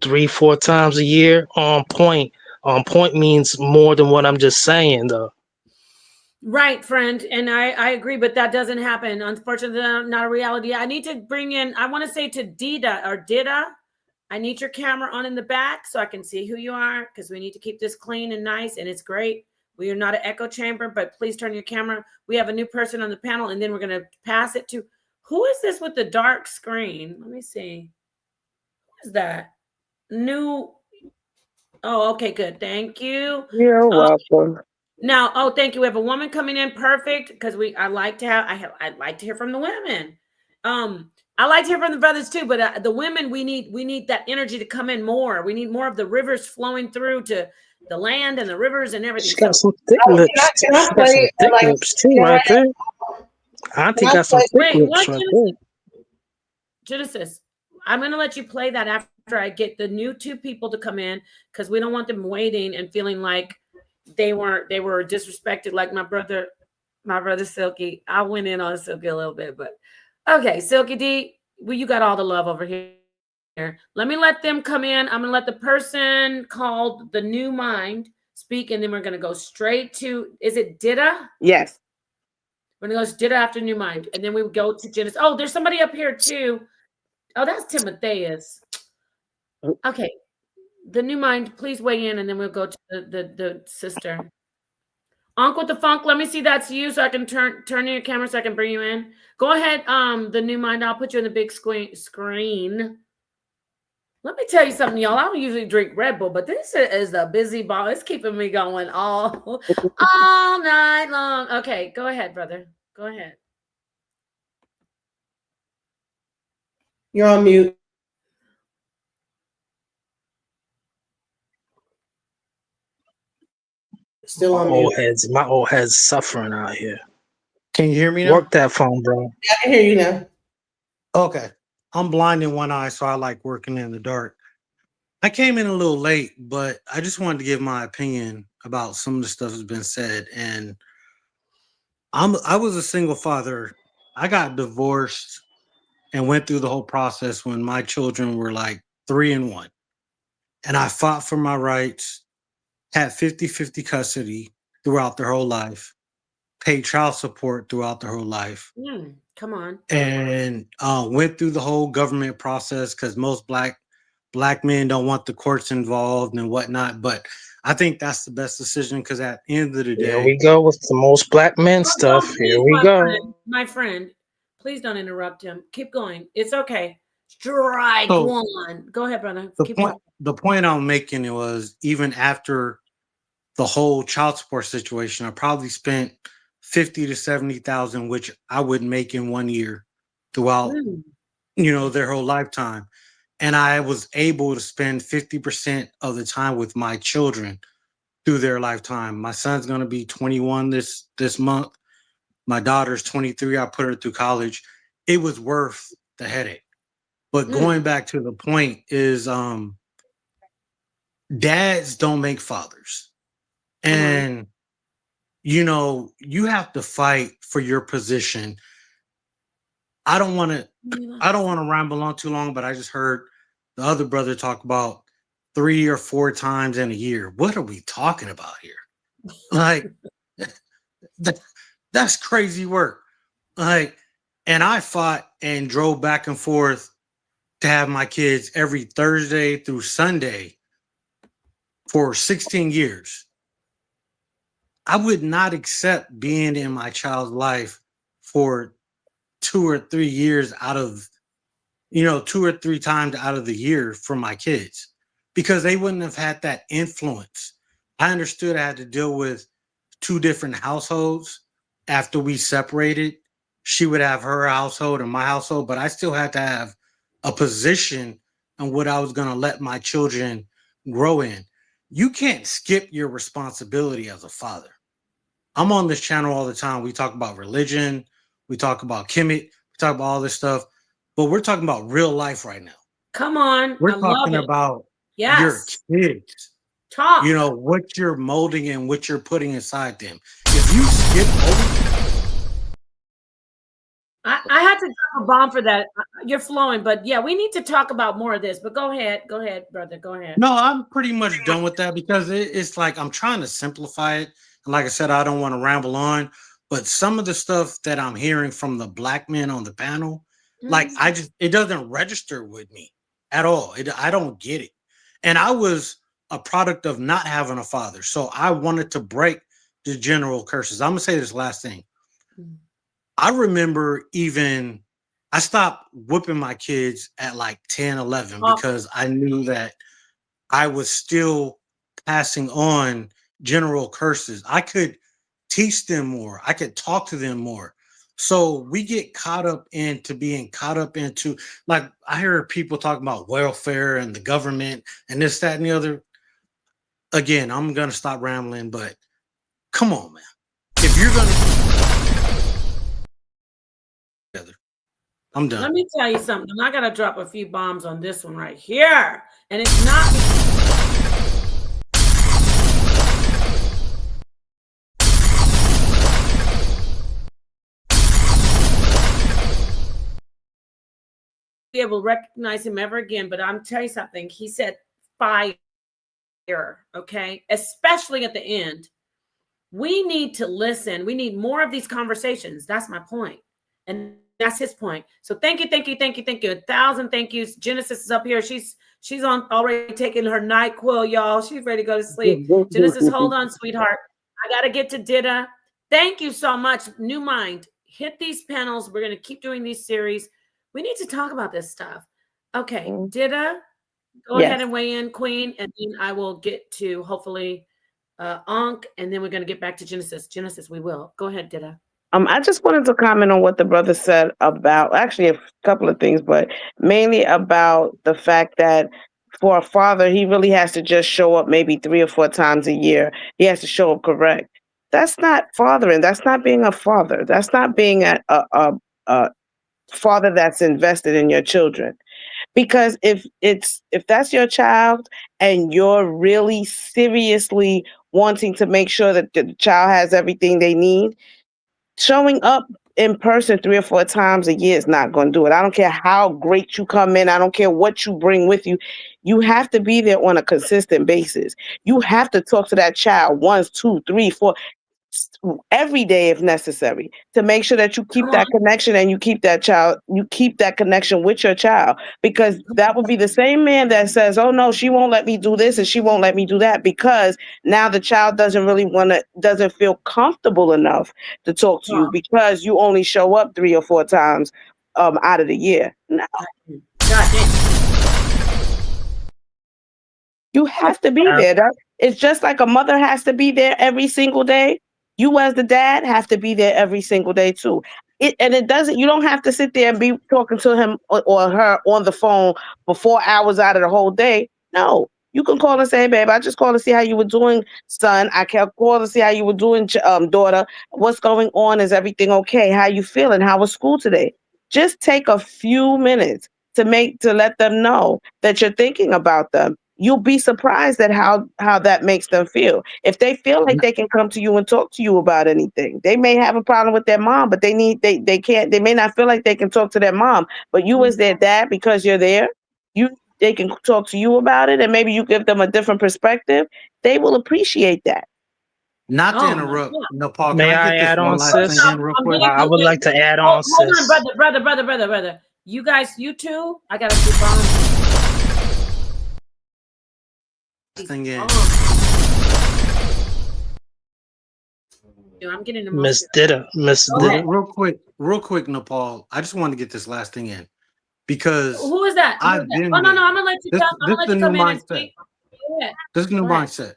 3-4 times a year on point. On point means more than what I'm just saying, though. Right, friend, and I agree, but that doesn't happen. Unfortunately, not a reality. I need to bring in. I want to say to Dida. I need your camera on in the back so I can see who you are, because we need to keep this clean and nice, and it's great. We are not an echo chamber, but please turn your camera. We have a new person on the panel, and then we're going to pass it to, who is this with the dark screen? Let me see. Who is that? New. Oh, okay, good. Thank you. You're welcome. Now, oh, thank you. We have a woman coming in, perfect, because I like to have I'd like to hear from the women. I like to hear from the brothers too, but the women, we need that energy to come in more. We need more of the rivers flowing through to the land and the rivers and everything. She got So some thick lips. Can I She got some play thick like lips too, right there. Auntie can I got some play? thick wait, lips what, right there. Genesis? I'm gonna let you play that after I get the new 2 people to come in, because we don't want them waiting and feeling like they were disrespected, like my brother Silky. I went in on Silky a little bit, but okay, Silky D, well, you got all the love over here. Let me let them come in. I'm gonna let the person called the New Mind speak, and then we're gonna go straight to, is it Dida? Yes. We're gonna go Dida after New Mind, and then we would go to Genesis. Oh, there's somebody up here too. Oh, that's Timotheus. Okay, the New Mind, please weigh in, and then we'll go to the sister. Uncle with the Funk, let me see that's you, so I can turn your camera so I can bring you in. Go ahead, the New Mind. I'll put you in the big screen. Let me tell you something, y'all. I don't usually drink Red Bull, but this is a busy ball. It's keeping me going all night long. Okay, go ahead, brother. Go ahead. You're on mute. Still on mute. My old head's suffering out here. Can you hear me now? Work that phone, bro. Yeah, I can hear you now. Okay. I'm blind in one eye, so I like working in the dark. I came in a little late, but I just wanted to give my opinion about some of the stuff that's been said. And I was a single father. I got divorced and went through the whole process when my children were like 3 and 1. And I fought for my rights, had 50-50 custody throughout their whole life, paid child support throughout their whole life. Come on. And went through the whole government process because most black men don't want the courts involved and whatnot. But I think that's the best decision because at the end of the day, Here we go with the most black men stuff. Here we go. My friend, please don't interrupt him. Keep going. It's okay. Strike So, one. Go ahead, brother. The point I'm making was even after the whole child support situation, I probably spent 50 to 70,000, which I would make in 1 year throughout, their whole lifetime. And I was able to spend 50% of the time with my children through their lifetime. My son's going to be 21 this month. My daughter's 23. I put her through college. It was worth the headache. But going back to the point is dads don't make fathers. And you have to fight for your position. I don't want to ramble on too long, but I just heard the other brother talk about 3 or 4 times in a year. What are we talking about here? Like that's crazy work. Like, and I fought and drove back and forth to have my kids every Thursday through Sunday for 16 years. I would not accept being in my child's life for 2 or 3 years out of, 2 or 3 times out of the year for my kids, because they wouldn't have had that influence. I understood I had to deal with 2 different households after we separated. She would have her household and my household, but I still had to have a position on what I was going to let my children grow in. You can't skip your responsibility as a father. I'm on this channel all the time. We talk about religion, we talk about Kemet, we talk about all this stuff, but we're talking about real life right now. Come on. We're I love talking it. about your Yes. kids. Talk. What you're molding and what you're putting inside them. If you skip over, I had to drop a bomb for that. You're flowing, but yeah, we need to talk about more of this. But go ahead, brother. Go ahead. no, I'm pretty much done with that, because it's like I'm trying to simplify it. And like I said, I don't want to ramble on, but some of the stuff that I'm hearing from the black men on the panel, like it doesn't register with me at all. I don't get it. And I was a product of not having a father. So I wanted to break the general curses. I'm gonna say this last thing. I remember I stopped whipping my kids at like 10, 11 because I knew that I was still passing on general curses. I could teach them more. I could talk to them more. So we get caught up into, like, I hear people talking about welfare and the government and this, that, and the other. Again, I'm going to stop rambling, but come on, man. If you're going to... I'm done. Let me tell you something. I got to drop a few bombs on this one right here. And it's not... be able to recognize him ever again, but I'm telling you something. He said fire, okay? Especially at the end. We need to listen. We need more of these conversations. That's my point. And that's his point. So thank you. 1,000 thank yous. Genesis is up here. She's on already taking her NyQuil, y'all. She's ready to go to sleep. Genesis, hold on, sweetheart. I got to get to Dida. Thank you so much. New Mind. Hit these panels. We're going to keep doing these series. We need to talk about this stuff. Okay, Dida, go ahead and weigh in, Queen, and then I will get to hopefully Ankh, and then we're going to get back to Genesis. Genesis, we will. Go ahead, Dida. I just wanted to comment on what the brother said about, actually a couple of things, but mainly about the fact that for a father, he really has to just show up maybe 3 or 4 times a year. He has to show up correct. That's not fathering. That's not being a father. That's not being a father that's invested in your children. Because if that's your child and you're really seriously wanting to make sure that the child has everything they need, showing up in person 3 or 4 times a year is not going to do it. I don't care how great you come in. I don't care what you bring with you. You have to be there on a consistent basis. You have to talk to that child once, 2, 3, 4, every day if necessary, to make sure that you keep that connection and you keep that connection with your child, because that would be the same man that says, oh no, she won't let me do this and she won't let me do that, because now the child doesn't feel comfortable enough to talk to you because you only show up 3 or 4 times out of the year. No. You have to be there. It's just like a mother has to be there every single day. You as the dad have to be there every single day too. You don't have to sit there and be talking to him or her on the phone for 4 hours out of the whole day. No, you can call and say, hey, babe, I just called to see how you were doing, son. I can call to see how you were doing, daughter. What's going on? Is everything okay? How you feeling? How was school today? Just take a few minutes to let them know that you're thinking about them. You'll be surprised at how that makes them feel. If they feel like they can come to you and talk to you about anything, they may have a problem with their mom, but they may not feel like they can talk to their mom, but you as their dad, because you're there, they can talk to you about it, and maybe you give them a different perspective. They will appreciate that. Not to interrupt, no, Paul. May can I I get add this on, one last sis? thing in real quick? I would like to add on, sis. Hold on, brother. You guys, you two, I got to do bombs. Thing in. I'm getting Miss emotional. Ditta, Miss Go ahead. Ditta. Real quick, Nepal. I just want to get this last thing in because Who is that? I've Oh been no, there. I'm gonna let you. I'm This gonna is let the you new come in and mindset. speak. Go ahead. This is the new Go ahead. mindset.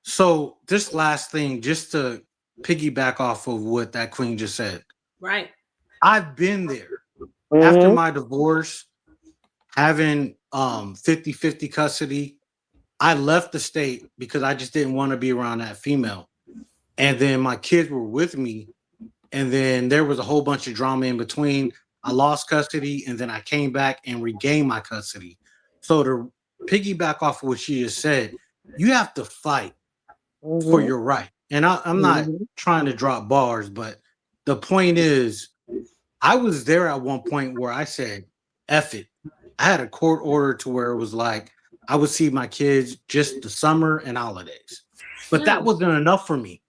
So this last thing, just to piggyback off of what that queen just said, Right. I've been there. Mm-hmm. After my divorce, having 50-50 custody, I left the state because I just didn't want to be around that female. And then my kids were with me, and then there was a whole bunch of drama in between. I lost custody, and then I came back and regained my custody. So to piggyback off of what she just said, you have to fight for your right. And I'm not trying to drop bars, but the point is, I was there at one point where I said, F it. I had a court order to where it was like I would see my kids just the summer and holidays. But that wasn't enough for me.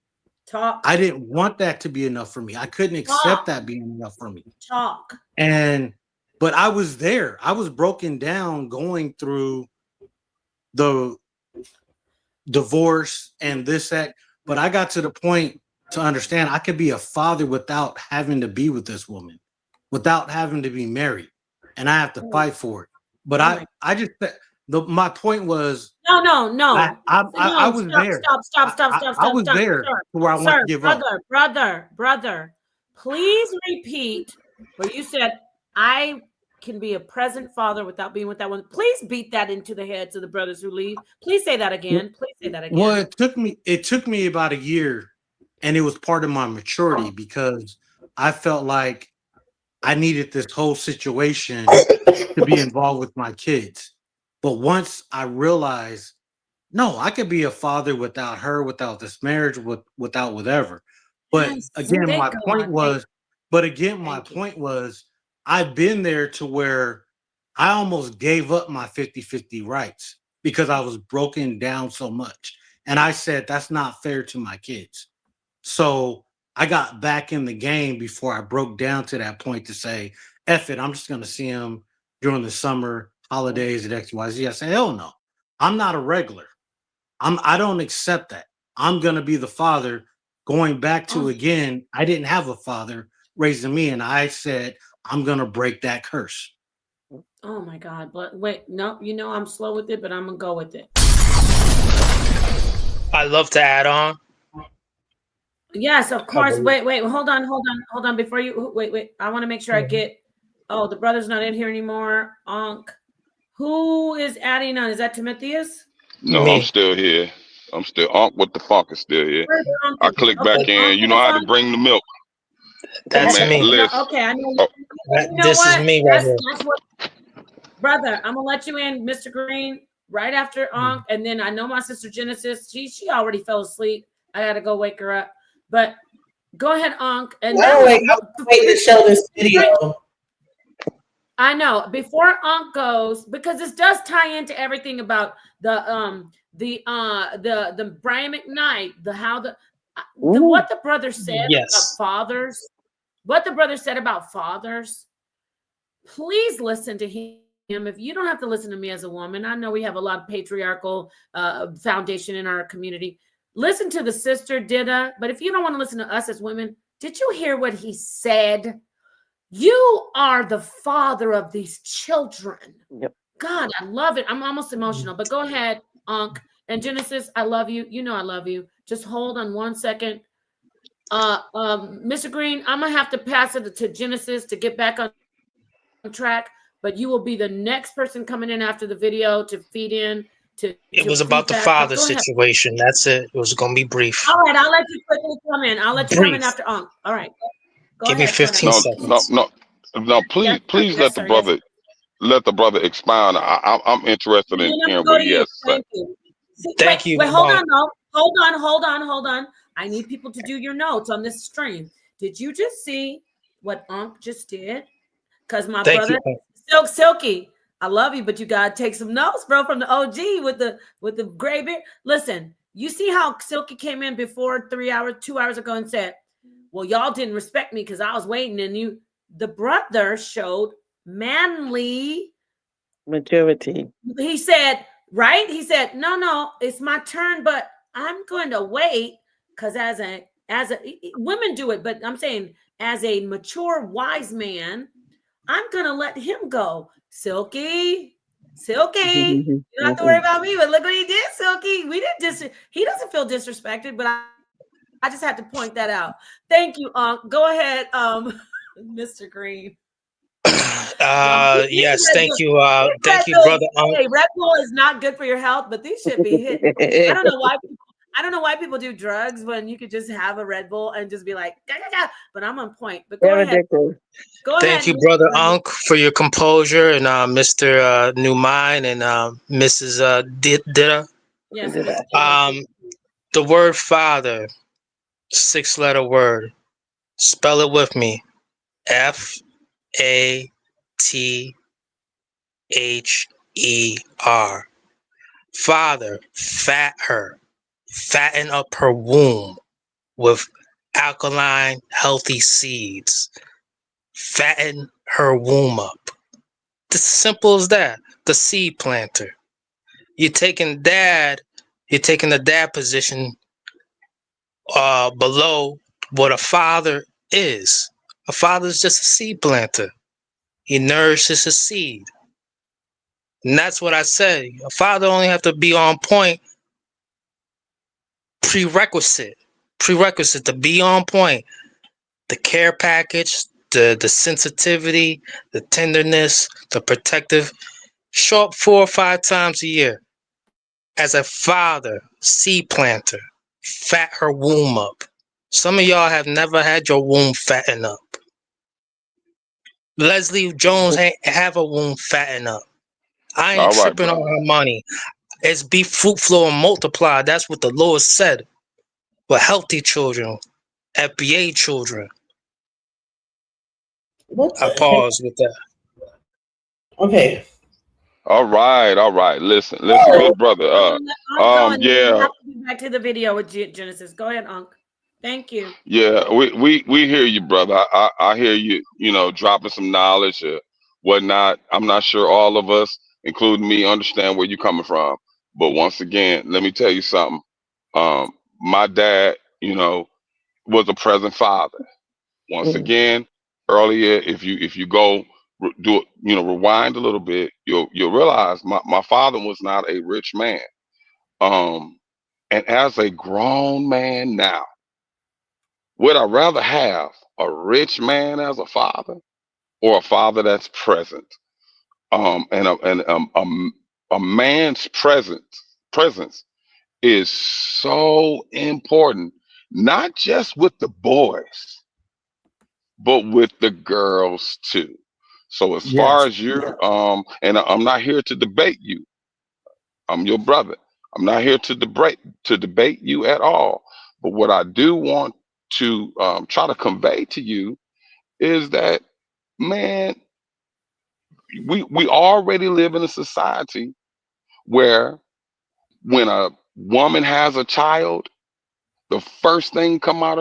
Talk. I didn't want that to be enough for me. I couldn't accept that being enough for me. Talk. But I was there. I was broken down going through the divorce and this, that. But I got to the point to understand I could be a father without having to be with this woman, without having to be married. And I have to fight for it. But I just, my point was, no. I was there. Stop. I was there where I want to give up. Brother, please repeat where you said I can be a present father without being with that one. Please beat that into the heads of the brothers who leave. Please say that again. Well, it took me about a year, and it was part of my maturity because I felt like I needed this whole situation to be involved with my kids. But once I realized, no, I could be a father without her, without this marriage, without whatever. But again, my point was, I've been there to where I almost gave up my 50-50 rights because I was broken down so much. And I said, that's not fair to my kids. So I got back in the game before I broke down to that point to say, F it, I'm just going to see him during the summer holidays at XYZ. I said, hell no, I'm not a regular. I don't accept that. I'm going to be the father going back to, again, I didn't have a father raising me. And I said, I'm going to break that curse. Oh my God. But wait, no, I'm slow with it, but I'm going to go with it. I love to add on. Yes, of course. Wait, hold on. Before you wait. I want to make sure I get. Oh, the brother's not in here anymore. Ankh. Who is adding on? Is that Timotheus? No, Me. I'm still here. I'm still what the fuck is still here. I click back in. You know how to bring the milk. That's me. Okay, I know. This is me right here. That's what, brother. I'm gonna let you in, Mr. Green, right after Ankh, and then I know my sister Genesis. She already fell asleep. I gotta go wake her up. But go ahead, Ankh. And wait to show this video. I know. Before Ankh goes, because this does tie into everything about the Brian McKnight, what the brother said about fathers. What the brother said about fathers. Please listen to him. If you don't have to listen to me as a woman, I know we have a lot of patriarchal foundation in our community. Listen to the sister Ditta, but if you don't want to listen to us as women, did you hear what he said? You are the father of these children. Yep. God, I love it. I'm almost emotional, but go ahead, Ankh. And Genesis, I love you. You know I love you. Just hold on 1 second. Mr. Green, I'm gonna have to pass it to Genesis to get back on track, but you will be the next person coming in after the video to feed in. It was about the father situation. That's it. It was going to be brief. All right, I'll let you quickly come in. I'll let you come in after Ankh. All right. Give me 15 seconds. No, please let the brother expound. I'm interested in hearing what he has to say. Thank you. Wait, hold on, though. Hold on. I need people to do your notes on this stream. Did you just see what Ankh just did? Because my brother, Silky, I love you, but you gotta take some notes, bro, from the OG with the gray beard. Listen, you see how Silky came in before 2 hours ago and said, well, y'all didn't respect me because I was waiting, and the brother showed manly maturity. He said, right? He said, no, it's my turn, but I'm going to wait because as a as women do it, but I'm saying as a mature, wise man, I'm gonna let him go. Silky. You don't have to worry about me, but look what he did, Silky. We didn't he doesn't feel disrespected, but I just had to point that out. Thank you, Go ahead, Mr. Green. Yes, thank you, brother. Hey, Red Bull is not good for your health, but these should be hitting. I don't know why people do drugs when you could just have a Red Bull and just be like, gah, gah, gah. But I'm on point. But go ahead. Thank you, brother Unc, for your composure, and Mr. New Mind and Mrs. Dida. Yes. The word father, 6-letter word. Spell it with me. Father. Father, fatten up her womb with alkaline, healthy seeds. Fatten her womb up. It's simple as that. The seed planter. You're taking the dad position below what a father is. A father is just a seed planter. He nourishes a seed. And that's what I said. A father only have to be on point. Prerequisite to be on point. The care package, the sensitivity, the tenderness, the protective. Show up 4 or 5 times a year. As a father, seed planter, fat her womb up. Some of y'all have never had your womb fatten up. Leslie Jones ain't have a womb fatten up. I ain't tripping on her money. It's be fruitful and multiply. That's what the Lord said. With healthy children, FBA children. I pause with that. Okay. All right. Listen, good brother. Yeah. Back to the video with Genesis. Go ahead, Unc. Thank you. Yeah, we hear you, brother. I hear you, dropping some knowledge or whatnot. I'm not sure all of us, including me, understand where you're coming from. But once again, let me tell you something. My dad, was a present father. Once again, earlier, if you go do it, rewind a little bit, you'll realize my father was not a rich man. And as a grown man now, would I rather have a rich man as a father or a father that's present? A man's presence is so important, not just with the boys, but with the girls too. So as far as you're, and I'm not here to debate you. I'm your brother. I'm not here to debate you at all. But what I do want to try to convey to you is that, man, we already live in a society where when a woman has a child, the first thing comes out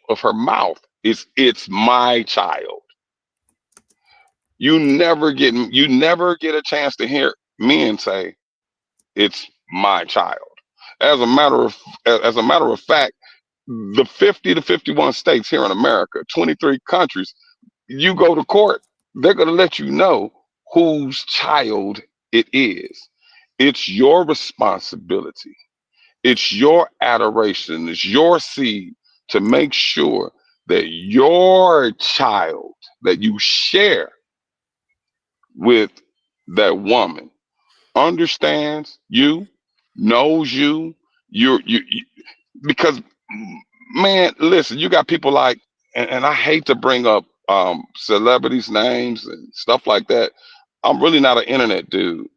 of her mouth is "It's my child." You never get a chance to hear men say "It's my child." As a matter of fact, the 50 to 51 states here in America, 23 countries, you go to court, they're going to let you know whose child it is. It's your responsibility. It's your adoration. It's your seed to make sure that your child that you share with that woman understands you, knows you because, man, listen, you got people like, and I hate to bring up celebrities' names and stuff like that. I'm really not an internet dude.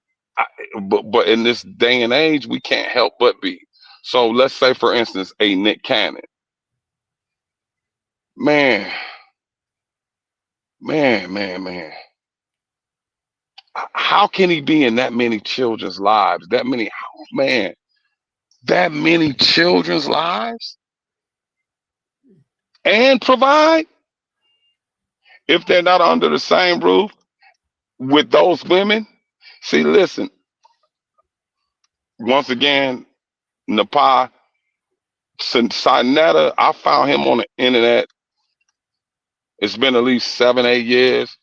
But in this day and age, we can't help but be. So let's say, for instance, a Nick Cannon. Man. How can he be in that many children's lives? That many children's lives and provide if they're not under the same roof with those women? See, listen, once again, Napa, Since Sinetta, I found him on the internet. It's been at least 7, 8 years.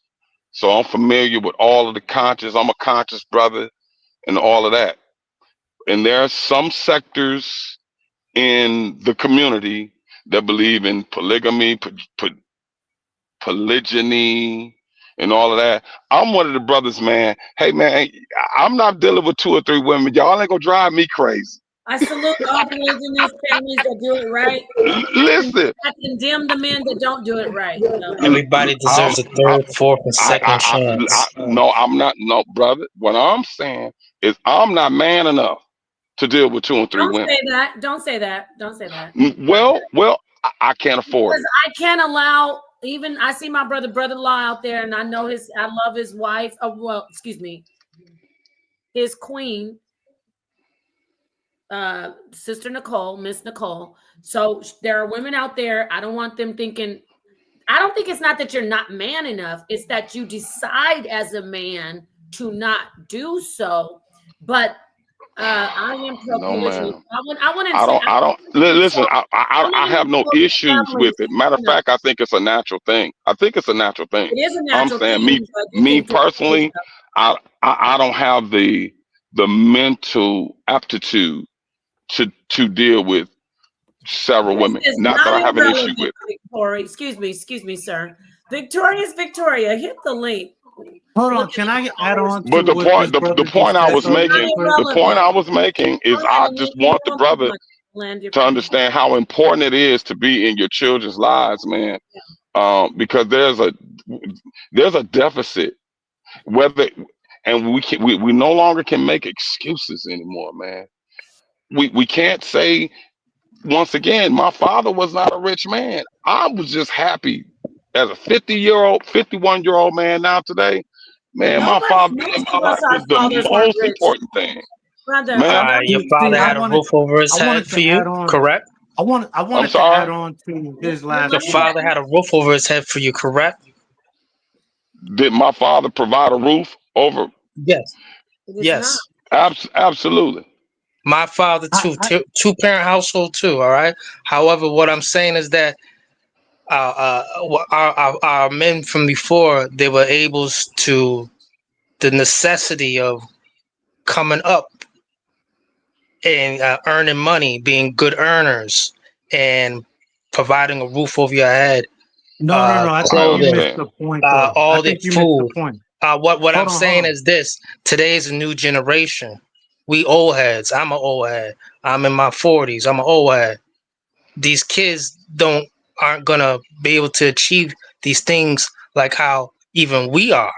So I'm familiar with all of the conscious. I'm a conscious brother and all of that. And there are some sectors in the community that believe in polygamy, polygyny, and all of that. I'm one of the brothers, man. Hey, man, I'm not dealing with 2 or 3 women. Y'all ain't gonna drive me crazy. I salute all polygynous families that do it right. Listen, I condemn the men that don't do it right. So. Everybody deserves a third, fourth, and second chance. no, I'm not. No, brother. What I'm saying is, I'm not man enough to deal with 2 and 3 Don't women. say that. Don't say that. Don't say that. Well, I can't afford it. I can't allow. Even I see my brother-in-law out there, and I know I love his wife. Oh, well, excuse me, his queen, Sister Nicole, Miss Nicole. So there are women out there. I don't want them thinking. I don't think it's not that you're not man enough. It's that you decide as a man to not do so. But I am pro polygyny. I don't listen. I have no issues with it. Matter of fact, I think it's a natural thing. It is a natural I'm saying thing, me personally, I don't have the mental aptitude to deal with several women. This is Not that I not have an issue irrelevant, with. Victoria. Excuse me, sir. Victoria, hit the link. Hold on, can I add on to But the what this point, brother the just point I said was though, real making, quick? the point I was making is, I just want the brother to understand how important it is to be in your children's lives, man. Because there's a deficit. Whether and we no longer can make excuses anymore, man. We can't say, once again, my father was not a rich man. I was just happy as a 50-year-old, 51-year-old man now today. Man, my father in Most my of us, life our was the fathers weren't most rich. important thing. Brother, Man, Your father had a roof over his head for you, correct? I wanted I'm to add sorry. on to his last Your point. father had a roof over his head for you, correct? Did my father provide a roof over? Yes. Yes. Absolutely. My father too, two-parent household too. All right. However, what I'm saying is that our men from before, they were able to the necessity of coming up and earning money, being good earners, and providing a roof over your head, No. I think you clothing, missed the point, though. I all their think you missed the food. point. What I'm Hold saying on. is this: today's a new generation. We old heads. I'm an old head. I'm in my 40s. I'm an old head. These kids aren't gonna be able to achieve these things like how even we are.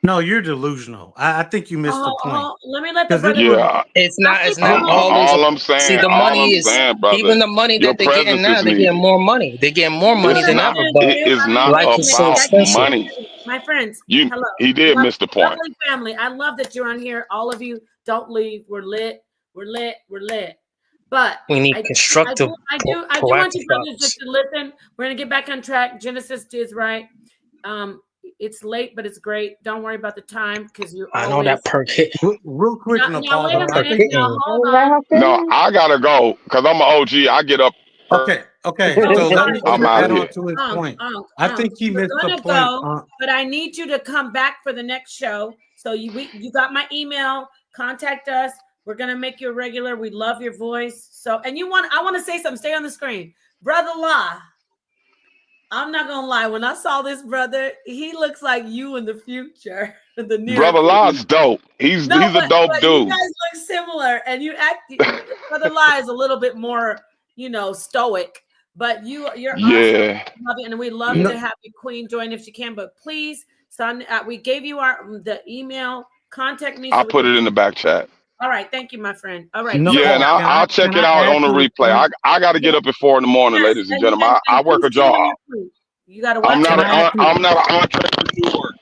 No, you're delusional. I think you missed the point. Let me let the brother. Yeah. It's not always. All I'm See, saying, the money is brother, even the money your that they're getting presence now. is They're getting needed. more money. They're getting more money than ever. But It is not life is so about expensive. money. My friends, He hello. did miss the point. Lovely family. I love that you're on here. All of you, don't leave. We're lit. We're lit. But We need constructive, I do want you brothers just to listen. We're gonna get back on track. Genesis is right. It's late, but it's great. Don't worry about the time because you I know always. that perk hit. Real quick, Now wait a I minute. think. Now hold on. No, I gotta go because I'm an OG. I get up. Okay. So let me I'm just out of add on here. to his point. I think he We're missed the gonna point. go, but I need you to come back for the next show. So you got my email. Contact us. We're gonna make you a regular. We love your voice. So I want to say something. Stay on the screen, Brother La. I'm not gonna lie. When I saw this brother, he looks like you in the future. The near Brother future. Law's dope. He's a dope but dude. you guys look similar, and Brother La is a little bit more, stoic. But you're awesome, and we love to have your queen join if she can. But please, son, we gave you the email. Contact me. I'll put it in the back chat. All right, thank you, my friend. All right, Yeah, and I'll check it out on the replay. I got to get up at 4 a.m, ladies and gentlemen. I work a job. You got to I'm watch. I'm not an entrepreneur.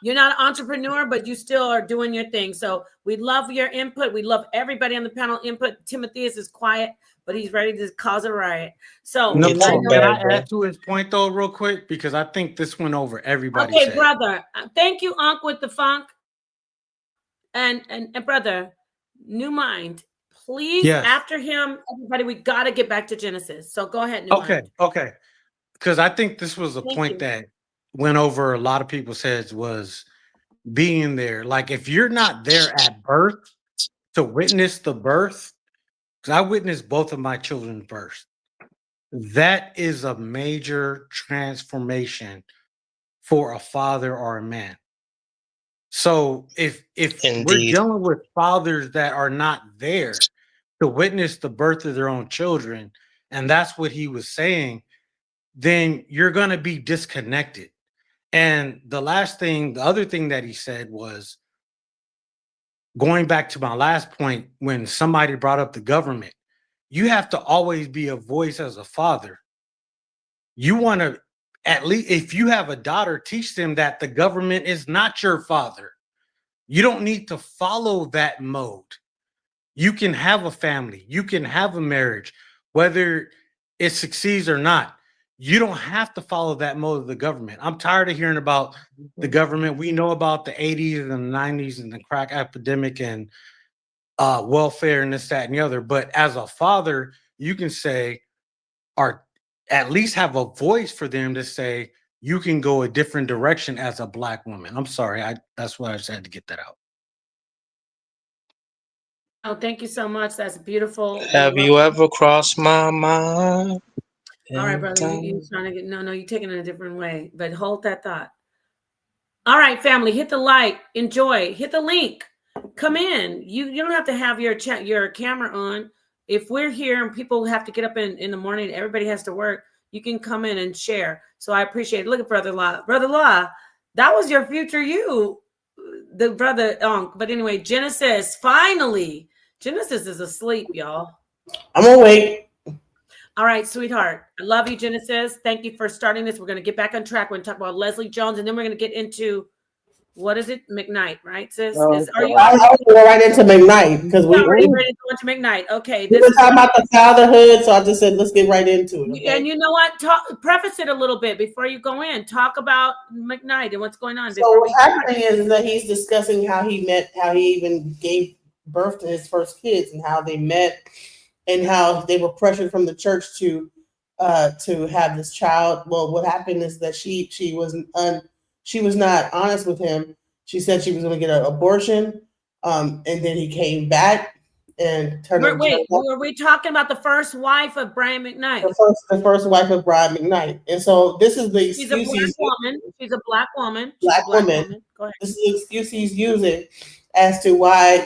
You're not an entrepreneur, but you still are doing your thing. So we love your input. We love everybody on the panel input. Timotheus is quiet, but he's ready to cause a riot. So can I add to his point though, real quick? Because I think this went over everybody's head. Brother. Thank you, Unc, with the funk. And brother, new mind. Please, Yes. after him, everybody, we got to get back to Genesis. So go ahead, Newland. Okay. Because I think this was a Thank point you. that went over a lot of people's heads was being there. Like if you're not there at birth to witness the birth, because I witnessed both of my children's birth, that is a major transformation for a father or a man. So if we're Indeed. dealing with fathers that are not there to witness the birth of their own children, and that's what he was saying, then you're going to be disconnected. And the other thing that he said was going back to my last point, when somebody brought up the government, you have to always be a voice as a father. You want to, at least if you have a daughter, teach them that the government is not your father. You don't need to follow that mode. You can have a family, you can have a marriage, whether it succeeds or not. You don't have to follow that mode of the government. I'm tired of hearing about the government. We know about the 80s and the 90s and the crack epidemic and welfare and this, that, and the other. But as a father, you can say, or at least have a voice for them to say, you can go a different direction as a Black woman. I'm sorry. That's why I just had to get that out. Oh, thank you so much. That's beautiful. Have you ever crossed my mind? All right, brother. You trying to get no, you're taking it a different way. But hold that thought. All right, family, hit the like, enjoy, hit the link, come in. You don't have to have your camera on. If we're here and people have to get up in the morning, everybody has to work. You can come in and share. So I appreciate it. Look at Brother Law. Brother Law, that was your future you, the brother. But anyway, Genesis, finally. Genesis is asleep, y'all. I'm awake. All right, sweetheart. I love you, Genesis. Thank you for starting this. We're going to get back on track. We're going to talk about Leslie Jones, and then we're going to get into, what is it? McKnight, right, sis? Are you? I'll go right into McKnight because we already ready to go into McKnight. Okay. We were talking about the fatherhood, so I just said, let's get right into it. Okay? And you know what? Preface it a little bit before you go in. Talk about McKnight and what's going on. So what's happening is that he's discussing how he even gave birth to his first kids and how they met and how they were pressured from the church to have this child. Well, what happened is that she was not honest with him. She said she was going to get an abortion, and then he came back and turned. Wait, were we talking about the first wife of Brian McKnight? The first wife of Brian McKnight, and so this is the excuse. She's a black woman. She's a black woman. Black woman. Go ahead. This is the excuse he's using as to why,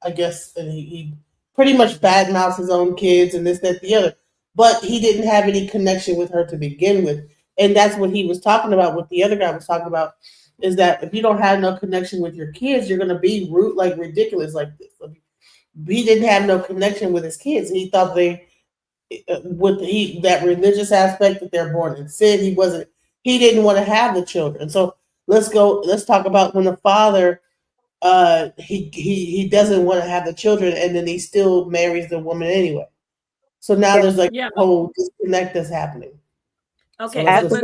I guess he pretty much badmouths his own kids and this, that, the other. But he didn't have any connection with her to begin with. And that's what he was talking about, what the other guy was talking about, is that if you don't have no connection with your kids, you're going to be ridiculous like this. He didn't have no connection with his kids. He thought that religious aspect that they're born in sin, he didn't want to have the children. So let's talk about when the father, he doesn't want to have the children, and then he still marries the woman anyway. So now there's a whole disconnect that's happening. Okay. So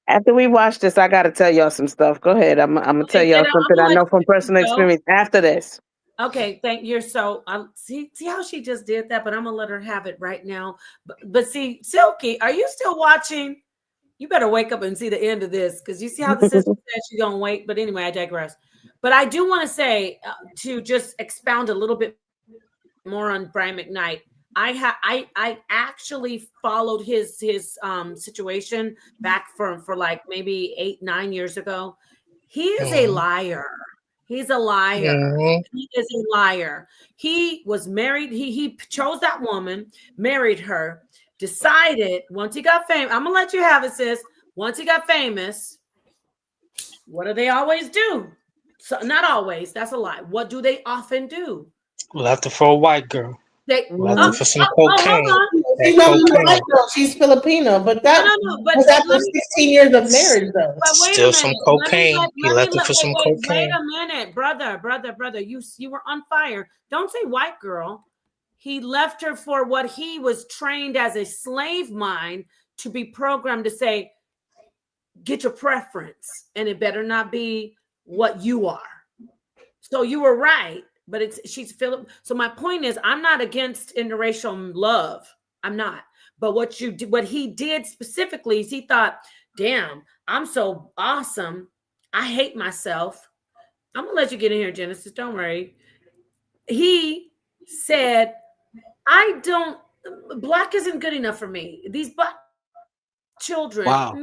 after we watch this, I got to tell y'all some stuff. Go ahead. I'm gonna tell y'all something I know from personal experience after this. Okay, thank you. So see how she just did that, but I'm gonna let her have it right now. But see, Silky, are you still watching? You better wake up and see the end of this, because you see how the sister said she's gonna wait. But anyway, I digress. But I do want to say to just expound a little bit more on Brian McKnight. I actually followed his situation back for like maybe 8-9 years ago. He is a liar. He's a liar. Mm-hmm. He is a liar. He was married. He chose that woman, married her, decided once he got famous. I'm gonna let you have it, sis. Once he got famous, what do they always do? So not always. That's a lie. What do they often do? Left her for a white girl. Left her for some cocaine. She's not a white girl. She's Filipino, but that was after 16 years of marriage, though. Still some cocaine. He left her for some cocaine. Wait a minute, brother. You were on fire. Don't say white girl. He left her for what he was trained as a slave mind to be programmed to say, get your preference, and it better not be what you are. So you were right. but she's Philip. So my point is, I'm not against interracial love. I'm not. But what he did specifically is he thought, damn, I'm so awesome. I hate myself. I'm gonna let you get in here, Genesis. Don't worry. He said, black isn't good enough for me. These black children. Wow.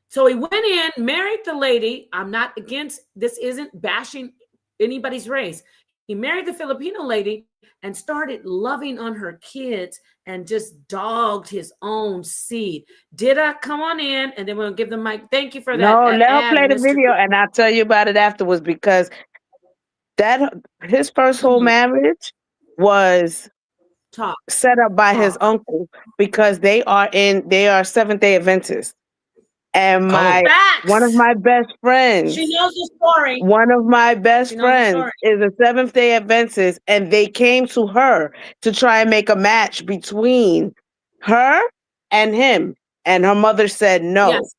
So he went in, married the lady. I'm not against, this isn't bashing anybody's race. He married the Filipino lady and started loving on her kids and just dogged his own seed. Did I come on in? And then we'll give the mic. Thank you for that. No, let her play the video and I'll tell you about it afterwards, because his first whole marriage was set up by his uncle, because they are Seventh-day Adventists. And one of my best friends, she knows the story. One of my best friends is a Seventh-day Adventist, and they came to her to try and make a match between her and him, and her mother said no. Yes.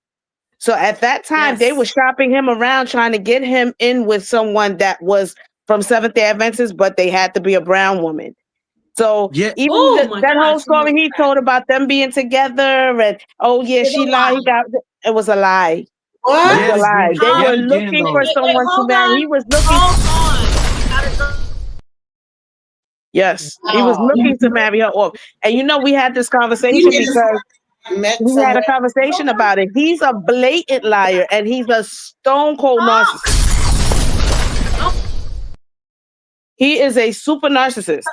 So at that time, they were shopping him around, trying to get him in with someone that was from Seventh-day Adventist, but they had to be a brown woman. So even that whole story he told about them being together, and she lied. It was a lie. What? It was a lie. They were looking for someone to marry. He was looking. Yes, he was looking to marry her off. And we had this conversation because we had a conversation about it. He's a blatant liar, and he's a stone cold narcissist. He is a super narcissist.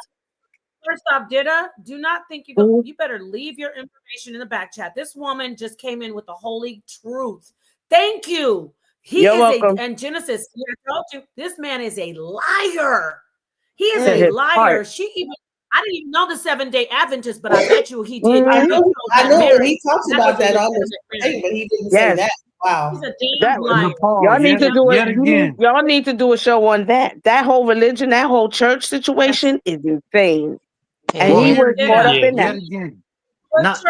First off, Dida, do not think you better leave your information in the back chat. This woman just came in with the holy truth. Thank you. You're welcome. And Genesis, I told you, this man is a liar. He is a liar. I didn't even know the 7-day Adventist, but I bet you he did. I know he talks about that on this thing, but he didn't say that. Wow. He's a damn liar. Y'all need to do it. Y'all need to do a show on that. That whole religion, that whole church situation is insane. And he was caught up in that. Not,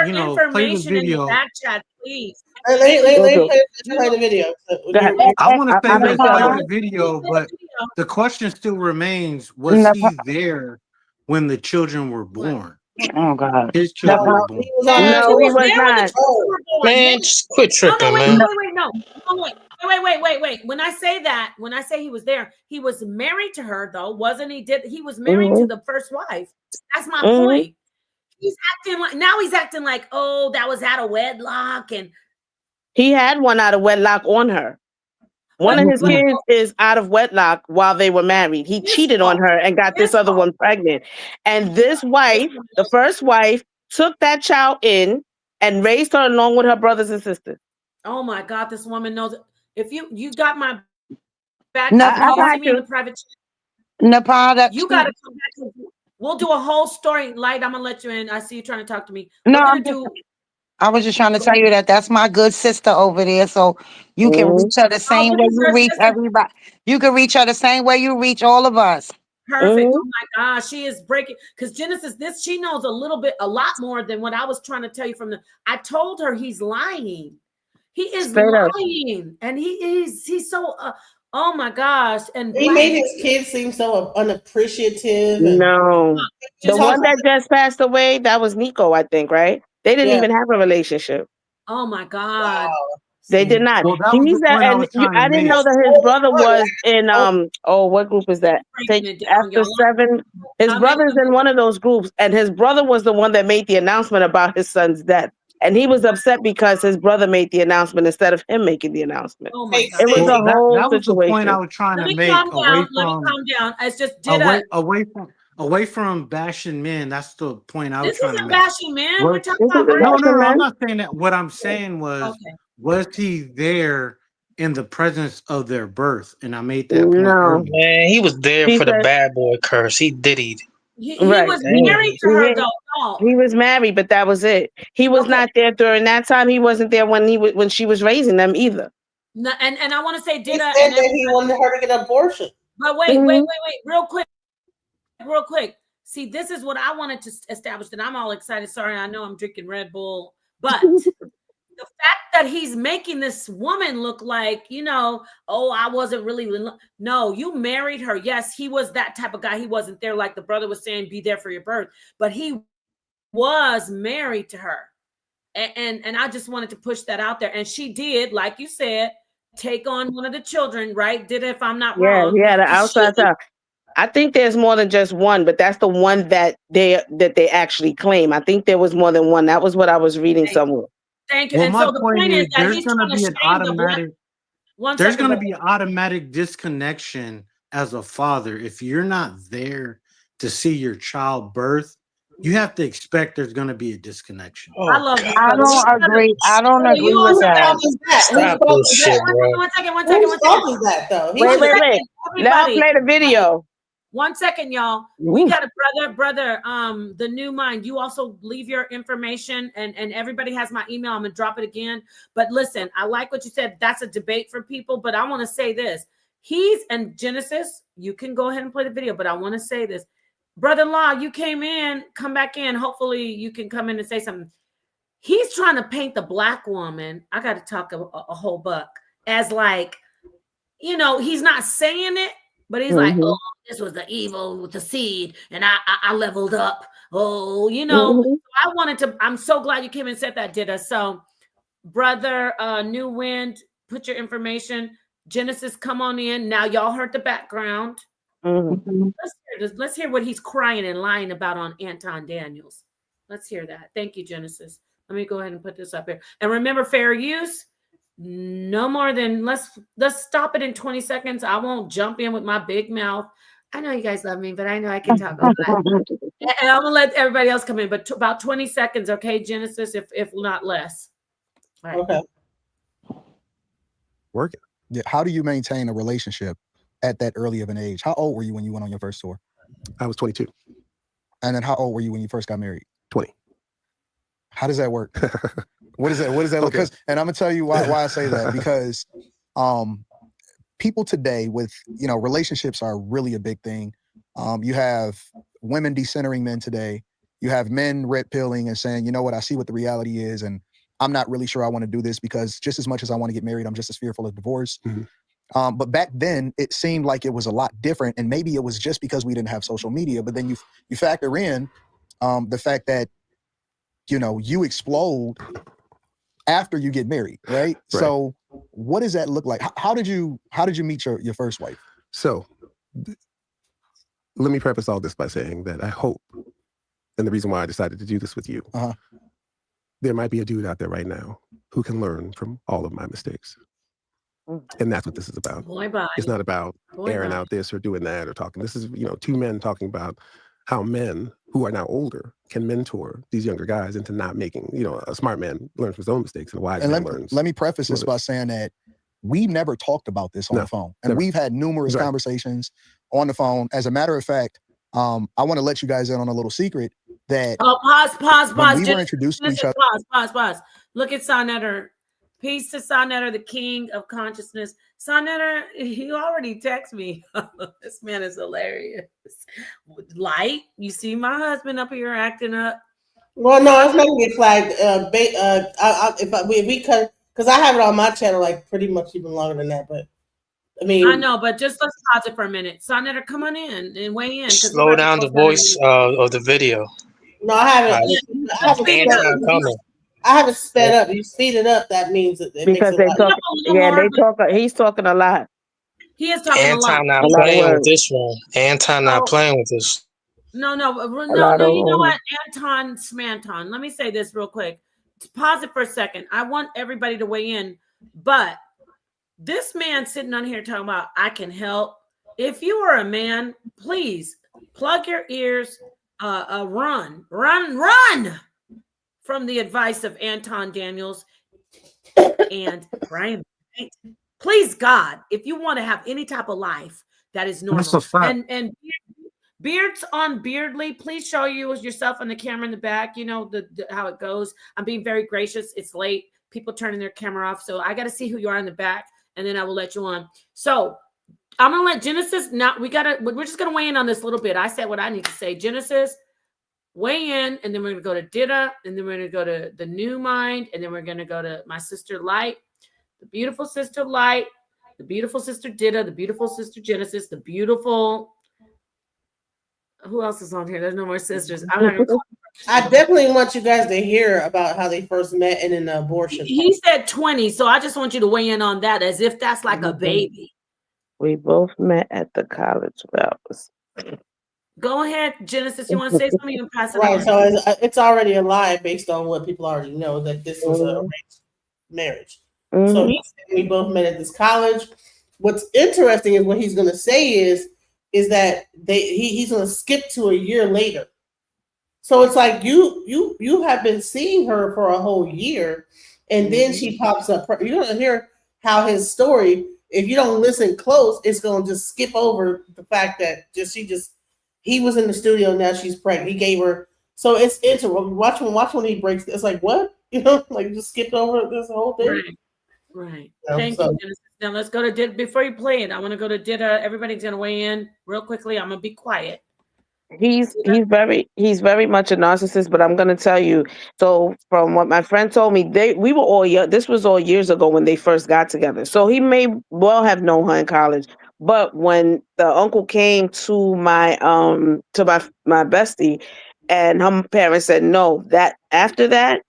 play the video. Back chat, please. Play the video. I want to say let's play the video, but the question still remains: was he there when the children were born? Oh God! His children were born. No, he was not. Man, just quit tripping, man. Wait. When I say he was there, he was married to her, though, wasn't he? He was married to the first wife. That's my point. He's acting like, oh, that was out of wedlock, and he had one out of wedlock on her. One of his kids is out of wedlock while they were married. He cheated on her and got this other one pregnant. And this wife, the first wife, took that child in and raised her along with her brothers and sisters. Oh my God, this woman knows. If you got my back, I me in the private chat. You got to come back. We'll do a whole story. Light, I'm gonna let you in. I see you trying to talk to me. I was just trying to tell you that's my good sister over there. So you can reach her the same way you reach everybody. You can reach her the same way you reach all of us. Perfect. Oh my gosh, she is breaking, because Genesis, she knows a lot more than what I was trying to tell you I told her he's lying. He is lying, and he's so oh my gosh. And he made his kids seem so unappreciative. No. The one that just passed away, that was Nico, I think, right? They didn't even have a relationship. Oh my God. Wow. They did not. Well, that was the point I didn't know that his brother was in what group is that? After 7. His brother's in one of those groups, and his brother was the one that made the announcement about his son's death. And he was upset because his brother made the announcement instead of him making the announcement. Oh my God. It was a whole that was situation. The point I was trying to make. Let me calm down. It's just away from bashing men. That's the point I was trying to make. This isn't bashing men. We're talking about no. I'm not saying that. What I'm saying was he there in the presence of their birth? And I made that point earlier. Man, he was there for the bad boy curse. He diddied. He was married to her, though. No. He was married, but that was it. He was not there during that time. He wasn't there when she was raising them either. No, and I want to say, he said that he wanted her to get an abortion. But wait, real quick. See, this is what I wanted to establish, and I'm all excited. Sorry, I know I'm drinking Red Bull, but the fact that he's making this woman look like, you know, oh, I wasn't really. No, you married her. Yes, he was that type of guy. He wasn't there, like the brother was saying, be there for your birth. But he was married to her. And I just wanted to push that out there. And she did, like you said, take on one of the children, right? Did it, if I'm not wrong. Yeah, the outside child. I think there's more than just one, but that's the one that they actually claim. I think there was more than one. That was what I was reading somewhere. Thank you. Well, and my so the point is is that there's he's going to trying to be an shame the black. automatic. One There's second, going to be an automatic disconnection as a father. If you're not there to see your child birth, you have to expect there's going to be a disconnection. I love you. I don't agree. I don't agree with that. Stop this shit, bro. One second. Whose fault is that though? Wait. Let her play the video. 1 second, y'all. We got a brother. The new mind. You also leave your information, and everybody has my email. I'm gonna drop it again. But listen, I like what you said. That's a debate for people. But I want to say this. And Genesis, you can go ahead and play the video. But I want to say this, brother-in-law, you came in, come back in. Hopefully, you can come in and say something. He's trying to paint the black woman. I got to talk a whole buck as like, you know, he's not saying it. But he's like, oh, this was the evil with the seed, and I leveled up. Oh, you know, I'm so glad you came and said that, Dida. So, brother, New Wind, put your information. Genesis, come on in. Now, y'all heard the background. Let's hear what he's crying and lying about on Anton Daniels. Let's hear that. Thank you, Genesis. Let me go ahead and put this up here. And remember, fair use. No more than let's stop it in 20 seconds. I won't jump in with my big mouth. I know you guys love me, but I know I can talk a lot. And I'm gonna let everybody else come in, but about 20 seconds, okay, Genesis, if not less. All right. Okay. Working. Yeah. How do you maintain a relationship at that early of an age? How old were you when you went on your first tour? I was 22. And then how old were you when you first got married? 20. How does that work? What is that? What does that look? Okay. And I'm gonna tell you why I say that, because people today with, you know, relationships are really a big thing. You have women decentering men today. You have men red pilling and saying, you know what, I see what the reality is, and I'm not really sure I want to do this, because just as much as I want to get married, I'm just as fearful of divorce. But back then, it seemed like it was a lot different, and maybe it was just because we didn't have social media. But then you factor in the fact that, you know, you explode after you get married, right? So what does that look like? How did you meet your first wife? So let me preface all this by saying that I hope, and the reason why I decided to do this with you, there might be a dude out there right now who can learn from all of my mistakes. And that's what this is about. It's not about airing out this or doing that or talking. This is, you know, two men talking about how men who are now older can mentor these younger guys into not making, you know, a smart man learns from his own mistakes, and a wise man learns. Let me preface this by saying that we never talked about this on the phone. And we've had numerous conversations on the phone. As a matter of fact, I want to let you guys in on a little secret that pause. We were introduced to each other. Pause. Look at Sonetter. Peace to Sonetter, the king of consciousness. Sonetter, he already texted me. This man is hilarious. Light, you see my husband up here acting up. Well, no, it's not gonna get flagged. If we cut, because I have it on my channel like pretty much even longer than that. But I mean, I know, but just let's pause it for a minute. Sonetter, come on in and weigh in. Slow down the voice of the video. No, I haven't. I haven't sped up. You speed it up, that means it because they talk. Yeah, they talk. He's talking a lot. He is talking a lot. Anton not playing with this one. Anton not playing with this. No. You know what, Anton Smanton. Let me say this real quick. Pause it for a second. I want everybody to weigh in, but this man sitting on here talking about I can help. If you are a man, please plug your ears. Run from the advice of Anton Daniels and Brian. Please, God, if you want to have any type of life that is normal, and Beards on Beardly, please show you yourself on the camera in the back. You know how it goes. I'm being very gracious. It's late. People turning their camera off, so I got to see who you are in the back, and then I will let you on. So I'm gonna let Genesis. Now we're just gonna weigh in on this a little bit. I said what I need to say. Genesis, weigh in, and then we're going to go to Ditta, and then we're going to go to the New Mind, and then we're going to go to my sister Light, the beautiful sister Light, the beautiful sister Ditta, the beautiful sister Genesis, the beautiful. Who else is on here? There's no more sisters. I'm not gonna. I definitely want you guys to hear about how they first met and in the abortion. He said 20, so I just want you to weigh in on that as if that's like a baby. We both met at the college hours. Go ahead, Genesis. You want to say something? You can pass it Right, on. so it's already a lie based on what people already know that this was a arranged marriage. So he said we both met at this college. What's interesting is what he's going to say is that he's going to skip to a year later. So it's like you have been seeing her for a whole year, and then she pops up. You're going to hear how his story. If you don't listen close, it's going to just skip over the fact that he was in the studio. Now she's pregnant. He gave her. So it's interesting. Watch when he breaks. It's like what like just skipped over this whole thing. Right. Thank you, Genesis. Now let's go to Ditta. Before you play it, I want to go to Ditta. Everybody's gonna weigh in real quickly. I'm gonna be quiet. He's very much a narcissist, but I'm gonna tell you. So from what my friend told me, we were all young. This was all years ago when they first got together. So he may well have known her in college. But when the uncle came to my bestie, and her parents said no, that after that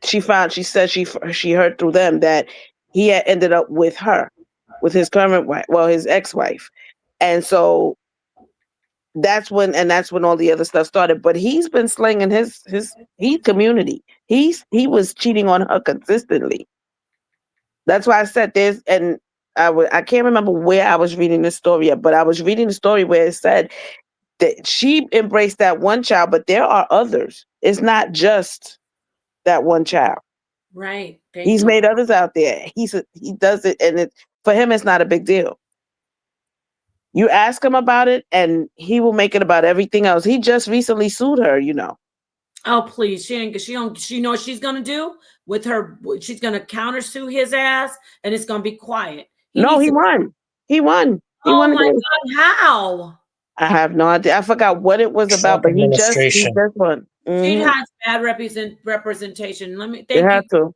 she said she heard through them that he had ended up with her, with his current wife, his ex-wife, and so. That's when all the other stuff started. But he's been slinging his community. He was cheating on her consistently. That's why I said this, and I can't remember where I was reading this story at, but I was reading the story where it said that she embraced that one child, but there are others. It's not just that one child. Right. He's made others out there. He does it, and for him, it's not a big deal. You ask him about it, and he will make it about everything else. He just recently sued her, Oh please, she know what she's gonna do with her. She's gonna countersue his ass, and it's gonna be quiet. He won. He won. Oh my God! How? I have no idea. I forgot what it was about, but he just won. She has bad representation. Thank you.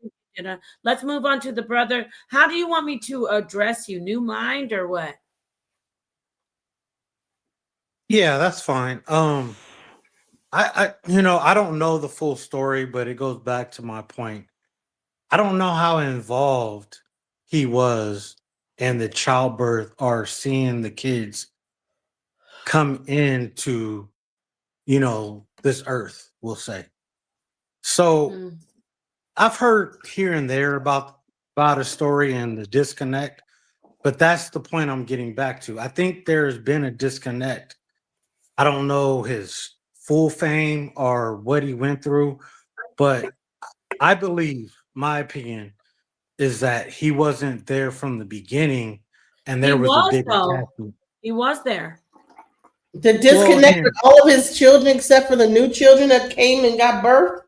Let's move on to the brother. How do you want me to address you? New mind or what? Yeah, that's fine. I don't know the full story, but it goes back to my point. I don't know how involved he was in the childbirth or seeing the kids come into, this earth, we'll say. So I've heard here and there about a story and the disconnect, but that's the point I'm getting back to. I think there's been a disconnect. I don't know his full fame or what he went through, but I believe, my opinion, is that he wasn't there from the beginning, and there was a big attachment. He was there. The disconnect with all of his children except for the new children that came and got birth.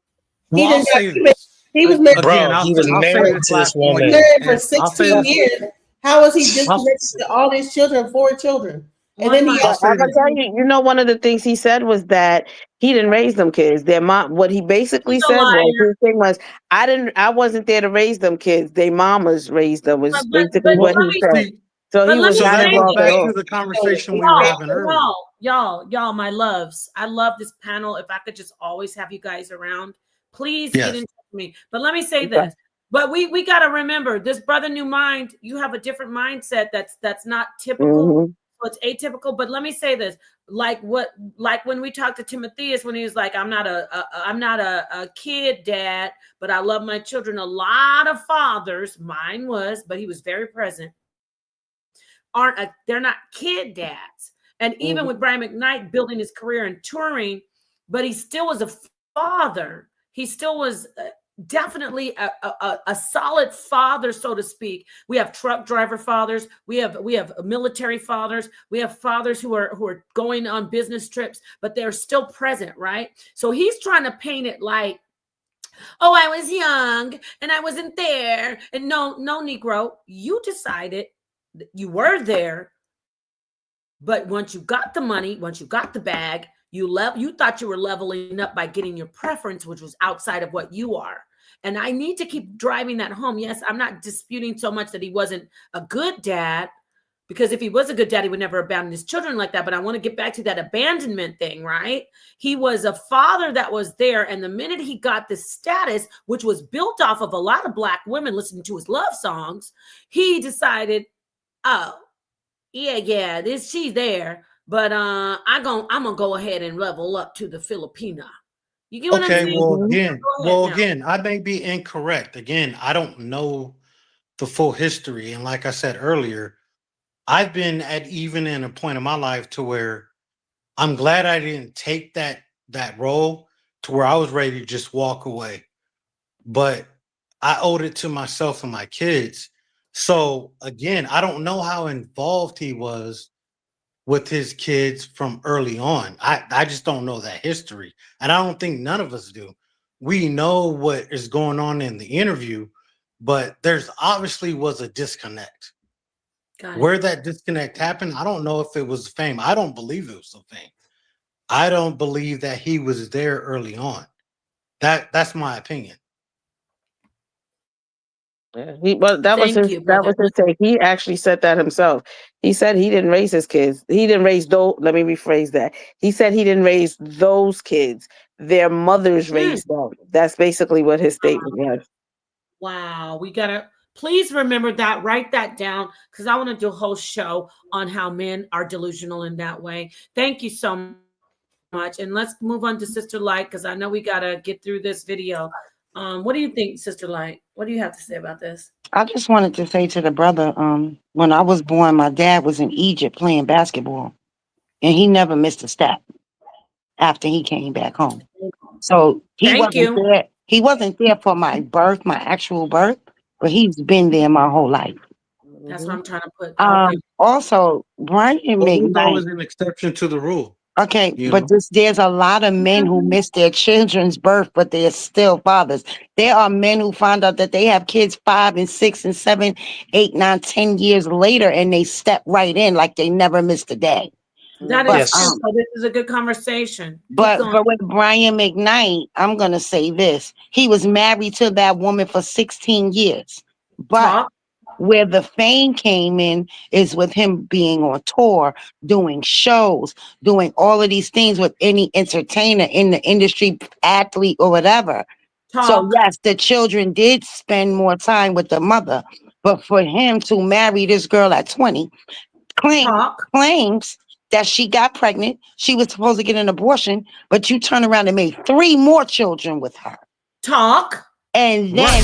He was married. He was married to this woman. He was married for 16 years. How was he disconnected to all these children, 4 children? And then I can tell you, one of the things he said was that he didn't raise them kids. Their mom, what he basically said was, his thing was, I wasn't there to raise them kids. Their mamas raised them, was basically what he said. So he was not involved at all. The conversation we were having earlier. Y'all, my loves. I love this panel. If I could just always have you guys around, please get in touch with me. But let me say this. But we got to remember, this brother New Mind, you have a different mindset that's not typical. So it's atypical. But let me say this. Like when we talked to Timotheus, when he was like, I'm not a kid dad, but I love my children. A lot of fathers, mine was, but he was very present, they're not kid dads. And even with Brian McKnight building his career and touring, but he still was a father. He still was definitely a solid father, so to speak. We have truck driver fathers. We have military fathers. We have fathers who are going on business trips, but they're still present, right? So he's trying to paint it like, oh, I was young and I wasn't there. And no, Negro, you decided you were there. But once you got the money, once you got the bag, You thought you were leveling up by getting your preference, which was outside of what you are. And I need to keep driving that home. Yes, I'm not disputing so much that he wasn't a good dad, because if he was a good dad, he would never abandon his children like that. But I want to get back to that abandonment thing, right? He was a father that was there. And the minute he got this status, which was built off of a lot of Black women listening to his love songs, he decided, oh, yeah, she's there. But I'm gonna go ahead and level up to the Filipina. You get what I'm Okay, saying? again, I may be incorrect. Again, I don't know the full history. And like I said earlier, I've been at even in a point in my life to where I'm glad I didn't take that role to where I was ready to just walk away. But I owed it to myself and my kids. So again, I don't know how involved he was with his kids from early on. I just don't know that history. And I don't think none of us do. We know what is going on in the interview, but there's obviously was a disconnect. Where that disconnect happened, I don't know if it was fame. I don't believe it was fame. I don't believe that he was there early on. That's my opinion. Yeah, that was Thank his you, brother. take. He actually said that himself. He said he didn't raise his kids. He didn't raise those. Let me rephrase that. He said he didn't raise those kids. Their mothers raised them. That's basically what his statement was. Wow, we gotta please remember that. Write that down, because I want to do a whole show on how men are delusional in that way. Thank you so much, and let's move on to Sister Light, because I know we gotta get through this video. What do you think, Sister Light? What do you have to say about this? I just wanted to say to the brother, when I was born, my dad was in Egypt playing basketball, and he never missed a step after he came back home. So he wasn't there. He wasn't there for my birth, my actual birth, but he's been there my whole life. That's what I'm trying to put out there. Also, Brian There's always McKnight. an exception to the rule. Okay, but there's a lot of men who miss their children's birth, but they're still fathers. There are men who find out that they have kids 5 and 6 and 7, 8, 9, 10 years later, and they step right in like they never missed a day. That is true. So this is a good conversation. But with Brian McKnight, I'm gonna say this: he was married to that woman for 16 years, but where the fame came in is with him being on tour, doing shows, doing all of these things with any entertainer in the industry, athlete or whatever. So yes, the children did spend more time with the mother, but for him to marry this girl at 20, claims that she got pregnant, she was supposed to get an abortion, but you turn around and made 3 more children with her. And then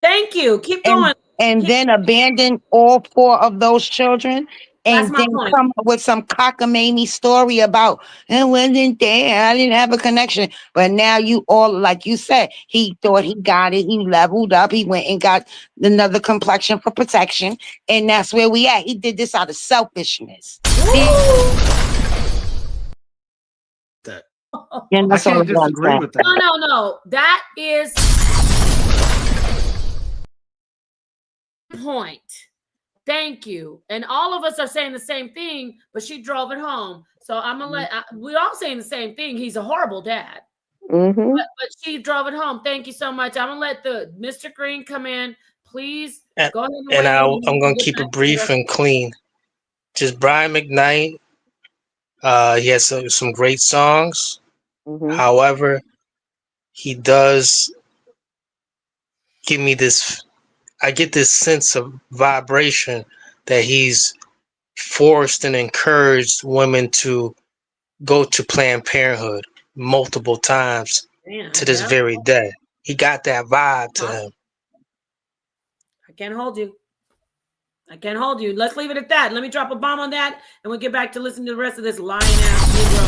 thank you. Keep going. And then abandon all 4 of those children, and then come up with some cockamamie story about it wasn't there. I didn't have a connection. But now you all, like you said, he thought he got it. He leveled up. He went and got another complexion for protection, and that's where we at. He did this out of selfishness. I can't disagree with that. No. That is point. Thank you. And all of us are saying the same thing, but she drove it home. So I'm gonna we're all saying the same thing. He's a horrible dad. But she drove it home. Thank you so much. I'm gonna let the Mr. Green come in. Please go ahead and I'm gonna keep it brief and clean. Just Brian McKnight. He has some great songs. However, he does give me this. I get this sense of vibration that he's forced and encouraged women to go to Planned Parenthood multiple times to this very day. He got that vibe to him. I can't hold you. Let's leave it at that. Let me drop a bomb on that, and we'll get back to listening to the rest of this lying ass Negro.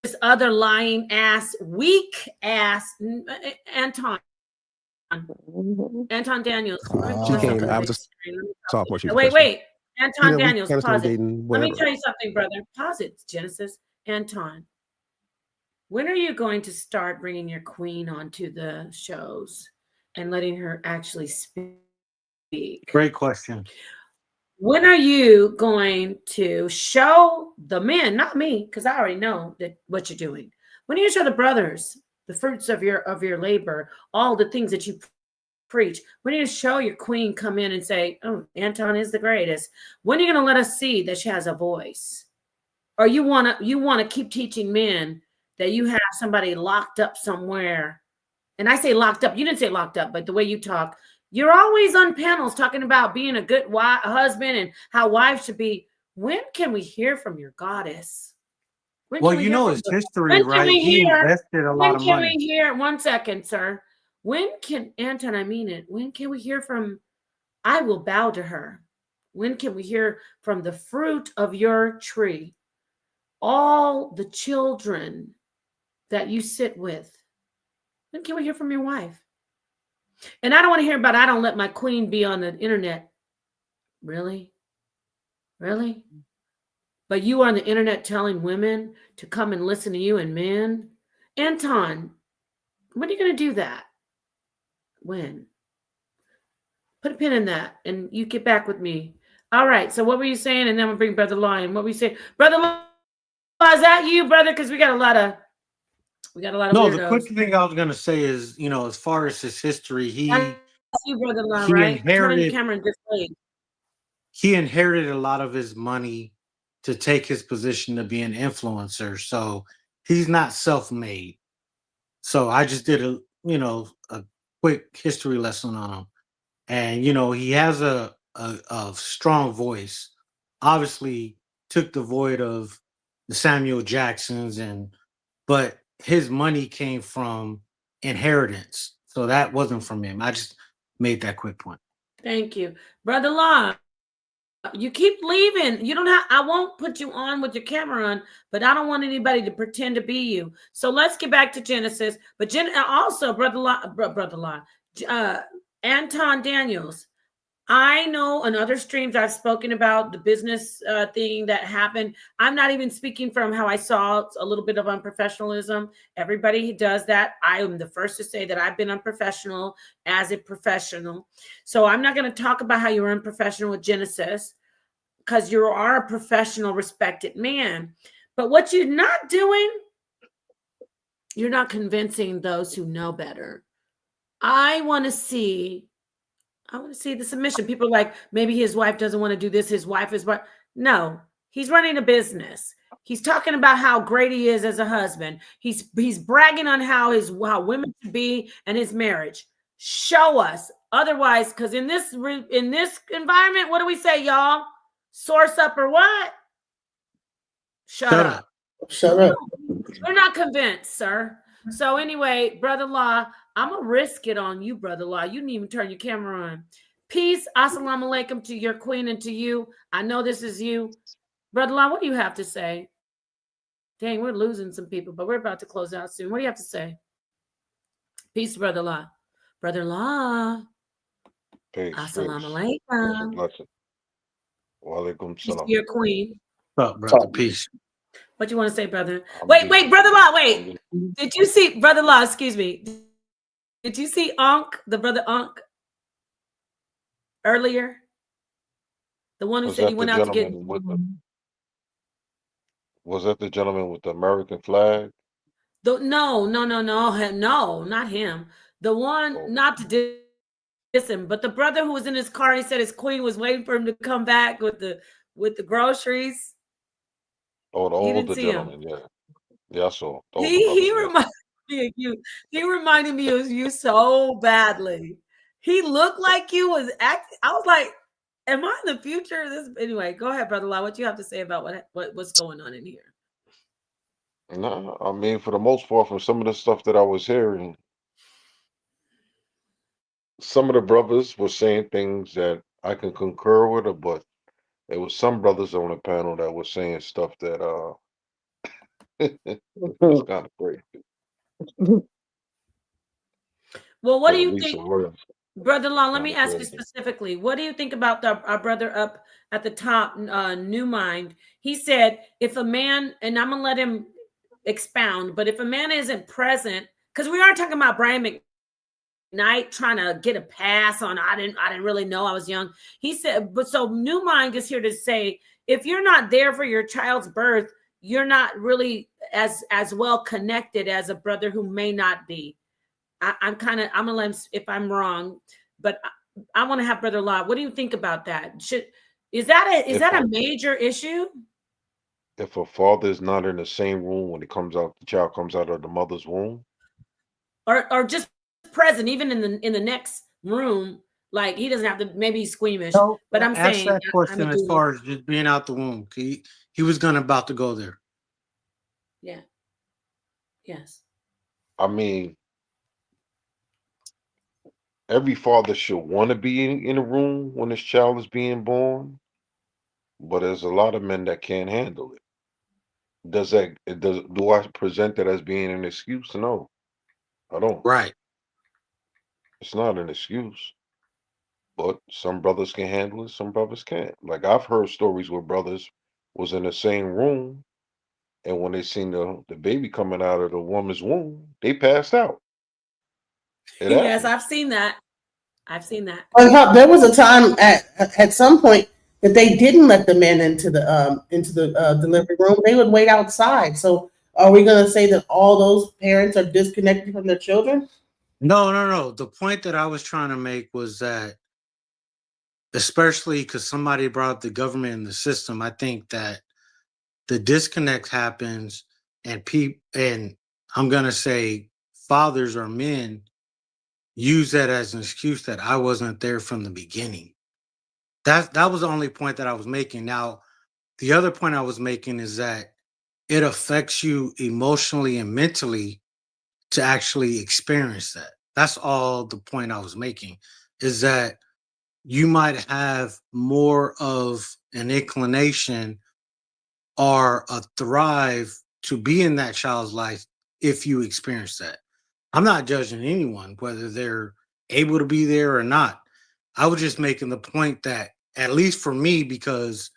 This other lying ass, weak ass Anton Daniels. She came. I was just sophomore. Wait. Anton Daniels. Pause it. Let me tell you something, brother. Pause it. Genesis. Anton, when are you going to start bringing your queen onto the shows and letting her actually speak? Great question. When are you going to show the men, not me, because I already know that what you're doing. When are you show the brothers the fruits of your labor, all the things that you preach? When are you show your queen come in and say, "Oh, Anton is the greatest"? When are you going to let us see that she has a voice? Or you want to keep teaching men that you have somebody locked up somewhere? And I say locked up. You didn't say locked up, but the way you talk, you're always on panels talking about being a good husband and how wives should be. When can we hear from your goddess? When Well, can we you hear know from his the, history, when can right? we He hear? invested a lot When of can we money. hear? 1 second, sir. When can Anton, I mean it. When can we hear from I will bow to her? When can we hear from the fruit of your tree? All the children that you sit with. When can we hear from your wife? And I don't want to hear about I don't let my queen be on the internet. Really? Really? But you on the internet telling women to come and listen to you and men? Anton, when are you going to do that? When? Put a pin in that and you get back with me. All right. So what were you saying? And then we'll bring Brother Lion. What were you saying? Brother Law, is that you, brother? Because we got a lot of No, the quick weirdos. thing I was gonna say is, as far as his history, That's you, Brother Law, he right? Turn on your inherited camera and just wait. he inherited a lot of his money to take his position to be an influencer. So he's not self-made. So I just did a quick history lesson on him. And he has a strong voice. Obviously took the void of the Samuel Jacksons, but his money came from inheritance. So that wasn't from him. I just made that quick point. Thank you. Brother Law, you keep leaving. You don't have, I won't put you on with your camera on, but I don't want anybody to pretend to be you. So let's get back to Genesis. But also, Brother Law, Anton Daniels. I know on other streams I've spoken about the business thing that happened. I'm not even speaking from how I saw a little bit of unprofessionalism. Everybody does that. I am the first to say that I've been unprofessional as a professional. So I'm not going to talk about how you were unprofessional with Genesis because you are a professional, respected man. But what you're not doing, you're not convincing those who know better. I want to see the submission. People are like, maybe his wife doesn't want to do this. His wife is what? No, he's running a business. He's talking about how great he is as a husband. He's bragging on how women should be and his marriage. Show us. Otherwise, because in this environment, what do we say, y'all? Source up or what? Shut up. Shut up. We're not convinced, sir. So anyway, Brother Law, I'm going to risk it on you, Brother Law. You didn't even turn your camera on. Peace, assalamu alaikum to your queen and to you. I know this is you. Brother Law, what do you have to say? Dang, we're losing some people, but we're about to close out soon. What do you have to say? Peace, Brother Law. Brother Law. Peace, Assalamu peace. alaikum. Blessing. Wa alaikum Peace to salam. your queen. What's up, brother? Peace. What you want to say, brother? I'm Wait, just, Brother Law, I'm wait. just, Did you see, Brother Law, excuse me. Did you see the brother Ankh earlier? The one who was said he that the went out to get. gentleman with the, was that the gentleman with the American flag? No, not him. The one, Oh, not to diss him, but the brother who was in his car. He said his queen was waiting for him to come back with the groceries. the You didn't older see him. gentleman, yeah. Yeah, I saw the older brother, He yeah. reminded me of you. He reminded me of you so badly. He looked like you was acting. I was like, am I in the future? Anyway, go ahead, Brother Law. What you have to say about what's going on in here? No, I mean, for the most part, from some of the stuff that I was hearing, some of the brothers were saying things that I can concur with, but there was some brothers on the panel that were saying stuff that it's kind of crazy. Well, what To do at you least think, a word, Brother Law? Let kind me of ask you crazy. specifically. What do you think about our brother up at the top, New Mind? He said, if a man, and I'm gonna let him expound, but if a man isn't present, because we are talking about Brian McKnight trying to get a pass on I didn't really know, I was young. He said, but so New Mind is here to say, if you're not there for your child's birth, you're not really as well connected as a brother who may not be. I'm gonna let him, if I'm wrong, but I want to have Brother Law. What do you think about that? Is that a major issue? If a father is not in the same room when the child comes out of the mother's womb, or just present, even in the next room, like he doesn't have to. Maybe he's squeamish, So but I'm ask saying that I'm a question as doula. far as just being out the womb. He was about to go there. Yeah. Yes. I mean, every father should want to be in a room when his child is being born, but there's a lot of men that can't handle it. Do I present that as being an excuse? No, I don't. Right. It's not an excuse. But some brothers can handle it, some brothers can't. Like I've heard stories where brothers was in the same room, and when they seen the baby coming out of the woman's womb, they passed out. It Yes, happened. I've seen that. I've seen that. There was a time at some point that they didn't let the men into the delivery room. They would wait outside. So are we going to say that all those parents are disconnected from their children? No. The point that I was trying to make was that, especially because somebody brought up the government and the system, I think that the disconnect happens, and I'm gonna say fathers or men use that as an excuse that I wasn't there from the beginning. That was the only point that I was making. Now, the other point I was making is that it affects you emotionally and mentally to actually experience that. That's all the point I was making, is that you might have more of an inclination or a thrive to be in that child's life if you experience that. I'm not judging anyone whether they're able to be there or not. I was just making the point that, at least for me, because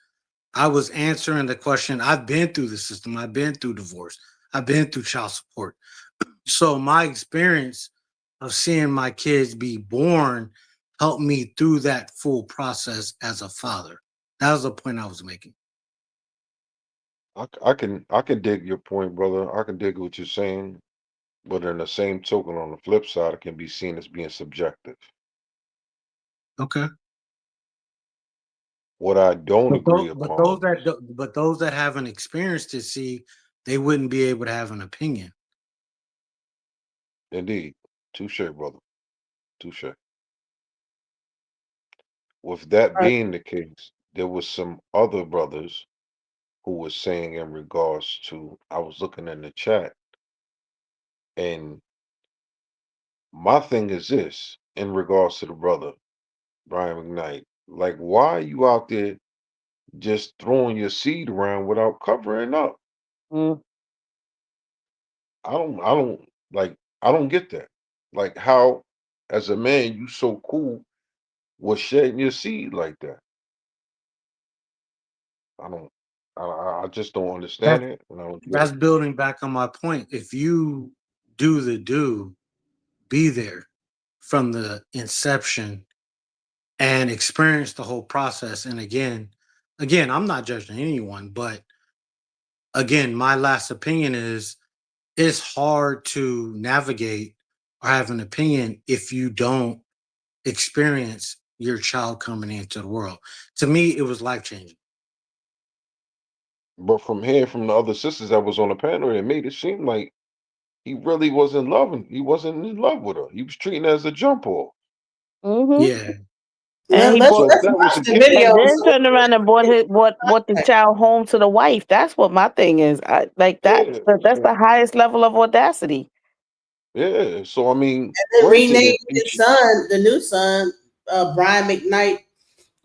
I was answering the question, I've been through the system, I've been through divorce, I've been through child support. So my experience of seeing my kids be born helped me through that full process as a father. That was the point I was making. I can dig your point, brother. I can dig what you're saying, but in the same token, on the flip side, it can be seen as being subjective. Okay. What I don't But agree those upon that is, but those that haven't experienced it, see, they wouldn't be able to have an opinion. indeed, touche, brother, touche. With that Right. being the case, there was some other brothers who was saying in regards to, I was looking in the chat, and my thing is this in regards to the brother, Brian McKnight. Like, why are you out there just throwing your seed around without covering up? Mm. I don't get that. Like, how, as a man, you so cool with shedding your seed like that? I don't, I just don't understand That it, and I don't get that's it. building back on my point. If you be there from the inception and experience the whole process. And again, I'm not judging anyone, but again, my last opinion is it's hard to navigate or have an opinion if you don't experience your child coming into the world. To me, it was life changing. But from hearing from the other sisters that was on the panel, it made it seem like he really wasn't loving. He wasn't in love with her. He was treating her as a jump off. Mm-hmm. Yeah. And Yeah, he let's brought, So if let's that was watch the the case, and videos. then turned around and brought the child home to the wife. That's what my thing is. I like that. yeah. That's So the highest level of audacity. yeah. So I mean, And granted, renamed his son, the new son, Brian McKnight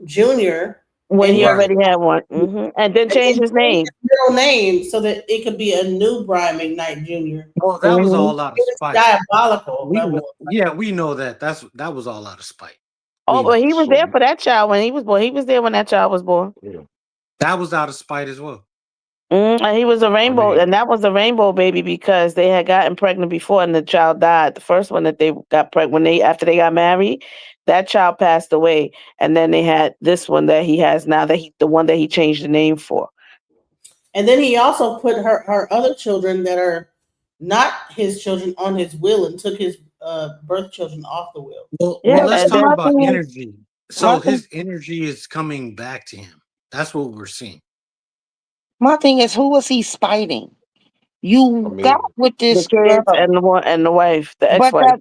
Jr. When And he he Right. already had one, and then and changed his changed name. his middle name so that it could be a new Brian McKnight Jr. Well, that was Hmm. all out of It was spite. diabolical level. Yeah, we know that. That was all out of spite. Oh, We but know he was so there for that child when he was born. He was there when that child was born. yeah. that was out of spite as well. And he was a rainbow, and that was a rainbow baby because they had gotten pregnant before, and the child died. The first one that they got pregnant after they got married, that child passed away, and then they had this one that he has now, the one that he changed the name for. And then he also put her other children that are not his children on his will and took his birth children off the will. Well, let's talk about energy. So his energy is coming back to him. That's what we're seeing. My thing is, who was he spiting? You got with this the kids girl. and the wife, the But ex-wife.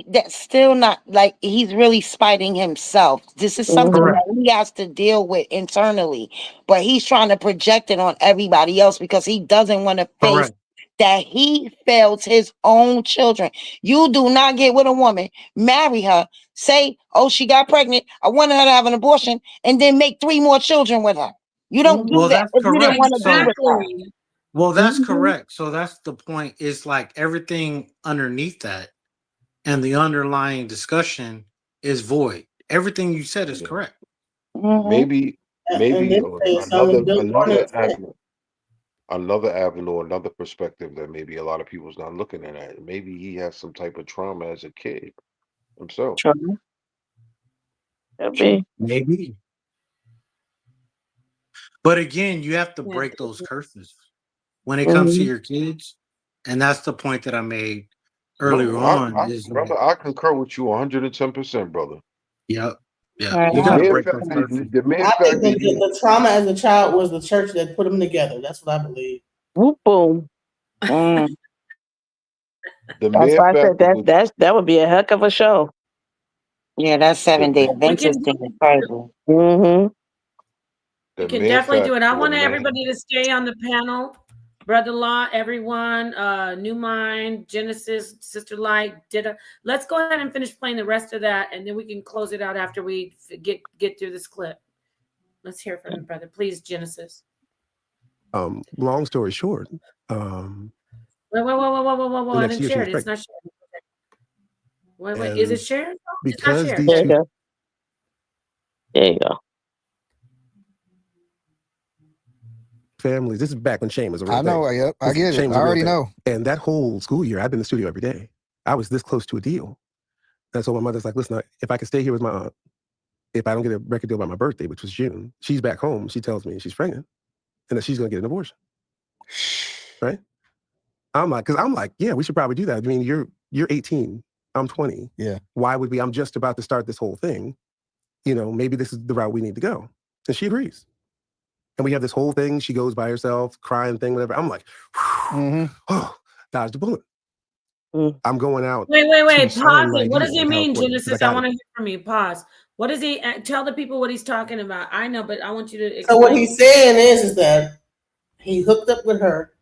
that's still not like he's really spiting himself. This is something that he has to deal with internally, but he's trying to project it on everybody else because he doesn't want to face that he failed his own children. You do not get with a woman, marry her, say, oh, she got pregnant, I wanted her to have an abortion, and then make 3 more children with her. You don't do that if you didn't want to be with her. Well, that's correct. So that's the point. It's like everything underneath that and the underlying discussion is void. Everything you said is correct. Maybe another avenue, another perspective that maybe a lot of people's not looking at. Maybe he has some type of trauma as a kid himself. Maybe. But again, you have to break those curses when it comes to your kids. And that's the point that I made earlier on. Brother, I concur with you 110%, brother. Yep. Yeah. You gotta break those curses. I think the trauma as a child was the church that put them together. That's what I believe. Whoop boom. That's why I said that would be a heck of a show. Yeah, that 7-day Adventist thing is crazy. We can definitely do it. I want everybody to stay on the panel. Brother Law, everyone, New Mind, Genesis, Sister Light, let's go ahead and finish playing the rest of that, and then we can close it out after we get through this clip. Let's hear from you, brother. Please, Genesis. Long story short. Wait. I didn't share it. It's not shared. Wait. Is it shared? Because it's not these shared. There you go. Families. This is back when shame was a real thing. I know. Yep. I get it. I already know. And that whole school year, I've been in the studio every day. I was this close to a deal. And so my mother's like, listen, if I could stay here with my aunt, if I don't get a record deal by my birthday, which was June, she's back home. She tells me she's pregnant and that she's going to get an abortion. Right? I'm like, yeah, we should probably do that. I mean, you're 18. I'm 20. Yeah. Why would we? I'm just about to start this whole thing. You know, maybe this is the route we need to go. And she agrees. And we have this whole thing. She goes by herself, crying thing, whatever. I'm like, oh, dodged a bullet. I'm going out. Wait. Pause it. What does he mean, Genesis? I want to hear from you. Pause. What does he tell the people what he's talking about? I know, but I want you to explain. So what he's saying is that he hooked up with her.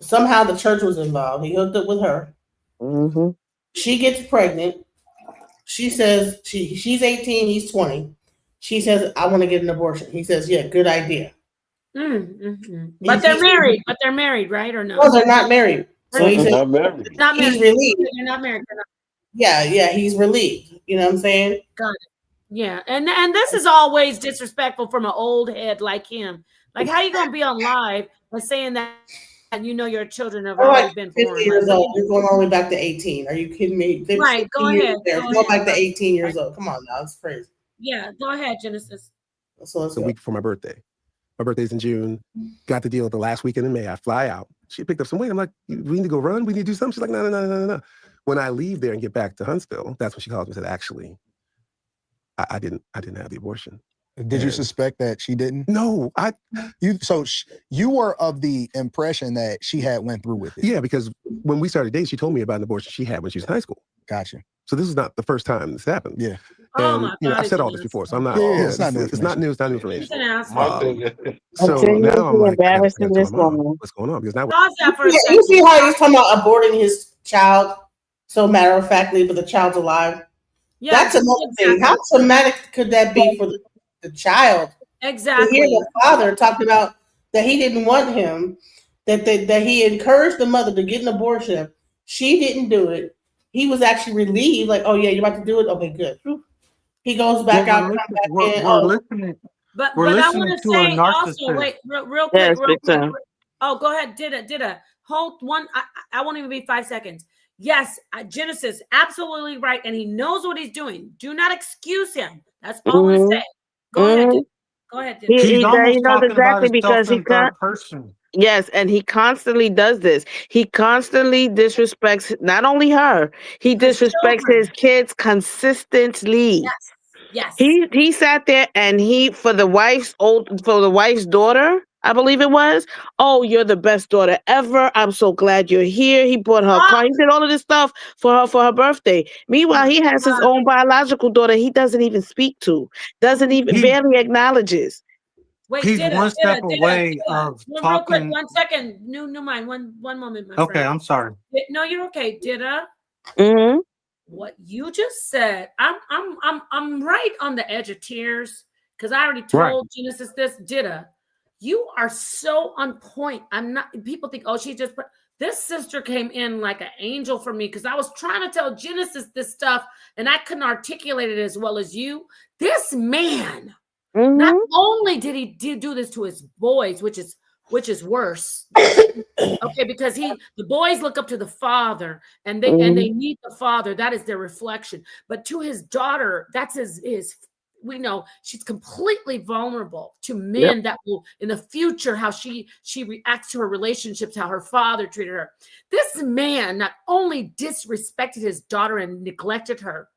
Somehow the church was involved. He hooked up with her. Mm-hmm. She gets pregnant. She says she's 18, he's 20. She says, I want to get an abortion. He says, yeah, good idea. But they're married. But they're married, right? Or no? No, they're not married. So he says, not married. Not married. He's relieved. They're not married. Yeah, he's relieved. You know what I'm saying? Got it. Yeah, and this is always disrespectful from an old head like him. Like, how you gonna be on live and saying that you know your children have already been 50 years old. You're going all the way back to 18. Are you kidding me? Right, go ahead. Go back to 18 years old. Come on now, it's crazy. Yeah, go ahead, Genesis. So it's a week before my birthday. My birthday's in June. Got the deal the last weekend in May. I fly out. She picked up some weight. I'm like, we need to go run. We need to do something. She's like, no. When I leave there and get back to Huntsville, that's when she calls me and said, actually, I didn't have the abortion. Did you suspect that she didn't? No, you were of the impression that she had went through with it. Yeah, because when we started dating, she told me about an abortion she had when she was in high school. Gotcha. So this is not the first time this happened. Yeah. And, I've said all this before, so I'm not. It's not new information. So now I'm like, embarrassing this woman. What's going on? Because now you see how he's talking about aborting his child so matter of factly, but the child's alive. Yeah, that's another thing. How traumatic could that be for the child? Exactly. To hear the father talking about that he didn't want him, that he encouraged the mother to get an abortion. She didn't do it. He was actually relieved, like, oh yeah, you're about to do it? Okay, good. He goes back out, come back in. But We're I listening want to to a say also, narcissist. wait, real Yes, quick, big time. Oh, go ahead. Did a hold one. I won't even be 5 seconds. Yes, Genesis, absolutely right, and he knows what he's doing. Do not excuse him. That's all I want to say. Go ahead. Go ahead. He's almost knows talking about exactly because himself in third person. Yes, and he constantly does this. He constantly disrespects not only her, he disrespects his kids consistently. Yes. He sat there and for the wife's daughter, I believe it was. Oh, you're the best daughter ever. I'm so glad you're here. He bought her a car. He did all of this stuff for her birthday. Meanwhile, he has his own biological daughter he doesn't even speak to, barely acknowledges. Wait, he's one step away of real quick, talking. 1 second. New mind. One moment, my Okay, friend. I'm sorry. No, you're okay. What you just said, I'm right on the edge of tears because I already told Genesis this. You are so on point. I'm not. People think, oh, she just. This sister came in like an angel for me because I was trying to tell Genesis this stuff and I couldn't articulate it as well as you. This man, not only did he do this to his boys, which is worse. Okay, because the boys look up to the father and they need the father. That is their reflection. But to his daughter, that's his we know she's completely vulnerable to men that will in the future how she reacts to her relationships, how her father treated her. This man not only disrespected his daughter and neglected her,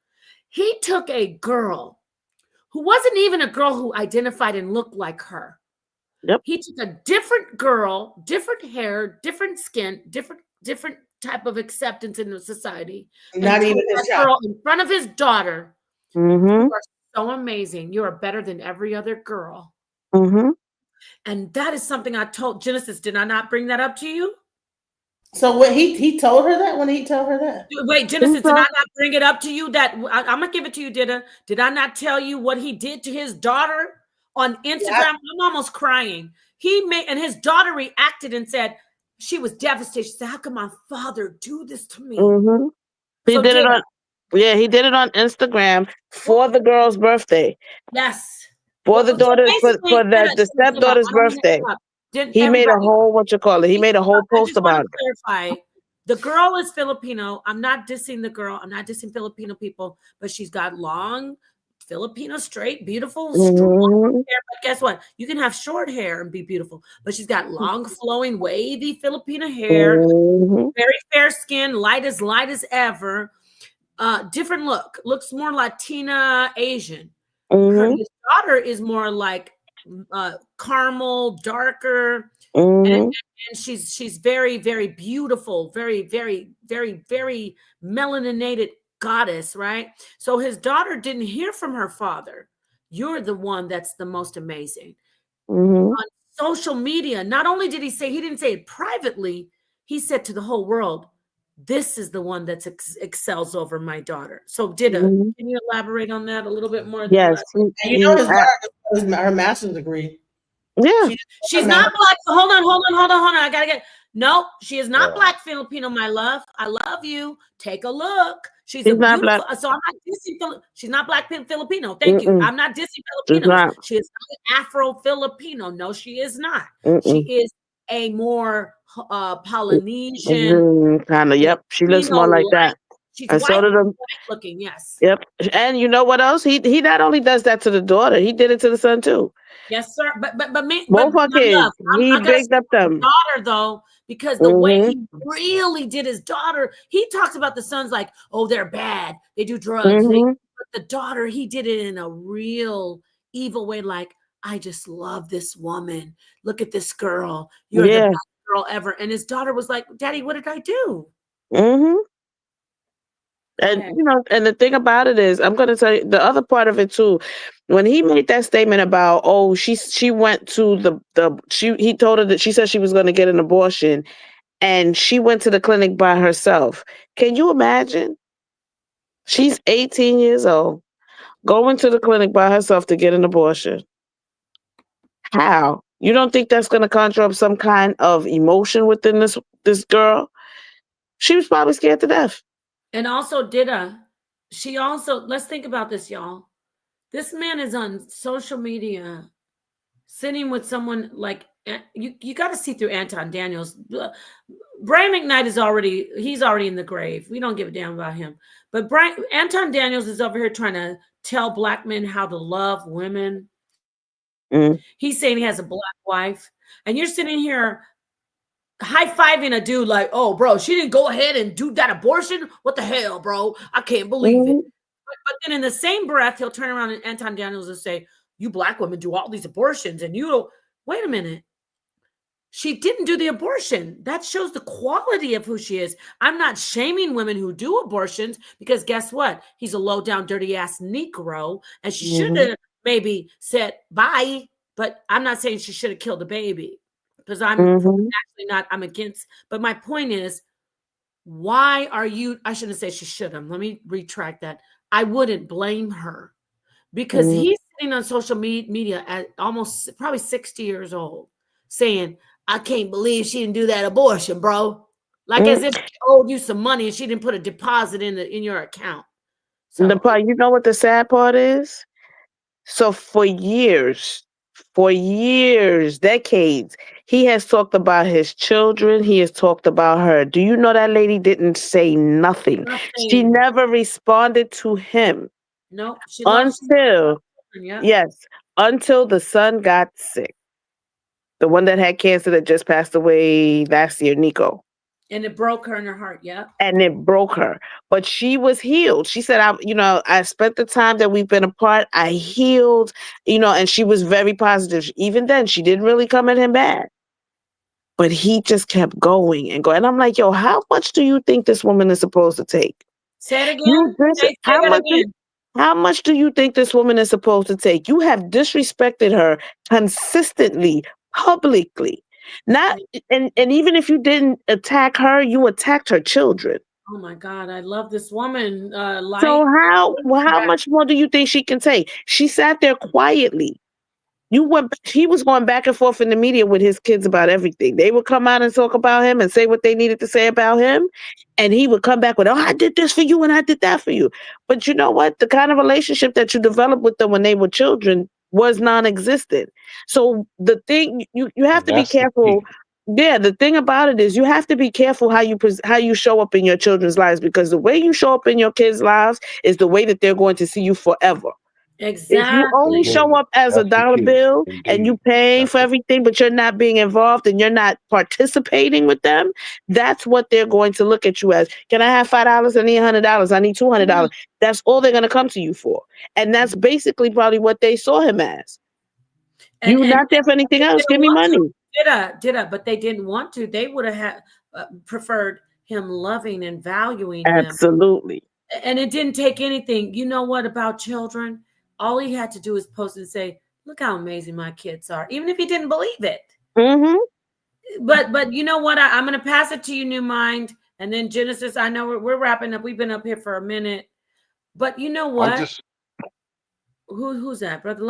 he took a girl who wasn't even a girl who identified and looked like her. He took a different girl, different hair, different skin, different type of acceptance in the society. Not even his girl in front of his daughter. Mm-hmm. You are so amazing. You are better than every other girl. Mm-hmm. And that is something I told Genesis. Did I not bring that up to you? So what he told her that when he told her that? Wait, Genesis, did I not bring it up to you? That I'm gonna give it to you, did I not tell you what he did to his daughter on Instagram? Yeah. I'm almost crying. And his daughter reacted and said she was devastated. She said, "How can my father do this to me?" Mm-hmm. He did it on Instagram for the girl's birthday. Yes. For the daughter, for the stepdaughter's birthday. He made a whole, he made a whole post about it. Clarify. The girl is Filipino. I'm not dissing the girl. I'm not dissing Filipino people, but she's got long, Filipino, straight, beautiful, strong hair. But guess what? You can have short hair and be beautiful, but she's got long, flowing, wavy Filipino hair, very fair skin, light as ever. Different look. Looks more Latina, Asian. His daughter is more like caramel, darker, and she's very, very beautiful, very, very, very, very melaninated goddess, right? So his daughter didn't hear from her father. You're the one that's the most amazing. On social media, not only did he didn't say it privately, he said to the whole world, this is the one that excels over my daughter. So can you elaborate on that a little bit more? Yes. And you know his daughter has her master's degree. Yeah. She's not black. Hold on. I gotta get she is not black Filipino, my love. I love you. Take a look. She's a beautiful. Black. So I'm not dissing. She's not black Filipino. Thank you. I'm not dissing Filipinos. She is not Afro Filipino. No, she is not. She is a more Polynesian kind of. Yep, she looks more like that. She's white looking. Yes. Yep. And you know what else? He not only does that to the daughter, he did it to the son too. Yes, sir. But both our kids. He baked up them. Daughter though, because the way he really did his daughter, he talks about the sons like, oh, they're bad. They do drugs. But the daughter, he did it in a real evil way. Like, I just love this woman. Look at this girl. You're the best girl ever. And his daughter was like, Daddy, what did I do? And and the thing about it is, I'm gonna tell you the other part of it too. When he made that statement about, oh, she went to he told her that she said she was gonna get an abortion, and she went to the clinic by herself. Can you imagine? She's 18 years old, going to the clinic by herself to get an abortion. How? You don't think that's gonna conjure up some kind of emotion within this girl? She was probably scared to death. And also, let's think about this, y'all. This man is on social media sitting with someone like you got to see through Anton Daniels. Brian McKnight is he's already in the grave. We don't give a damn about him. But Anton Daniels is over here trying to tell black men how to love women. He's saying he has a black wife, and you're sitting here high-fiving a dude like, oh, bro, she didn't go ahead and do that abortion. What the hell, bro? I can't believe it. But then in the same breath, he'll turn around and Anton Daniels will say, you black women do all these abortions, and you don't. Wait a minute. She didn't do the abortion. That shows the quality of who she is. I'm not shaming women who do abortions because guess what? He's a low down, dirty ass Negro. And she should have maybe said bye, but I'm not saying she should have killed the baby because I'm actually not, I'm against. But my point is, why are you, I shouldn't say she should have. Let me retract that. I wouldn't blame her because he's sitting on social media at almost probably 60 years old saying, I can't believe she didn't do that abortion, bro. Like as if she owed you some money and she didn't put a deposit in your account. So the part, you know what the sad part is? So for years, decades, he has talked about his children. He has talked about her. Do you know that lady didn't say nothing? She never responded to him. No, she until until the son got sick. The one that had cancer that just passed away last year, Nico. And it broke her in her heart, yeah. And it broke her. But she was healed. She said, I spent the time that we've been apart. I healed, and she was very positive. Even then, she didn't really come at him bad. But he just kept going and going. And I'm like, yo, how much do you think this woman is supposed to take? Say it again. How much do you think this woman is supposed to take? You have disrespected her consistently, publicly. And even if you didn't attack her, you attacked her children. Oh my God, I love this woman. So how much more do you think she can take? She sat there quietly. He was going back and forth in the media with his kids about everything. They would come out and talk about him and say what they needed to say about him. And he would come back with, oh, I did this for you and I did that for you. But you know what? The kind of relationship that you developed with them when they were children was non-existent. So the thing, you have to be careful. Yeah, the thing about it is you have to be careful how you show up in your children's lives, because the way you show up in your kids' lives is the way that they're going to see you forever. Exactly. If you only show up as a dollar bill and you paying for everything, but you're not being involved and you're not participating with them, that's what they're going to look at you as. Can I have $5? I need $100. I need $200. That's all they're going to come to you for. And that's basically probably what they saw him as. You're not there for anything else. Give me money. But they didn't want to. They would have preferred him loving and valuing them. Absolutely. And it didn't take anything. You know what about children? All he had to do is post and say, look how amazing my kids are, even if he didn't believe it. But you know what? I'm going to pass it to you, New Mind. And then Genesis, I know we're wrapping up. We've been up here for a minute. But you know what? Who's that? Brother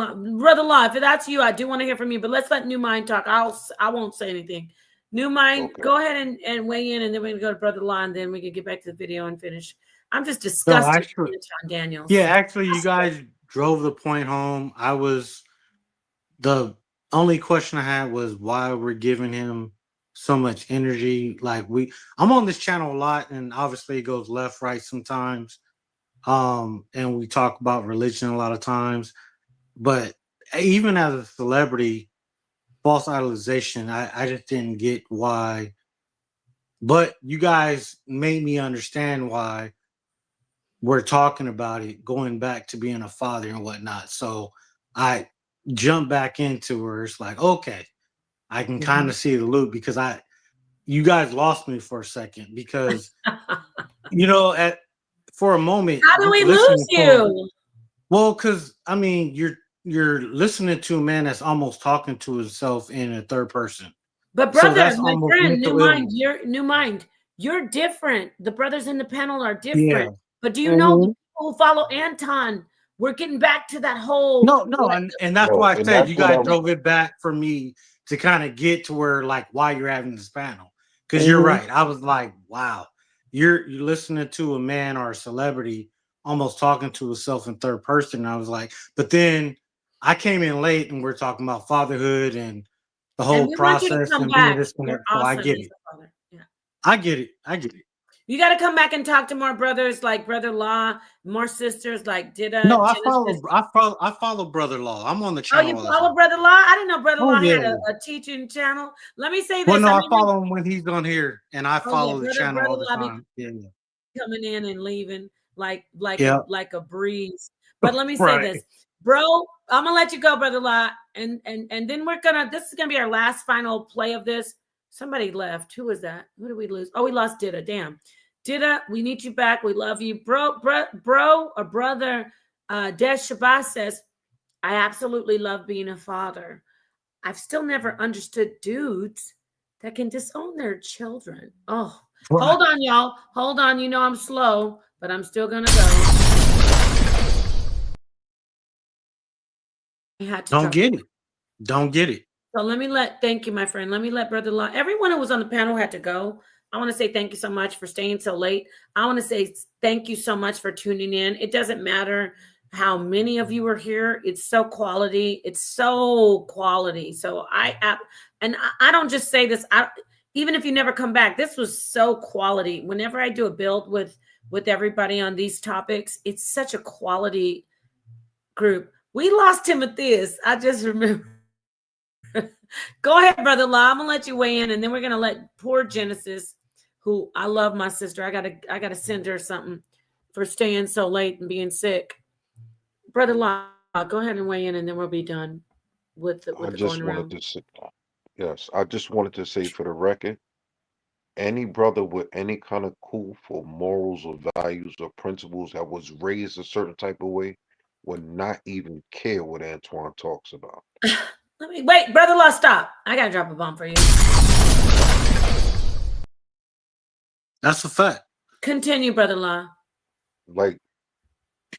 Law. If that's you, I do want to hear from you. But let's let New Mind talk. I won't say anything. New Mind, go ahead and weigh in, and then we're going to go to Brother Law, and then we can get back to the video and finish. I'm just disgusted with John Daniels. Yeah, actually, you guys drove the point home. The only question I had was why we're giving him so much energy. I'm on this channel a lot, and obviously it goes left, right sometimes. And we talk about religion a lot of times. But even as a celebrity, false idolization, I just didn't get why. But you guys made me understand why we're talking about it, going back to being a father and whatnot. So I jumped back into her. It's like, okay, I can kind of see the loop, because you guys lost me for a second, because for a moment. How do we lose you? Well, because I mean, you're listening to a man that's almost talking to himself in a third person. But brother, my friend, New Mind, you're different. The brothers in the panel are different. Yeah. But do you know the people who follow Anton? We're getting back to that whole and that's why I said you guys drove it back for me to kind of get to where, like, why you're having this panel. Because you're right. I was like, wow, you're listening to a man or a celebrity almost talking to himself in third person. And I was like, but then I came in late and we're talking about fatherhood and the And whole we want you to process come and being a back. You're disconnect. So I awesome get as it. a father. Yeah. I get it. I get it. You got to come back and talk to more brothers like Brother Law, more sisters like No, Dida, Genesis. I follow Brother Law. I'm on the Oh, you channel all the follow time. Brother Law? I didn't know Brother Oh Law yeah. had a teaching channel. Let me say Well, this. no, I I mean, follow him when he's on here, and I oh yeah, follow the channel Brother all the Law be time. Yeah, yeah. coming in and leaving Yeah. like a breeze. But let me say Right. this, bro. I'm gonna let you go, Brother Law, and then this is gonna be our last final play of this. Somebody left. Who was that? Who did we lose? Oh, we lost Dida. Damn. Dida, we need you back. We love you. Bro, or brother, Des Shabbat says, I absolutely love being a father. I've still never understood dudes that can disown their children. Oh, Right. hold on, y'all. Hold on. You know I'm slow, but I'm still going to go. You had to Don't get it. Don't get it. So thank you, my friend. Let me let Brother Law, everyone who was on the panel had to go. I want to say thank you so much for staying so late. I want to say thank you so much for tuning in. It doesn't matter how many of you are here. It's so quality. It's so quality. So I don't just say this. Even if you never come back, this was so quality. Whenever I do a build with everybody on these topics, it's such a quality group. We lost Timotheus. I just remember. Go ahead, Brother Law. I'm gonna let you weigh in, and then we're gonna let poor Genesis, who I love my sister. I gotta send her something for staying so late and being sick. Brother Law, go ahead and weigh in, and then we'll be done with the I going just wanted around. to say, yes, I just wanted to say for the record, any brother with any kind of cool for morals or values or principles that was raised a certain type of way would not even care what Antoine talks about. Let me wait, Brother Law. Stop. I gotta drop a bomb for you. That's a fact. Continue, Brother Law. Like,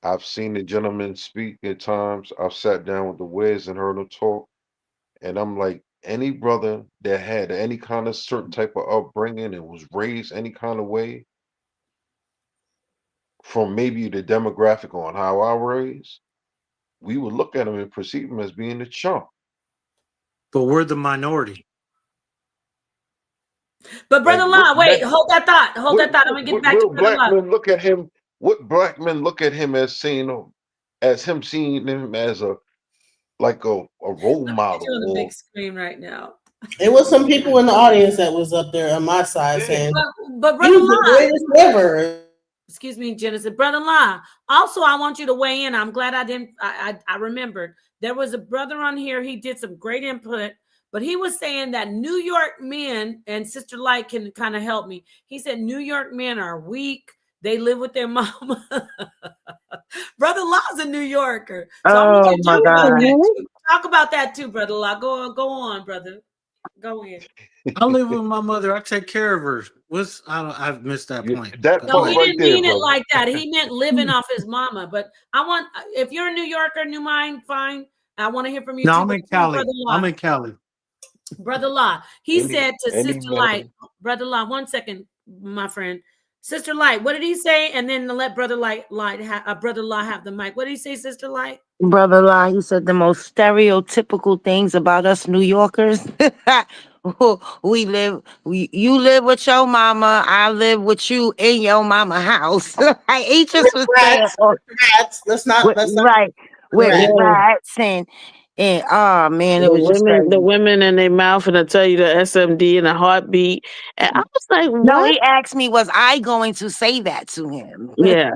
I've seen the gentleman speak at times. I've sat down with the Wiz and heard him talk, and I'm like, any brother that had any kind of certain type of upbringing and was raised any kind of way, from maybe the demographic on how I raised, we would look at him and perceive him as being a chump. But we're the minority. But Like, Brother what Law, wait, hold that thought. Hold that thought. I'm gonna get what back to will Brother black Law. men look at him? What black men look at him as seeing him, as him seeing him as a like a role Let me get you model on the or big screen right now. It was some people in the audience that was up there on my side saying But Brother he's the Law, greatest ever. excuse me, Genesis. Brother Law. Also, I want you to weigh in. I'm glad I remembered. There was a brother on here. He did some great input, but he was saying that New York men, and Sister Light can kind of help me. He said New York men are weak. They live with their mama. Brother Law's a New Yorker. So I want Oh you to my God. talk about that too, Brother Law. Go on, brother. Go in. I live with my mother. I take care of her. I've missed that point. that No, part he right didn't there, mean it brother. like that. He meant living off his mama. But I want, if you're a New Yorker, new mind, fine. I want to hear from you No, too. I'm But in Cali. Brother Law, I'm in Cali. Brother Law, he Any said to any Sister Light, man, Brother Law, 1 second, my friend. Sister Light, what did he say? And then let Brother Brother Law have the mic. What did he say, Sister Light? Brother Law, he said the most stereotypical things about us New Yorkers. You live with your mama, I live with you in your mama house. Like, he just was saying, Rats. Let's not right, with rat. Yeah. rats and oh man, it was just The crazy. women in their mouth and I tell you the SMD and the heartbeat. And I was like, No, what? he asked me, was I going to say that to him? Yeah.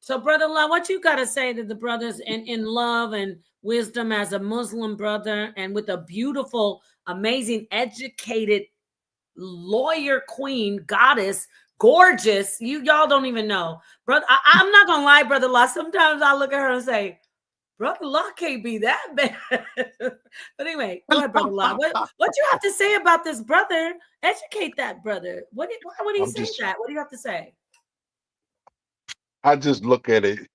So, Brother Law, what you got to say to the brothers in love and wisdom as a Muslim brother and with a beautiful, amazing, educated lawyer queen, goddess, gorgeous. Y'all don't even know. Brother, I'm not going to lie, Brother Law. Sometimes I look at her and say, Brother Law can't be that bad. But anyway, go ahead, Brother Law. What you have to say about this brother? Educate that brother. Why would he I'm say just that? What do you have to say? I just look at it.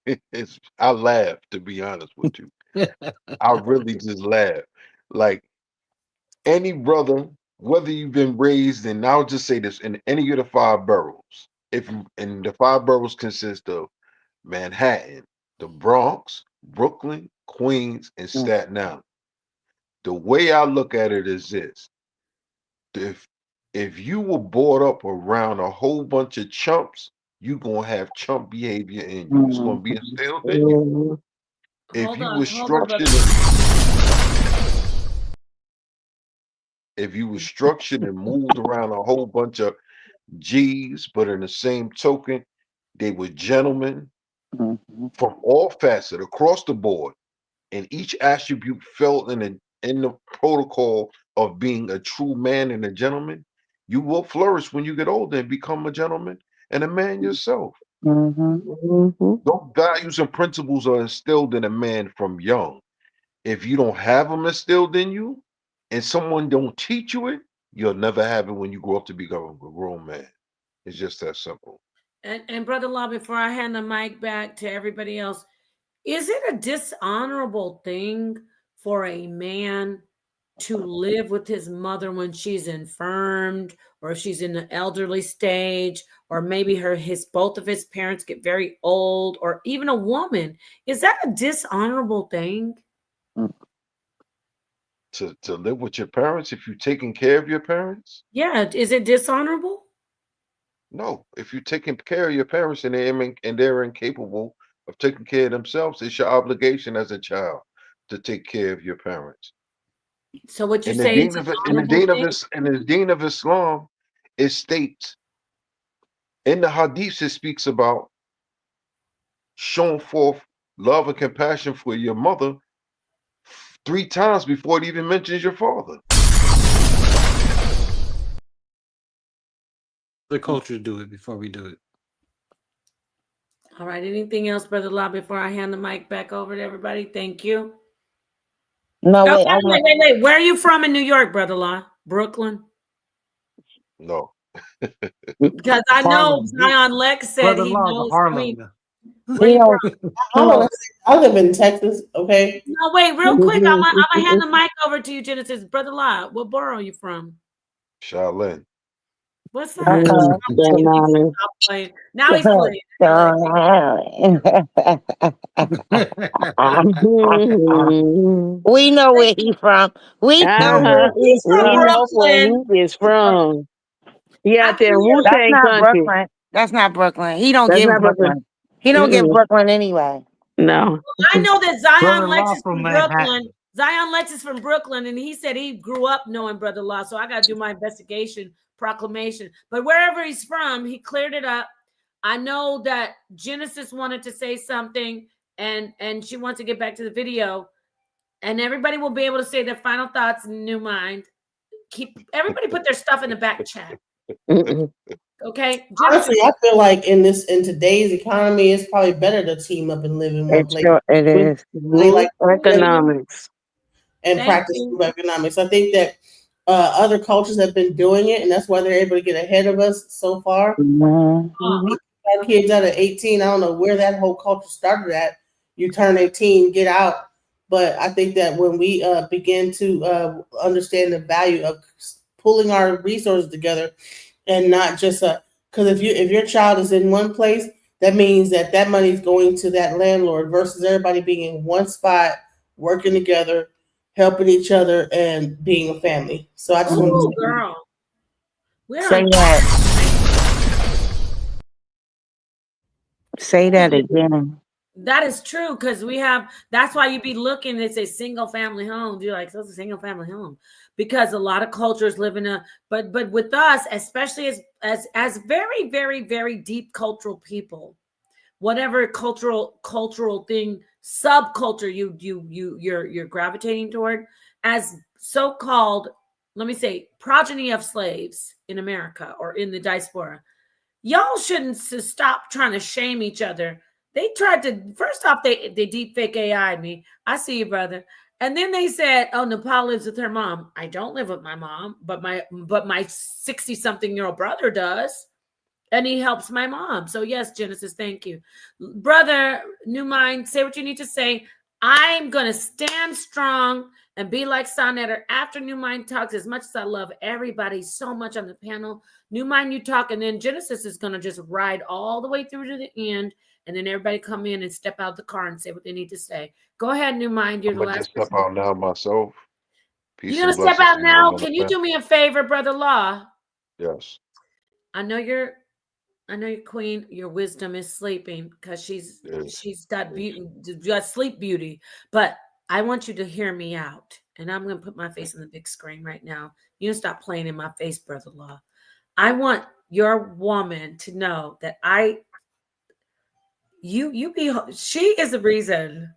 I laugh, to be honest with you. I really just laugh. Like, any brother, whether you've been raised in, I'll just say this, in any of the five boroughs, if and the five boroughs consist of Manhattan, the Bronx, Brooklyn, Queens, and Staten Island. The way I look at it is this: if you were brought up around a whole bunch of chumps, you're gonna have chump behavior in you. It's gonna be instilled in you. If you were structured and moved around a whole bunch of G's, but in the same token, they were gentlemen from all facets across the board, and each attribute fell in the protocol of being a true man and a gentleman, you will flourish when you get older and become a gentleman and a man yourself. Those values and principles are instilled in a man from young. If you don't have them instilled in you, and someone don't teach you it, you'll never have it when you grow up to become a grown man. It's just that simple. And Brother Law, before I hand the mic back to everybody else, is it a dishonorable thing for a man to live with his mother when she's infirmed, or if she's in the elderly stage, or maybe both of his parents get very old, or even a woman? Is that a dishonorable thing? To live with your parents if you're taking care of your parents? Yeah, is it dishonorable? No. If you're taking care of your parents and they're incapable of taking care of themselves, it's your obligation as a child to take care of your parents. So what you In the say deen is an of in the honorable deen of thing? in the deen of Islam, it states in the hadiths, it speaks about showing forth love and compassion for your mother 3 times before it even mentions your father. The culture do it before we do it. All right. Anything else, Brother Law, before I hand the mic back over to everybody? Thank you. No, Oh, wait, wait. Where are you from in New York, Brother Law? Brooklyn? No. Because I know Harlem. Zion Lex said Brother he Law's a knows. I mean, Harlem. where you from? I want to say, I live in Texas. Okay. No, wait, real quick. I'm gonna hand the mic over to you, Genesis. Brother Law, what borough are you from? Shaolin. What's that? Stop playing. Now he's playing. We know where he's from. We know where he's We from. know where he is from. He out there in Wu That's Tang not country. Brooklyn. That's not Brooklyn. He don't That's get not Brooklyn. Brooklyn. He don't get Brooklyn anyway. No. I know that Zion Brother Lex Law is from from Manhattan. Brooklyn. Zion Lex is from Brooklyn, and he said he grew up knowing Brother Law. So I got to do my investigation proclamation. But wherever he's from, he cleared it up. I know that Genesis wanted to say something, and she wants to get back to the video. And everybody will be able to say their final thoughts in New Mind. Everybody put their stuff in the back chat. Okay. Honestly, I feel like in today's economy, it's probably better to team up and live in one place. It is. Like Economics. and practice group economics. I think that other cultures have been doing it, and that's why they're able to get ahead of us so far. Our kids out of 18, I don't know where that whole culture started at. You turn 18, get out. But I think that when we begin to understand the value of pulling our resources together, and not just because if your child is in one place, that means that money is going to that landlord versus everybody being in one spot, working together, helping each other, and being a family. So I just want to say, girl, say that. Say that again. That is true, because that's why you be looking, it's a single family home. You're like, so it's a single family home. Because a lot of cultures live in but with us, especially as very, very, very deep cultural people, whatever cultural thing, subculture you're gravitating toward, as so-called, let me say, progeny of slaves in America or in the diaspora, y'all shouldn't stop trying to shame each other. They tried to, first off, they deep fake AI'd me. I see you, brother. And then they said, oh, Nepal lives with her mom. I don't live with my mom, but my 60-something-year-old brother does. And he helps my mom. So yes, Genesis, thank you. Brother, New Mind, say what you need to say. I'm going to stand strong and be like Sonetter after New Mind Talks. As much as I love everybody so much on the panel, New Mind, you talk, and then Genesis is going to just ride all the way through to the end, and then everybody come in and step out the car and say what they need to say. Go ahead, New Mind. You're I'm the gonna last just step person. out now myself. You're Peace going and to step blessings out to you now? on the Can you panel. do me a favor, Brother Law? Yes. I know your queen, your wisdom is sleeping because she's got beauty, got sleep beauty. But I want you to hear me out, and I'm going to put my face on the big screen right now. You don't stop playing in my face, Brother Law. I want your woman to know that she is the reason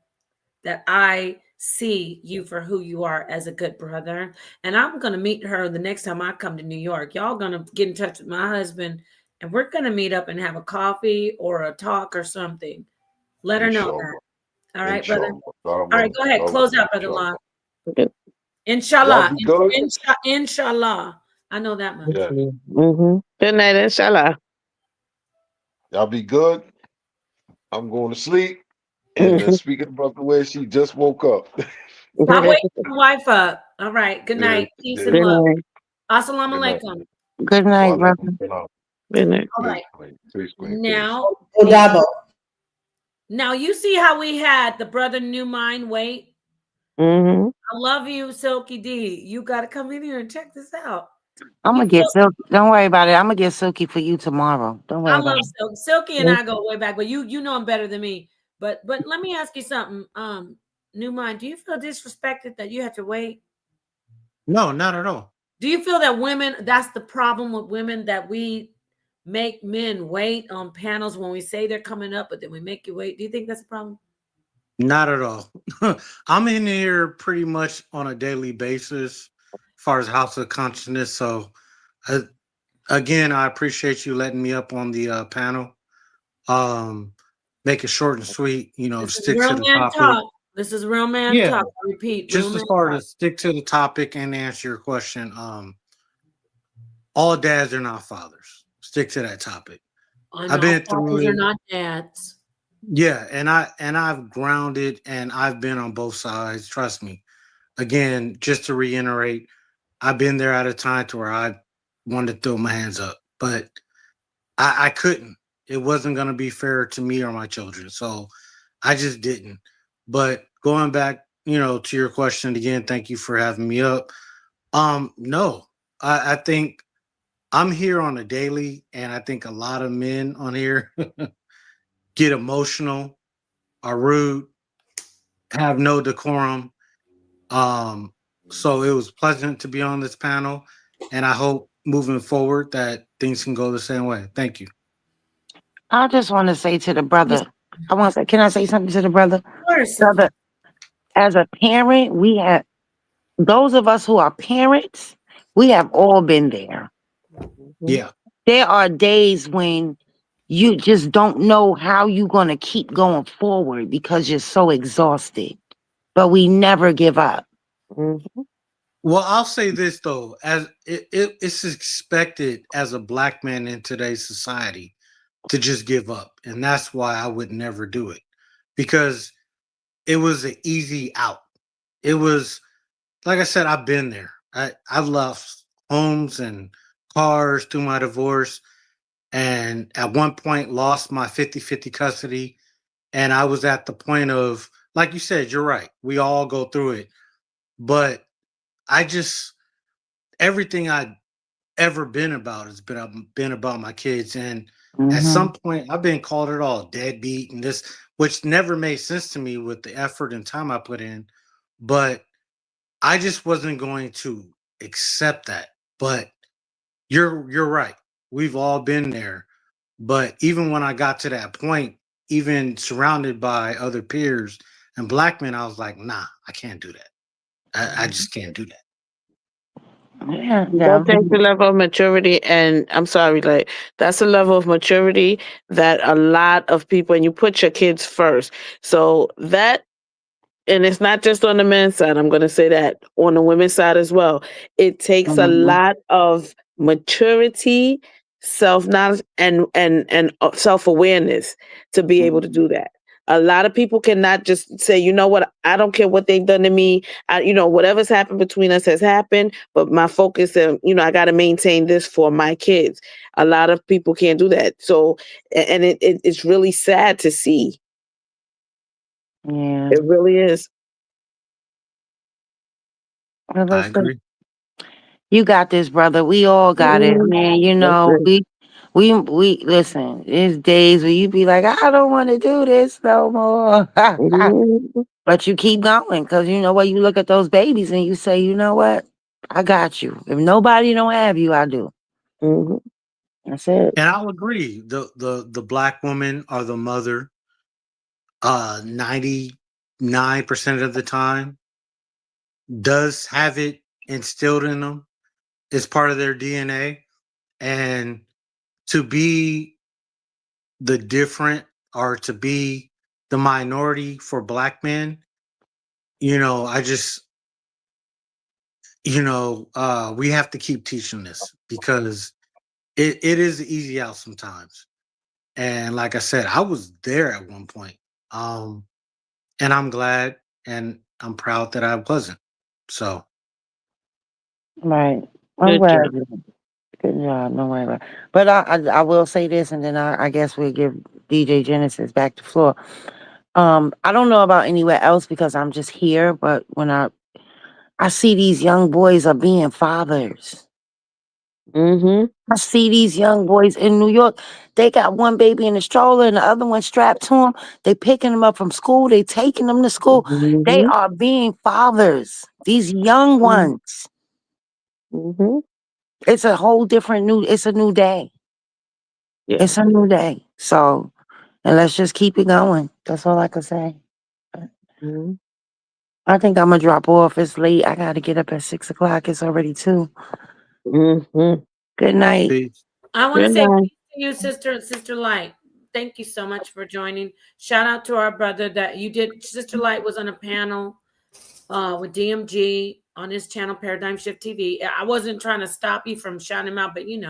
that I see you for who you are as a good brother. And I'm going to meet her the next time I come to New York. Y'all going to get in touch with my husband, and we're going to meet up and have a coffee or a talk or something. Let her know that. All right, brother. All right, go ahead. Close out, Brother Law. Inshallah. Inshallah. I know that much. Yeah. Mm-hmm. Good night, inshallah. Y'all be good. I'm going to sleep. And speaking about the way she just woke up. Stop waking your wife up. All right. Good night. Peace and love. Assalamu alaikum. Good night, brother. Good night. All right. Now, Dabo. now you see how we had the brother New Mind wait. Mm-hmm. I love you, Silky D. You got to come in here and check this out. I'm gonna get Silky. Don't worry about it. I'm gonna get Silky for you tomorrow. Don't worry I about love it. Silky and I go way back, but you know him better than me. But let me ask you something. New Mind, do you feel disrespected that you had to wait? No, not at all. Do you feel that women, that's the problem with women, that we make men wait on panels when we say they're coming up, but then we make you wait? Do you think that's a problem? Not at all. I'm in here pretty much on a daily basis as far as House of Consciousness. So, again, I appreciate you letting me up on the panel. Make it short and sweet, stick to the topic. Talk. This is real man talk. I repeat, just as far as stick to the topic and answer your question. All dads are not fathers. Stick to that topic. I've been through it. Are not dads. Yeah, and I've grounded and I've been on both sides. Trust me. Again, just to reiterate, I've been there at a time to where I wanted to throw my hands up, but I couldn't. It wasn't going to be fair to me or my children, so I just didn't. But going back, to your question again, thank you for having me up. No, I think I'm here on a daily, and I think a lot of men on here get emotional, are rude, have no decorum. So it was pleasant to be on this panel, and I hope moving forward that things can go the same way. Thank you. I just want to say to the brother, can I say something to the brother? Of course. Brother, as a parent, we have, those of us who are parents, we have all been there. Yeah. There are days when you just don't know how you're going to keep going forward because you're so exhausted, but we never give up. Mm-hmm. Well, I'll say this though, as it's expected as a black man in today's society to just give up, and that's why I would never do it, because it was an easy out. It was, like I said, I've been there. I've lost homes and cars through my divorce, and at one point lost my 50-50 custody, and I was at the point of, like you said, you're right, we all go through it, but I just, everything I've ever been about has been about my kids. And at some point I've been called it all deadbeat and this, which never made sense to me with the effort and time I put in. But I just wasn't going to accept that. But you're right. We've all been there. But even when I got to that point, even surrounded by other peers and black men, I was like, nah, I can't do that. I just can't do that. Yeah, that takes a level of maturity, and I'm sorry, like that's a level of maturity that a lot of people, and you put your kids first. So that, and it's not just on the men's side, I'm going to say that on the women's side as well. It takes a lot of maturity, self-knowledge, and self-awareness to be able to do that. A lot of people cannot just say, you know what, I don't care what they've done to me. Whatever's happened between us has happened, but my focus and, I got to maintain this for my kids. A lot of people can't do that. So, and it's really sad to see. Yeah. It really is. I agree. You got this, brother. We all got it, man. We listen. There's days where you be like, I don't want to do this no more. But you keep going because you know what? You look at those babies and you say, you know what? I got you. If nobody don't have you, I do. Mm-hmm. That's it. And I'll agree. The black woman or the mother, 99% of the time, does have it instilled in them. It's part of their DNA. And to be the different or to be the minority for black men, I just, we have to keep teaching this because it is an easy out sometimes. And like I said, I was there at one point. And I'm glad and I'm proud that I wasn't. So. Right. I'm Good glad. job. Good job. No worry about it. But I will say this, and then I guess we'll give DJ Genesis back the floor. I don't know about anywhere else because I'm just here, but when I see these young boys are being fathers. Mm-hmm. I see these young boys in New York. They got one baby in a stroller and the other one strapped to them. They picking them up from school. They taking them to school. Mm-hmm. They are being fathers. These young ones. Mm-hmm. It's a whole different it's a new day. Yeah. It's a new day. So, and let's just keep it going. That's all I can say. Mm-hmm. I think I'm gonna drop off. It's late. I gotta get up at 6 o'clock. It's already 2. Mm-hmm. Good night. Peace. I want to Good say night. peace to you, Sister Light. Thank you so much for joining. Shout out to our brother that you did. Sister Light was on a panel with DMG on his channel, Paradigm Shift TV. I wasn't trying to stop you from shouting him out, but things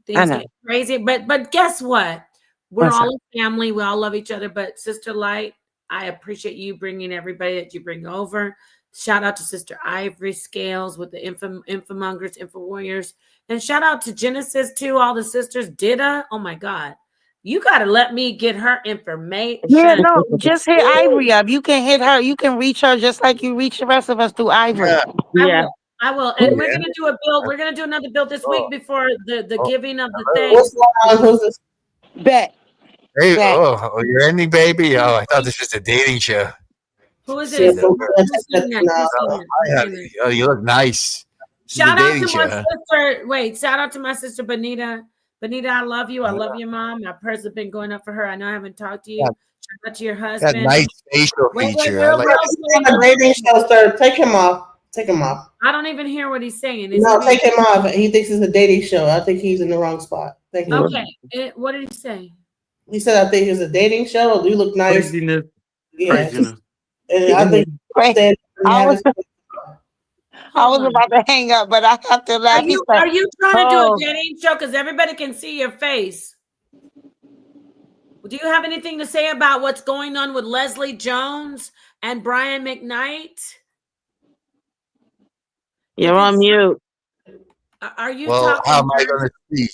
get crazy. But guess what? We're all a family. We all love each other. But Sister Light, I appreciate you bringing everybody that you bring over. Shout out to Sister Ivory Scales with the Infomongers, Info Warriors. And shout out to Genesis too, all the sisters. Dida, oh my God. You got to let me get her information. Yeah, no, just hit Ivory up. You can hit her. You can reach her just like you reach the rest of us through Ivory. Yeah. I will. And we're going to do a build. We're going to do another build this week before the giving of the thing. What's going on? Who's this? Bet. Hey, Bet. oh, you're ending, baby. Oh, I thought this was a dating show. Who is it? Oh, you look nice. Shout out to my sister. Wait, shout out to my sister Benita. Benita, I love you. I love your mom. My prayers have been going up for her. I know I haven't talked to you. Shout out to your husband. That nice facial feature. A dating show, sir. Take him off. Take him off. I don't even hear what he's saying. No, take him off. He thinks it's a dating show. I think he's in the wrong spot. Okay. What did he say? He said, I think it's a dating show. You look nice. Craziness. Yeah. Craziness. And I think I was about to hang up, but I have to laugh. Are you trying to do a dating show? Because everybody can see your face. Do you have anything to say about what's going on with Leslie Jones and Brian McKnight? You're on mute. Are you Well, talking? how am I going to speak?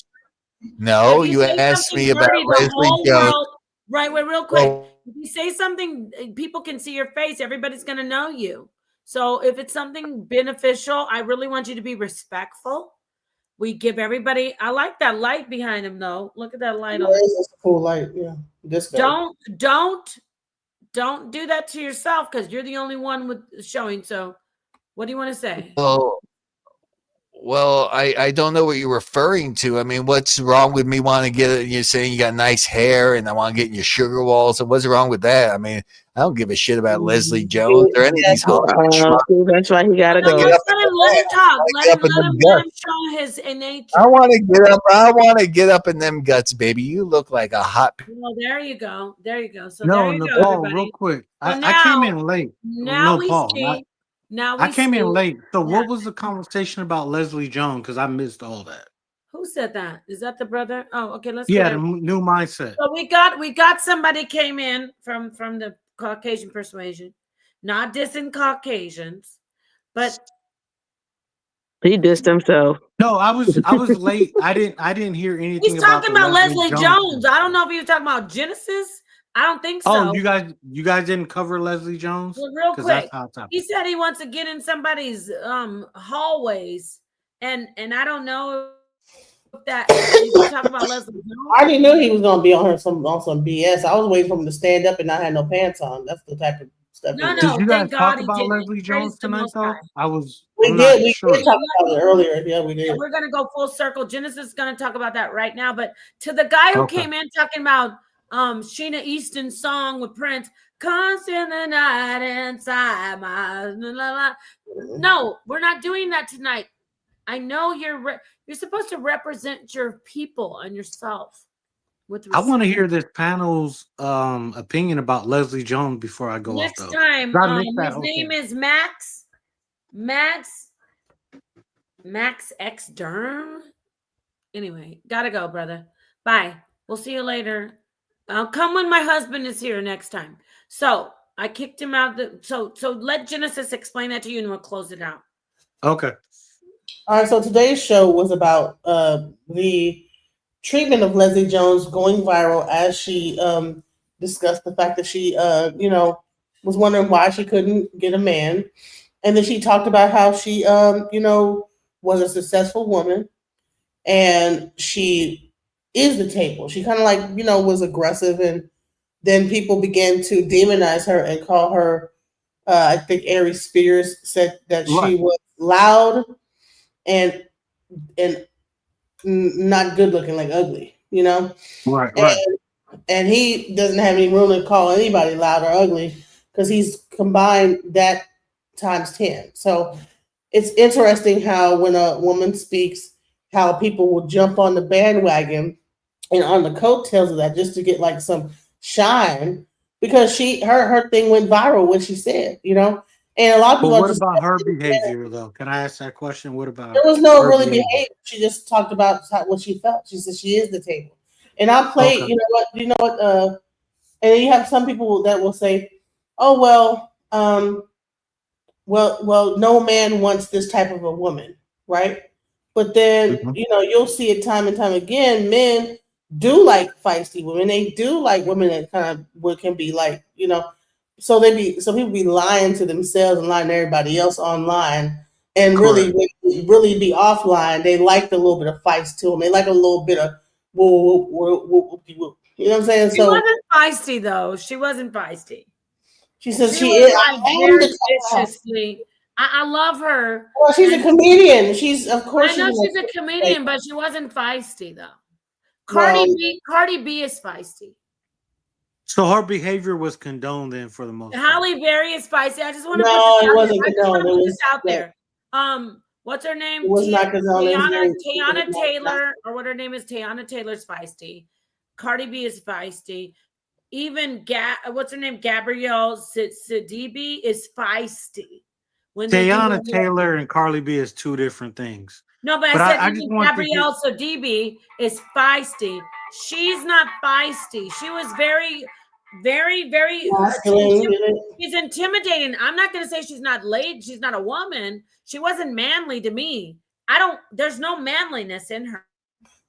No, you asked me about Leslie Jones. Right, wait, real quick. If you say something, people can see your face. Everybody's going to know you. So if it's something beneficial, I really want you to be respectful. We give everybody. I like that light behind him, though. Look at that light on. It's a cool light. Yeah. This guy. Don't do that to yourself because you're the only one with showing. So, what do you want to say? Well, I don't know what you're referring to. I mean, what's wrong with me wanting to get? You're saying you got nice hair, and I want to get in your sugar walls. So what's wrong with that? I mean, I don't give a shit about Leslie Jones or any of these Hollywood schmucks. That's why he gotta go. Let him talk. Let him show his nature. I want to get up. I want to get up in them guts, baby. You look like a hot. Well, there you go. There you go. So no, there you Paul, go, everybody. real quick. Well, I came in late. Now we Paul. see. I came in late. So what was the conversation about Leslie Jones? Because I missed all that. Who said that? Is that the brother? Oh, okay. Let's Yeah, get the it. new mindset. So we got somebody came in from the Caucasian persuasion, not dissing Caucasians, but he dissed himself. No, I was late. I didn't hear he's anything about talking the about Leslie Leslie Jones Jones. thing. I don't know if he was talking about Genesis. I don't think Oh, so. you guys didn't cover Leslie Jones? Well, real Because that's quick, hot topic. he said he wants to get in somebody's hallways, and I don't know if that he's talking about Leslie Jones. I already knew he was gonna be on her some BS. I was waiting for him to stand up and not have no pants on. That's the type of stuff. No, Did you guys thank God talk he about didn't. Leslie Praise Jones the tonight, Most though? High. I'm not sure. We did talk about it earlier. Yeah, we did. We're gonna go full circle. Genesis is gonna talk about that right now. But to the guy who came in talking about Sheena Easton's song with Prince, "Constant the night inside my," no, we're not doing that tonight. I know you're supposed to represent your people and yourself with I want to respect. hear this panel's opinion about Leslie Jones before I go Next off, though. time, I missed that his whole name thing. is Max X Derm. Anyway, gotta go, brother. Bye. We'll see you later. I'll come when my husband is here next time. So I kicked him out. So let Genesis explain that to you, and we'll close it out. Okay. All right. So today's show was about the treatment of Leslie Jones going viral as she discussed the fact that she was wondering why she couldn't get a man, and then she talked about how she was a successful woman and she is the table. She kind of was aggressive, and then people began to demonize her and call her. I think R.I.S.E Spears said that she was loud and not good looking, like ugly. Right. And he doesn't have any room to call anybody loud or ugly because he's combined that times 10. So it's interesting how when a woman speaks, how people will jump on the bandwagon and on the coattails of that just to get like some shine because her thing went viral what she said, and a lot of But people are what just about her behavior, though? Can I ask that question? What about there was no her really behavior? behavior. She just talked about what she felt. She said she is the table, and I'll play. Okay. You know what? And then you have some people that will say, "Oh well, well, no man wants this type of a woman, right?" But then Mhm. you'll see it time and time again. Men do like feisty women. They do like women that kind of what can be like, So people be lying to themselves and lying to everybody else online, and Correct. really be offline. They like the little bit of feist to them. They like a little bit of whoop, whoop, whoop, whoop, whoop. You know what I'm saying? She So wasn't feisty, though. She wasn't feisty. she says She she was is. like I am very the type of. viciously. I love her. Well, she's a And comedian. She's of course I know she's she's a comedian, but she wasn't feisty, though. well. Cardi B is feisty. So her behavior was condoned then for the most part. Halle Berry is feisty. I just want to No, put this it out wasn't there. I just want to condoned. It put was this out there. What's her name? It was not condoned. It was very Tiana Taylor, or what her name is, Tiana Taylor's feisty. Cardi B is feisty. Even what's her name? Gabrielle Sidibe is feisty. When they do Tiana Taylor and Carly B is two different things. No, but But I said I just even want to get Gabrielle Sidibe is feisty. She's not feisty. She was very, very, very masculine. she's intimidating. I'm not gonna say she's not late. She's not a woman. She wasn't manly to me. There's no manliness in her.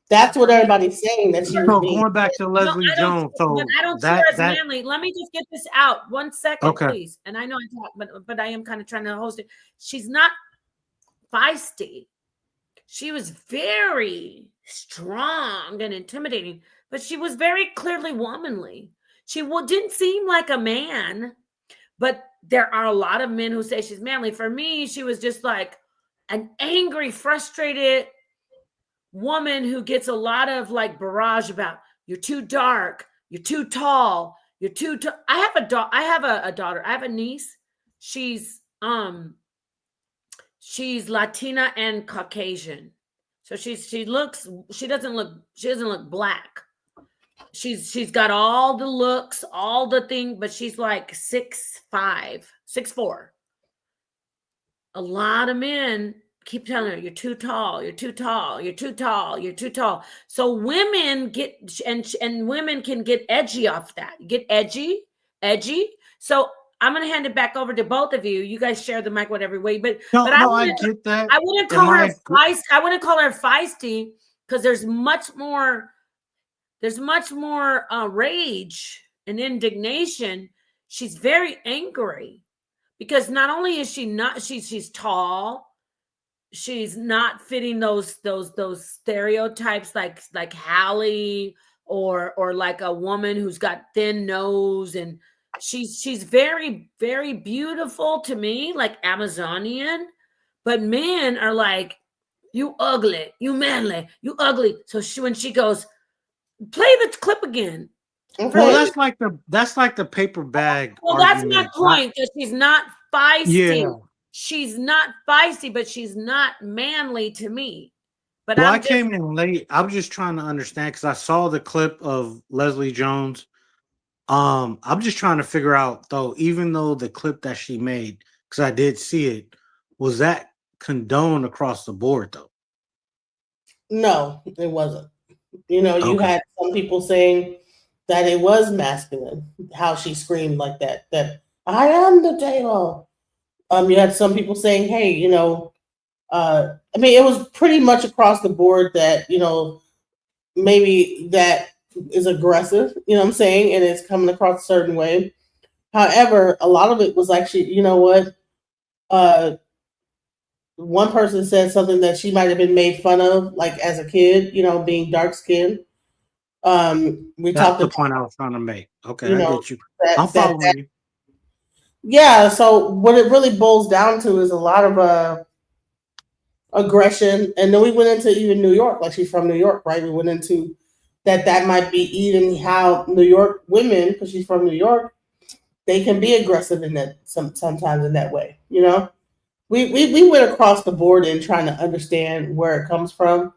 That's what everybody's saying that she was so being. going back to Leslie Jones. So I don't see that her as manly. Let me just get this out 1 second, okay. please. And I know I talk, but I am kind of trying to host it. She's not feisty. She was very strong and intimidating, but she was very clearly womanly. She didn't seem like a man, but there are a lot of men who say she's manly. For me, she was just like an angry, frustrated woman who gets a lot of like barrage about you're too dark, you're too tall, you're too I have a daughter. I have a niece. She's Latina and Caucasian. So she doesn't look black. She's got all the looks, all the thing, but she's like 6'5", 6'4". A lot of men keep telling her, you're too tall, you're too tall, you're too tall, you're too tall. So women get, and women can get edgy off that. Get edgy. So I'm gonna hand it back over to both of you. You guys share the mic whatever way, but I get that. I wouldn't call her feisty. I wouldn't call her feisty because there's much more rage and indignation. She's very angry because not only is she's tall, she's not fitting those stereotypes like Hallie or like a woman who's got thin nose, and she's very, very beautiful to me, like Amazonian, but men are like, you ugly, you manly, you ugly. So when she goes, play the clip again. Well, that's like the paper bag. Well, argument. that's my point. That she's not feisty. Yeah. She's not feisty, but she's not manly to me. But I came in late. I was just trying to understand because I saw the clip of Leslie Jones. I'm just trying to figure out though, even though the clip that she made, because I did see it, was that condoned across the board though? No, it wasn't. You know, you had some people saying that it was masculine, how she screamed like that, that I am the table. You had some people saying, hey, you know, I mean, it was pretty much across the board that, you know, maybe that is aggressive, you know what I'm saying? And it's coming across a certain way. However, a lot of it was actually, you know what? One person said something that she might have been made fun of, like as a kid, you know, being dark skinned. We That's talked the about, point I was trying to make. Okay, you I know, get you. I'm that, following you. yeah. So what it really boils down to is a lot of aggression, and then we went into even New York, like she's from New York, right? We went into that might be even how New York women, because she's from New York, they can be aggressive in that sometimes in that way. You know, we went across the board in trying to understand where it comes from.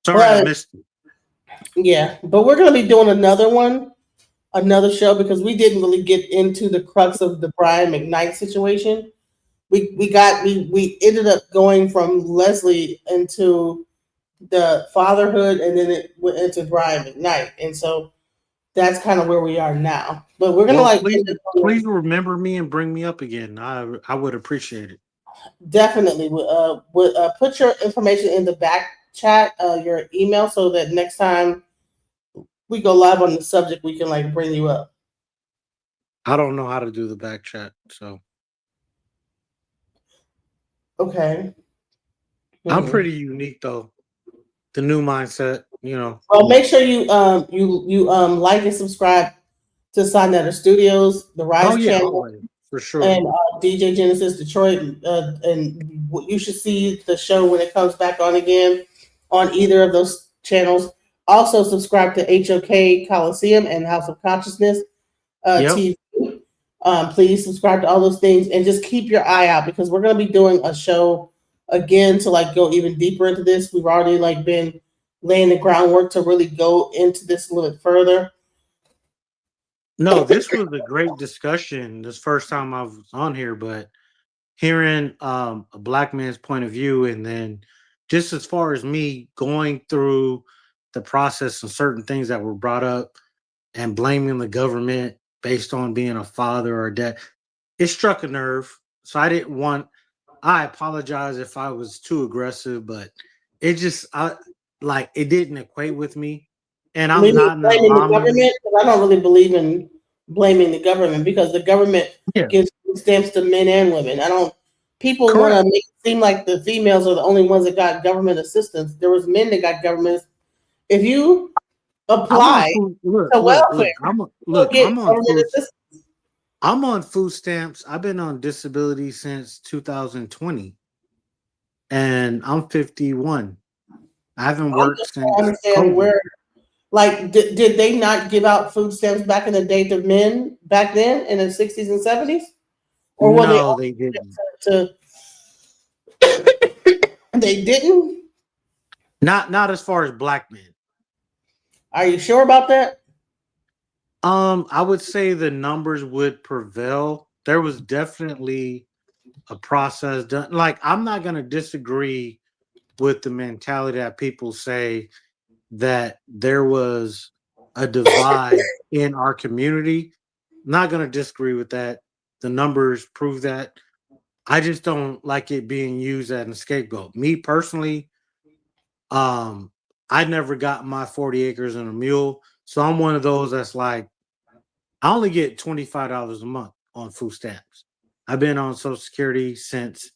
Sorry, I missed it. Yeah, but we're gonna be doing another show because we didn't really get into the crux of the Brian McKnight situation. We ended up going from Leslie into the fatherhood, and then it went into Brian McKnight, and so that's kind of where we are now. But we're gonna please remember me and bring me up again. I would appreciate it. Definitely. Put your information in the back chat, your email, so that next time we go live on the subject, we can like bring you up. I don't know how to do the back chat, so okay. I'm pretty unique though. The new mindset, you know. Well, make sure you like and subscribe to Sonetter Studios, the R.I.S.E channel, for sure, and DJ Genesis Detroit, and you should see the show when it comes back on again on either of those channels. Also, subscribe to HOK Coliseum and House of Consciousness TV. Please subscribe to all those things and just keep your eye out because we're going to be doing a show again to like go even deeper into this. We've already like been laying the groundwork to really go into this a little bit further. No, this was a great discussion. This first time I was on here, but hearing a black man's point of view, and then just as far as me going through the process and certain things that were brought up and blaming the government based on being a father or dad, it struck a nerve. So I apologize if I was too aggressive, but it just it didn't equate with me. And I'm not blaming the government because I don't really believe in blaming the government because the government gives food stamps to men and women. People want to make it seem like the females are the only ones that got government assistance. There was men that got government. If you apply to welfare, I'm on food stamps. I've been on disability since 2020, and I'm 51. I haven't worked since. I understand where. Like, did they not give out food stamps back in the day to men back then in the 60s and 70s? Or were they didn't. They didn't? Not as far as black men. Are you sure about that? I would say the numbers would prevail. There was definitely a process done. Like, I'm not going to disagree with the mentality that people say that there was a divide in our community. Not going to disagree with that. The numbers prove that. I just don't like it being used as a scapegoat. Me personally, I never got my 40 acres and a mule. So I'm one of those that's like, I only get $25 a month on food stamps. I've been on Social Security since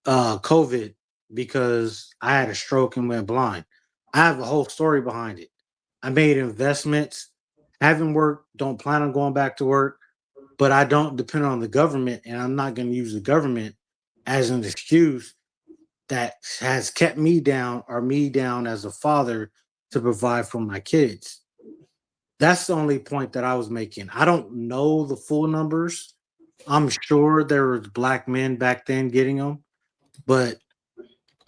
COVID because I had a stroke and went blind. I have a whole story behind it. I made investments, haven't worked, don't plan on going back to work, but I don't depend on the government, and I'm not going to use the government as an excuse that has kept me down or me down as a father to provide for my kids. That's the only point that I was making. I don't know the full numbers. I'm sure there was black men back then getting them, but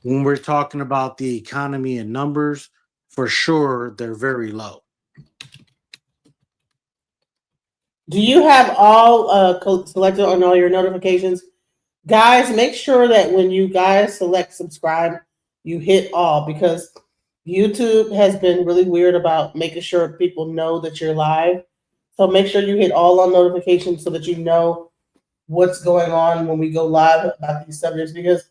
when we're talking about the economy and numbers, for sure they're very low. Do you have all selected on all your notifications? Guys, make sure that when you guys select subscribe, you hit all, because YouTube has been really weird about making sure people know that you're live. So make sure you hit all on notifications so that you know what's going on when we go live about these subjects, because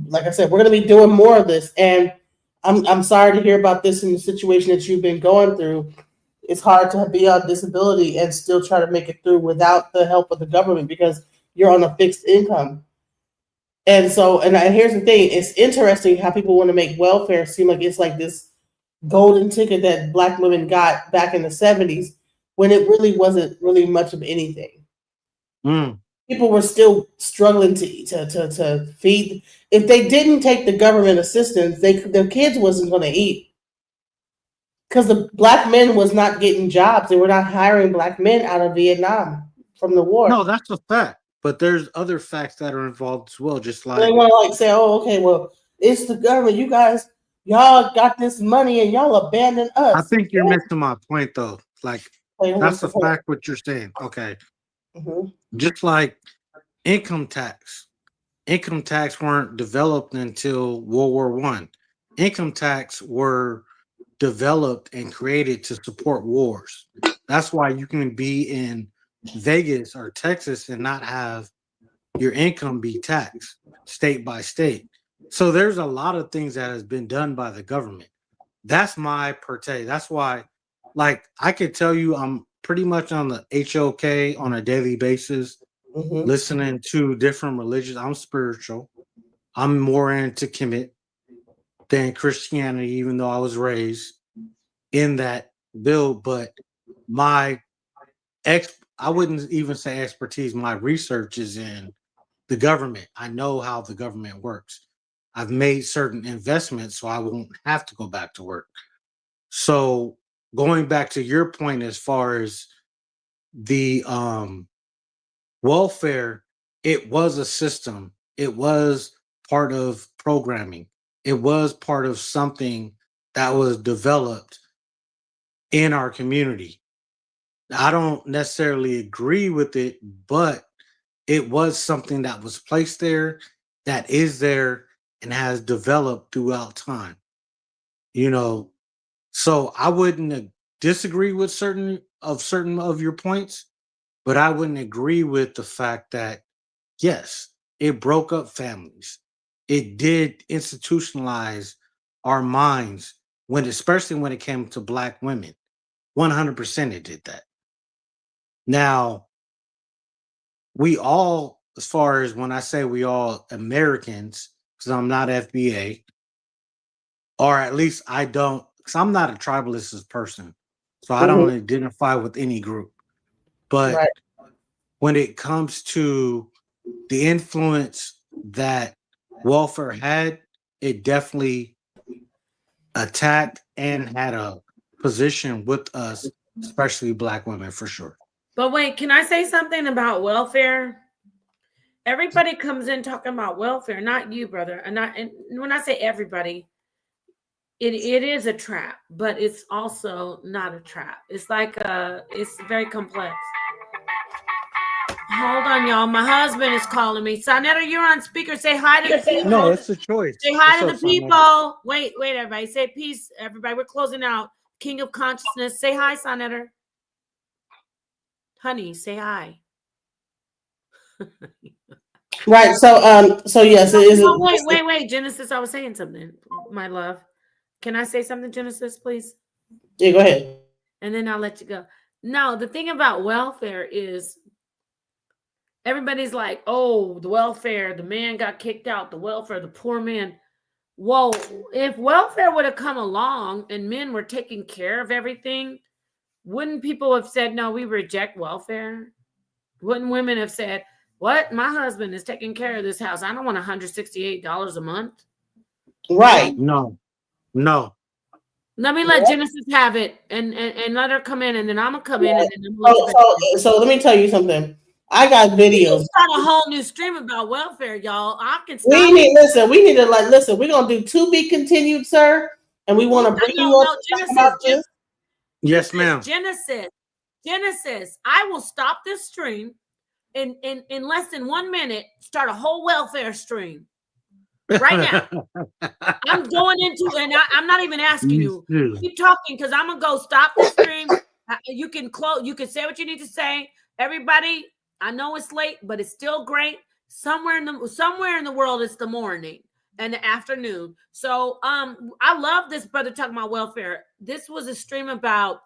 like I said, we're going to be doing more of this. And I'm sorry to hear about this in the situation that you've been going through. It's hard to be on disability and still try to make it through without the help of the government because you're on a fixed income. And so, here's the thing, it's interesting how people want to make welfare seem like it's like this golden ticket that black women got back in the 70s when it really wasn't really much of anything. People were still struggling to feed. If they didn't take the government assistance, their kids wasn't going to eat. Because the black men was not getting jobs. They were not hiring black men out of Vietnam from the war. No, that's a fact. But there's other facts that are involved as well. Just like they want to like say, "Oh, okay, well, it's the government. You guys, y'all got this money and y'all abandoned us." I think you're missing my point, though. Like, that's a fact what you're saying. Okay. Just like income tax. Income tax weren't developed until World War I. Income tax were developed and created to support wars. That's why you can be in Vegas or Texas and not have your income be taxed state by state. So there's a lot of things that has been done by the government. That's my parte. That's why, like, I could tell you I'm pretty much on the HOK on a daily basis, listening to different religions. I'm spiritual. I'm more into Kemet than Christianity, even though I was raised in that build. But I wouldn't even say expertise. My research is in the government. I know how the government works. I've made certain investments so I won't have to go back to work. So going back to your point as far as the welfare, it was a system. It was part of programming. It was part of something that was developed in our community. I don't necessarily agree with it, but it was something that was placed there, that is there, and has developed throughout time. You know, so I wouldn't disagree with certain of your points, but I wouldn't agree with the fact that yes, it broke up families. It did institutionalize our minds especially when it came to black women. 100% it did that. Now, we all, as far as when I say we all Americans, because I'm not FBA, or at least I don't, because I'm not a tribalist person. So I don't identify with any group. But when it comes to the influence that welfare had, it definitely attacked and had a position with us, especially black women, for sure. But wait, can I say something about welfare? Everybody comes in talking about welfare, not you, brother. And when I say everybody, it is a trap, but it's also not a trap. It's like it's very complex. Hold on, y'all. My husband is calling me. Sonetta, you're on speaker. Say hi to the people. No, it's a choice. Say hi What's to the up, people. Wait, everybody. Say peace, everybody. We're closing out. King of Consciousness. Say hi, Sonetta. Honey, say hi. Right. So yes, it is. Wait, Genesis. I was saying something, my love. Can I say something, Genesis, please? Yeah, go ahead. And then I'll let you go. No, the thing about welfare is everybody's like, oh, the welfare, the man got kicked out, the welfare, the poor man. Well, if welfare would have come along and men were taking care of everything, wouldn't people have said, no, we reject welfare? Wouldn't women have said, what? My husband is taking care of this house. I don't want $168 a month. Right. No. Let me let Genesis have it and let her come in, and then I'm gonna come in, and then I'm so let me tell you something. I got videos. Start a whole new stream about welfare, y'all. I can stop. We need to listen. We're gonna do to be continued, sir, and we want to bring you up to talk about this. Yes, ma'am. Genesis. I will stop this stream in less than 1 minute. Start a whole welfare stream right now. I'm going into, and I'm not even asking you. Keep talking, because I'm gonna go stop the stream. You can close. You can say what you need to say. Everybody, I know it's late, but it's still great. Somewhere in the world, it's the morning and the afternoon. So, I love this brother talking about welfare. This was a stream about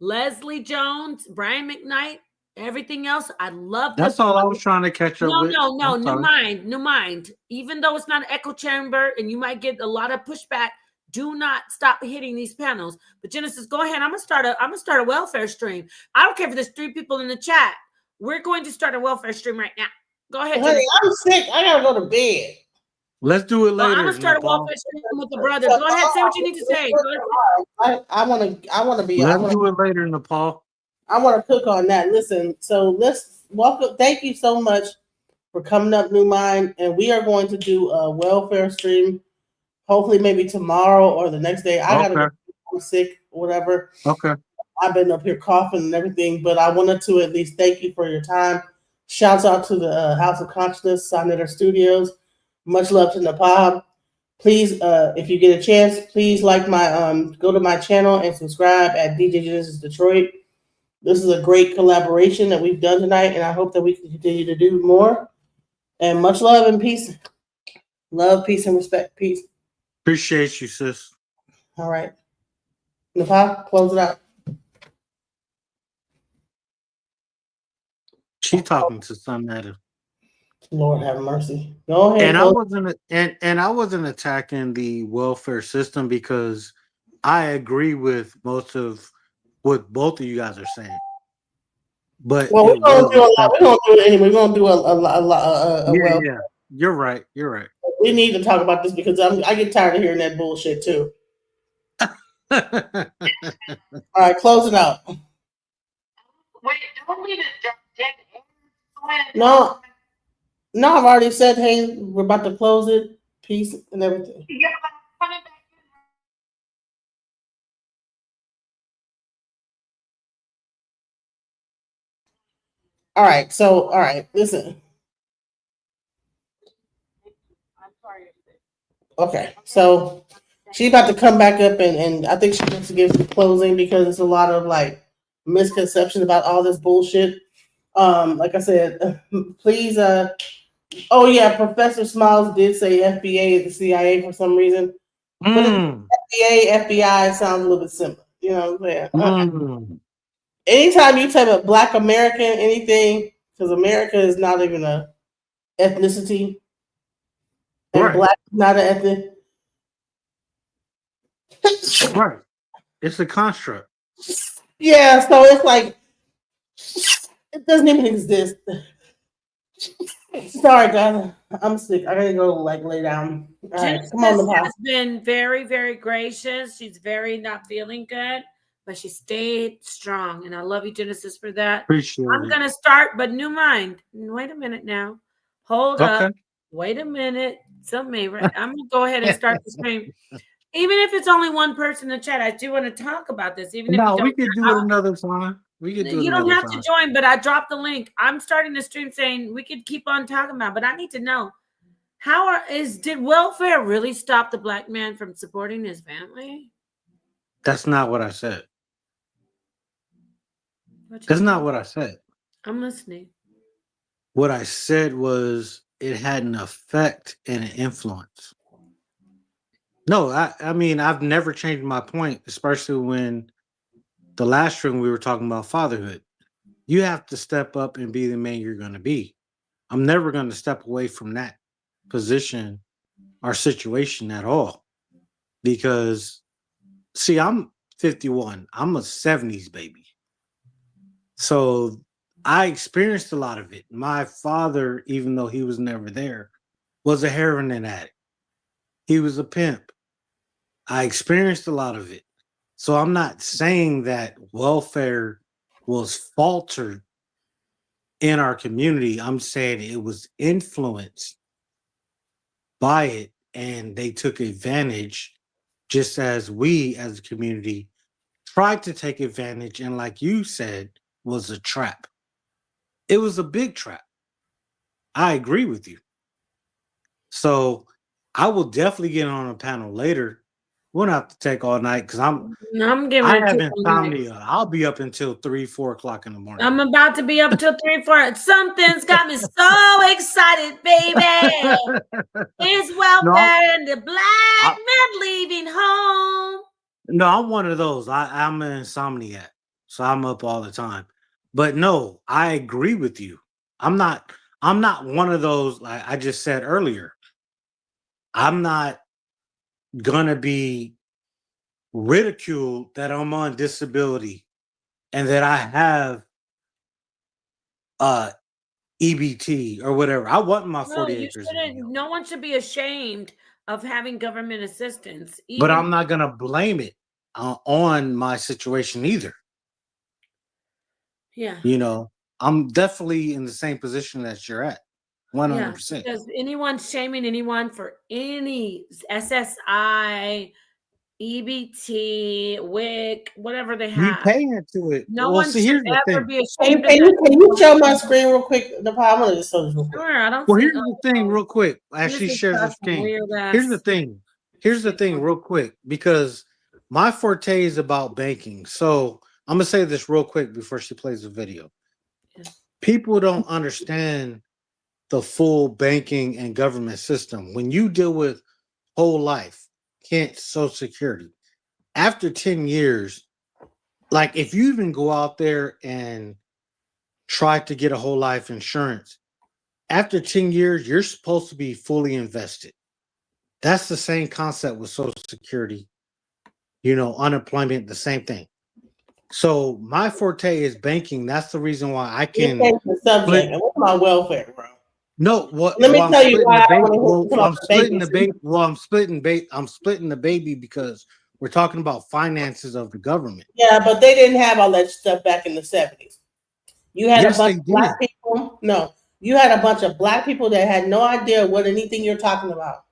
Leslie Jones, Brian McKnight, everything else. I love this. That's all I was trying to catch up with. No, new mind. Even though it's not an echo chamber and you might get a lot of pushback, do not stop hitting these panels. But Genesis, go ahead. I'm gonna start a welfare stream. I don't care if there's 3 people in the chat. We're going to start a welfare stream right now. Go ahead, Honey, Genesis. I'm sick. I gotta go to bed. Let's do it later. I'm gonna start a welfare stream with the brother. Go ahead, say what you need to say. I want to be. Let's do it later, Nepal. I want to cook on that. Listen, so let's welcome. Thank you so much for coming up, New Mind, and we are going to do a welfare stream. Hopefully, maybe tomorrow or the next day. I'm sick, whatever. Okay. I've been up here coughing and everything, but I wanted to at least thank you for your time. Shouts out to the House of Consciousness, Sonetta Studios. Much love to Nepal. Please, if you get a chance, please like my go to my channel and subscribe at DJ Genesis Detroit. This is a great collaboration that we've done tonight, and I hope that we can continue to do more. And much love and peace. Love, peace, and respect. Peace. Appreciate you, sis. All right. Nepal, close it out. She talking to Sonetta. Lord have mercy. Go ahead. And I wasn't attacking the welfare system, because I agree with most of what both of you guys are saying. But we're gonna do a lot. We're gonna do it anyway. We're gonna do a yeah. You're right. We need to talk about this because I get tired of hearing that bullshit too. All right, close it out. Wait, don't leave it dead. No, I've already said, hey, we're about to close it. Peace and everything. All right, listen. I'm sorry. Okay, so she's about to come back up, and I think she wants to give some closing because there's a lot of like misconception about all this bullshit. Like I said, please, oh yeah, Professor Smiles did say FBA is the CIA for some reason. But FBI sounds a little bit similar. You know what I'm saying? Anytime you type of Black American anything, because America is not even a ethnicity, and right. Black is not an ethnic. Right. It's a construct. Yeah, so it's like it doesn't even exist. Sorry, guys. I'm sick. I gotta go lay down. All right, come on, Genesis has been very, very gracious. She's very not feeling good, but she stayed strong. And I love you, Genesis, for that. I'm gonna start, but new mind. Wait a minute now. Hold up. Wait a minute. I'm gonna go ahead and start the stream. Even if it's only one person in the chat, I do want to talk about this. Even if you don't, we could do it another time. We could do it You don't another have time. to join, but I dropped the link. I'm starting the stream saying we could keep on talking about, but I need to know did welfare really stop the black man from supporting his family? That's not what I said. That's not what I said. I'm listening. What I said was it had an effect and an influence. No, I mean, I've never changed my point, especially when the last stream we were talking about fatherhood. You have to step up and be the man you're going to be. I'm never going to step away from that position or situation at all. Because, see, I'm 51. I'm a 70s baby. So I experienced a lot of it. My father, even though he was never there, was a heroin addict. He was a pimp. I experienced a lot of it. So I'm not saying that welfare was faltered in our community. I'm saying it was influenced by it and they took advantage, just as we as a community tried to take advantage, and like you said, was a trap. It was a big trap. I agree with you. So I will definitely get on a panel later. We'll not have to take all night because I giving it have to insomnia. I'll be up until 3, 4 o'clock in the morning. I'm about to be up till 3, 4. Something's got me so excited, baby. It's welfare and the black men leaving home. No, I'm one of those. I'm an insomniac, so I'm up all the time. But no, I agree with you. I'm not one of those, like I just said earlier. I'm not gonna be ridiculed that I'm on disability and that I have EBT or whatever. I want my 40 acres. No one should be ashamed of having government assistance. But I'm not gonna blame it on my situation either. Yeah. You know, I'm definitely in the same position that you're at. 100%. Yeah, because anyone shaming anyone for any SSI, EBT, WIC, whatever they You have. pay into it. No one should ever be Can ashamed of that. you show my screen real quick? The I'm gonna just show this real quick. Sure, I don't Well, see. here's the thing, real quick. Actually, shares the screen. Here's the thing. Here's the thing, real quick, because my forte is about banking. So I'm gonna say this real quick before she plays the video. People don't understand the full banking and government system. When you deal with whole life, Social Security, after 10 years, like if you even go out there and try to get a whole life insurance, after 10 years, you're supposed to be fully invested. That's the same concept with Social Security, unemployment, the same thing. So my forte is banking. That's the reason why I can. The subject. And what's my welfare, bro? No, Let me tell you why I'm splitting the baby. Well, I'm splitting the baby because we're talking about finances of the government. Yeah, but they didn't have all that stuff back in the 70s. You had a bunch of black people. No, you had a bunch of black people that had no idea what anything you're talking about.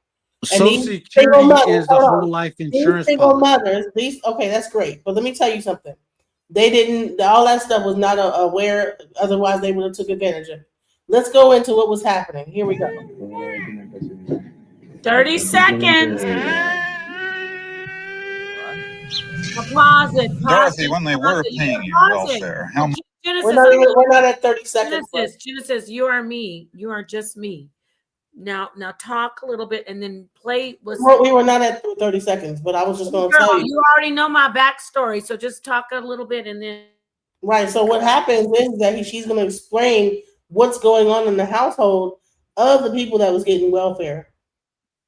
Social Security is the whole life insurance policy. Mothers, okay, that's great. But let me tell you something. They didn't. All that stuff was not aware. Otherwise, they would have took advantage of it. Let's go into what was happening. Here we go. 30 seconds. Pause it. Dorothy, when they were paying you welfare, how much? We're not at 30 seconds. Genesis, you are me. You are just me. Now talk a little bit and then play. We were not at 30 seconds, but I was just going to tell you. You already know my backstory, so just talk a little bit and then. Right. So what happens is that she's going to explain what's going on in the household of the people that was getting welfare.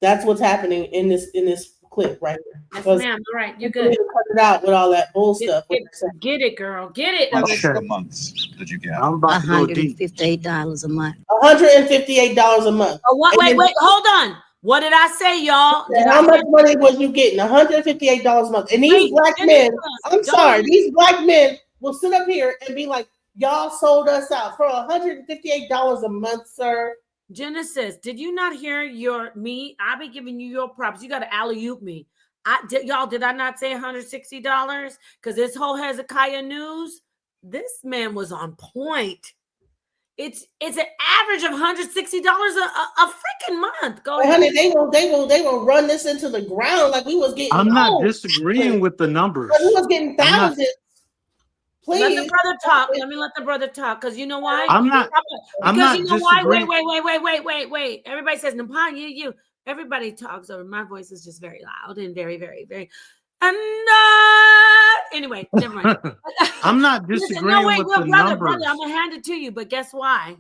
That's what's happening in this clip right here. Yes, ma'am. All right, you're good. Cut it out with all that bull stuff. Get it, girl. Get it. How much a month did you get? I'm about to go deep. $158 a month. $158 a month. Oh, wait, hold on. What did I say, y'all? How much money was you getting? $158 a month. And these black men, I'm sorry, these black men will sit up here and be like, y'all sold us out for $158 a month, sir. Genesis, did you not hear me? I've been giving you your props. You got to alley-oop me. Did I not say $160? Because this whole Hezekiah news, this man was on point. It's an average of $160 a freaking month. Go ahead. Honey, they will run this into the ground like we was getting. I'm not disagreeing with the numbers. But we was getting thousands. Please let the brother talk. Let me let the brother talk, because you know why? I'm not you know why? disagreeing. Wait. Everybody says Napan, you. Everybody talks over. My voice is just very loud and very, very, very. And anyway, never mind. I'm not disagreeing with the numbers. Brother, I'm gonna hand it to you, but guess why?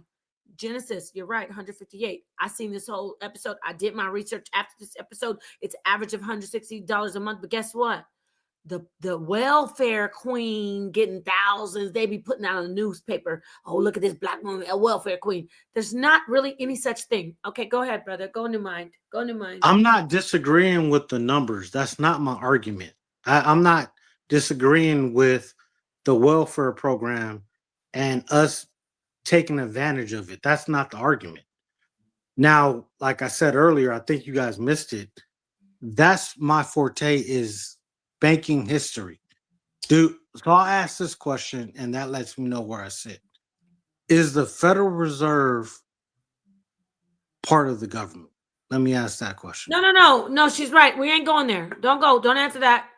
Genesis, you're right, 158. I seen this whole episode. I did my research after this episode. It's average of $160 a month. But guess what? The welfare queen getting thousands. They be putting out a newspaper. Oh, look at this black woman, a welfare queen. There's not really any such thing. Okay, go ahead, brother. Go into mind. I'm not disagreeing with the numbers. That's not my argument. I'm not disagreeing with the welfare program and us taking advantage of it. That's not the argument. Now, like I said earlier, I think you guys missed it. That's my forte, is banking history. So I'll ask this question, and that lets me know where I sit. Is the Federal Reserve part of the government? Let me ask that question. No, she's right. We ain't going there. Don't go. Don't answer that.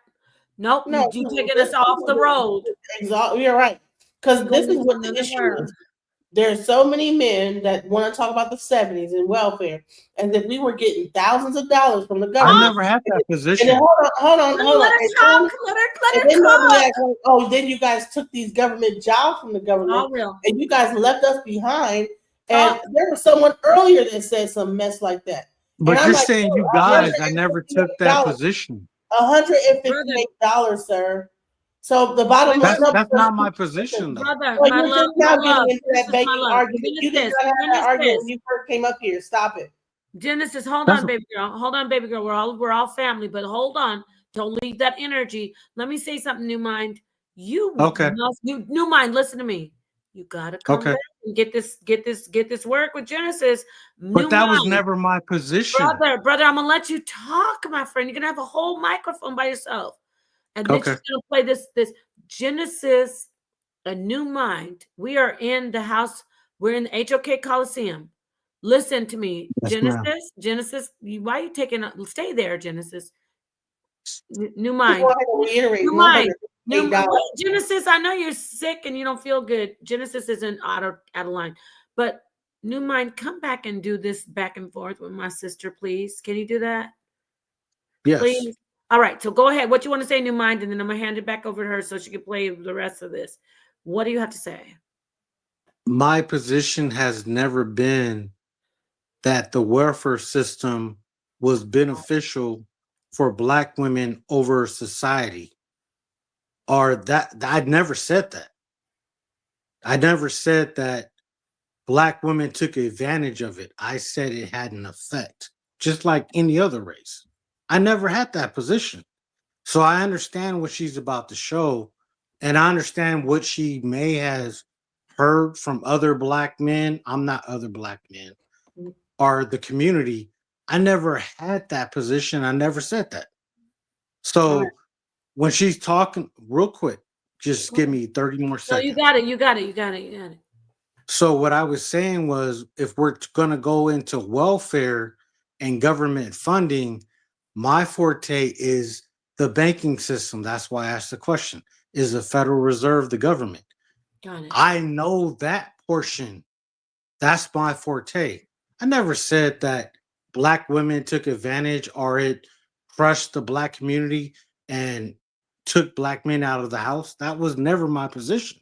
Nope. No, you taking us off the road. You're right. Because this is what the issue is. There's so many men that want to talk about the 70s and welfare, and that we were getting thousands of dollars from the government. I never had that position. And then, hold on. Let her talk. Let her talk. Oh, then you guys took these government jobs from the government, and you guys left us behind. And there was someone earlier that said some mess like that. But you're saying you guys, I never took that position. $158, sir. So the bottom line, that's not my position, though. Brother, you're just now getting into that banking argument. You did not have that argument when you first came up here. Stop it. Genesis, hold on, baby girl. Hold on, baby girl. We're all family, but hold on. Don't leave that energy. Let me say something, New Mind. New Mind, listen to me. You gotta come back and get this work with Genesis. But that was never my position. Brother, I'm gonna let you talk, my friend. You're gonna have a whole microphone by yourself. And then she's gonna play this Genesis, a New Mind. We are in the house. We're in the HOK Coliseum. Listen to me, Genesis. Why are you taking? Stay there, Genesis. New Mind. New Mind. Genesis, I know you're sick and you don't feel good. Genesis isn't out of line, but New Mind, come back and do this back and forth with my sister, please. Can you do that? Yes. Please. All right, so go ahead. What you want to say, New Mind, and then I'm gonna hand it back over to her so she can play the rest of this. What do you have to say? My position has never been that the welfare system was beneficial for Black women over society, or that I'd never said that. I never said that Black women took advantage of it. I said it had an effect, just like any other race. I never had that position. So I understand what she's about to show, and I understand what she may have heard from other Black men. I'm not other Black men, or the community. I never had that position. I never said that. So when she's talking, real quick, just give me 30 more seconds. No, you got it. So what I was saying was, if we're going to go into welfare and government funding, my forte is the banking system. That's why I asked the question. Is the Federal Reserve the government? Got it. I know that portion. That's my forte. I never said that Black women took advantage or it crushed the Black community and took Black men out of the house. That was never my position.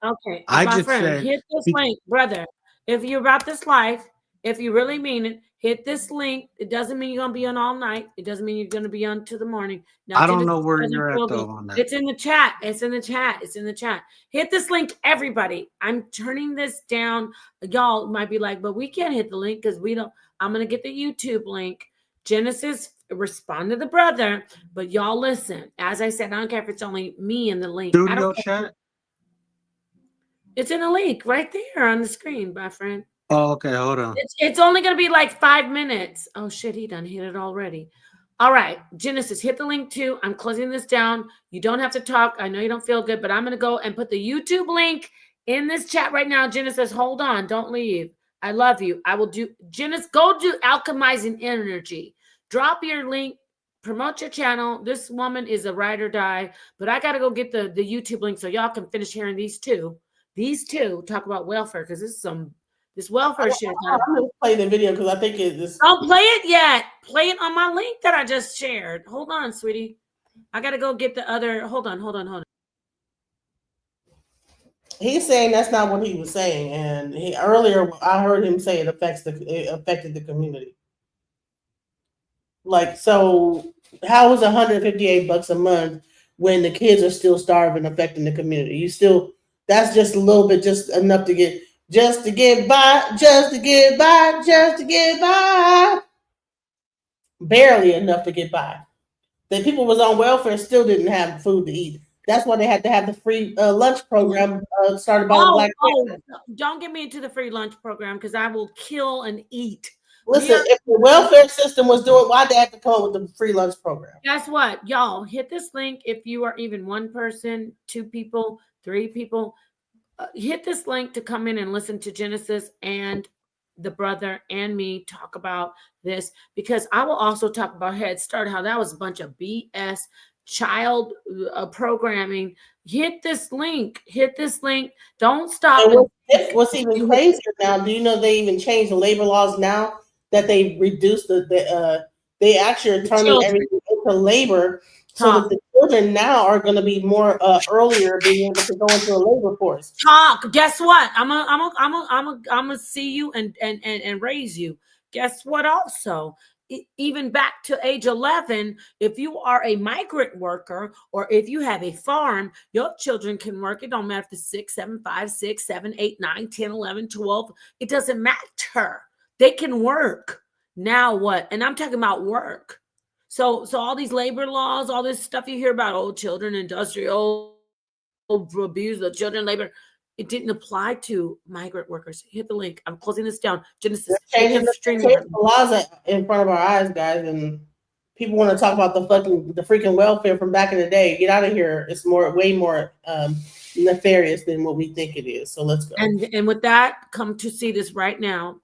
Okay, I my just friend, said, hit this link, brother. If you're about this life, if you really mean it, hit this link. It doesn't mean you're gonna be on all night. It doesn't mean you're gonna be on to the morning. Now, I don't know where you're at though on that. It's in the chat. It's in the chat. Hit this link, everybody. I'm turning this down. Y'all might be like, but we can't hit the link because we don't. I'm gonna get the YouTube link. Genesis, respond to the brother, but y'all listen. As I said, I don't care if it's only me in the link. Studio chat. It's in a link right there on the screen, my friend. Oh, okay. Hold on. It's only going to be like 5 minutes. Oh, shit. He done hit it already. All right, Genesis, hit the link too. I'm closing this down. You don't have to talk. I know you don't feel good, but I'm going to go and put the YouTube link in this chat right now. Genesis, hold on. Don't leave. I love you. I will do. Genesis, go do Alchemizing Energy. Drop your link. Promote your channel. This woman is a ride or die, but I got to go get the YouTube link so y'all can finish hearing these two. These two talk about welfare because this welfare shit. I'm going to play the video because I think it's. Don't play it yet. Play it on my link that I just shared. Hold on, sweetie. I got to go get the other. Hold on. He's saying that's not what he was saying, and earlier I heard him say it affected the community. Like, so how is $158 a month when the kids are still starving affecting the community? That's just a little bit, just enough to get by. Barely enough to get by. The people was on welfare still didn't have food to eat. That's why they had to have the free lunch program started by the Black Panther. Don't get me into the free lunch program because I will kill and eat. Listen, if the welfare system was doing, why'd they have to come up with the free lunch program? Guess what? Y'all, hit this link if you are even one person, 2 people, 3 people. Hit this link to come in and listen to Genesis and the brother and me talk about this, because I will also talk about Head Start, how that was a bunch of BS child programming. Hit this link. Don't stop. And what's even crazier now, do you know they even changed the labor laws now that they reduced they actually are turning everything into labor so that the children now are going to be more earlier being able to go into a labor force. Guess what? I'm gonna see you and raise you. Guess what? Also, even back to age 11, if you are a migrant worker or if you have a farm, your children can work. It don't matter if it's 6, 7, 5, 6, 7, 8, 9, 10, 11, 12. It doesn't matter. They can work. Now what? And I'm talking about work. So all these labor laws, all this stuff you hear about, old children, industrial abuse of children, labor, it didn't apply to migrant workers. Hit the link. I'm closing this down. Genesis, changing the laws in front of our eyes, guys, and people want to talk about the freaking welfare from back in the day. Get out of here. It's way more nefarious than what we think it is. So let's go. And with that, come to see this right now.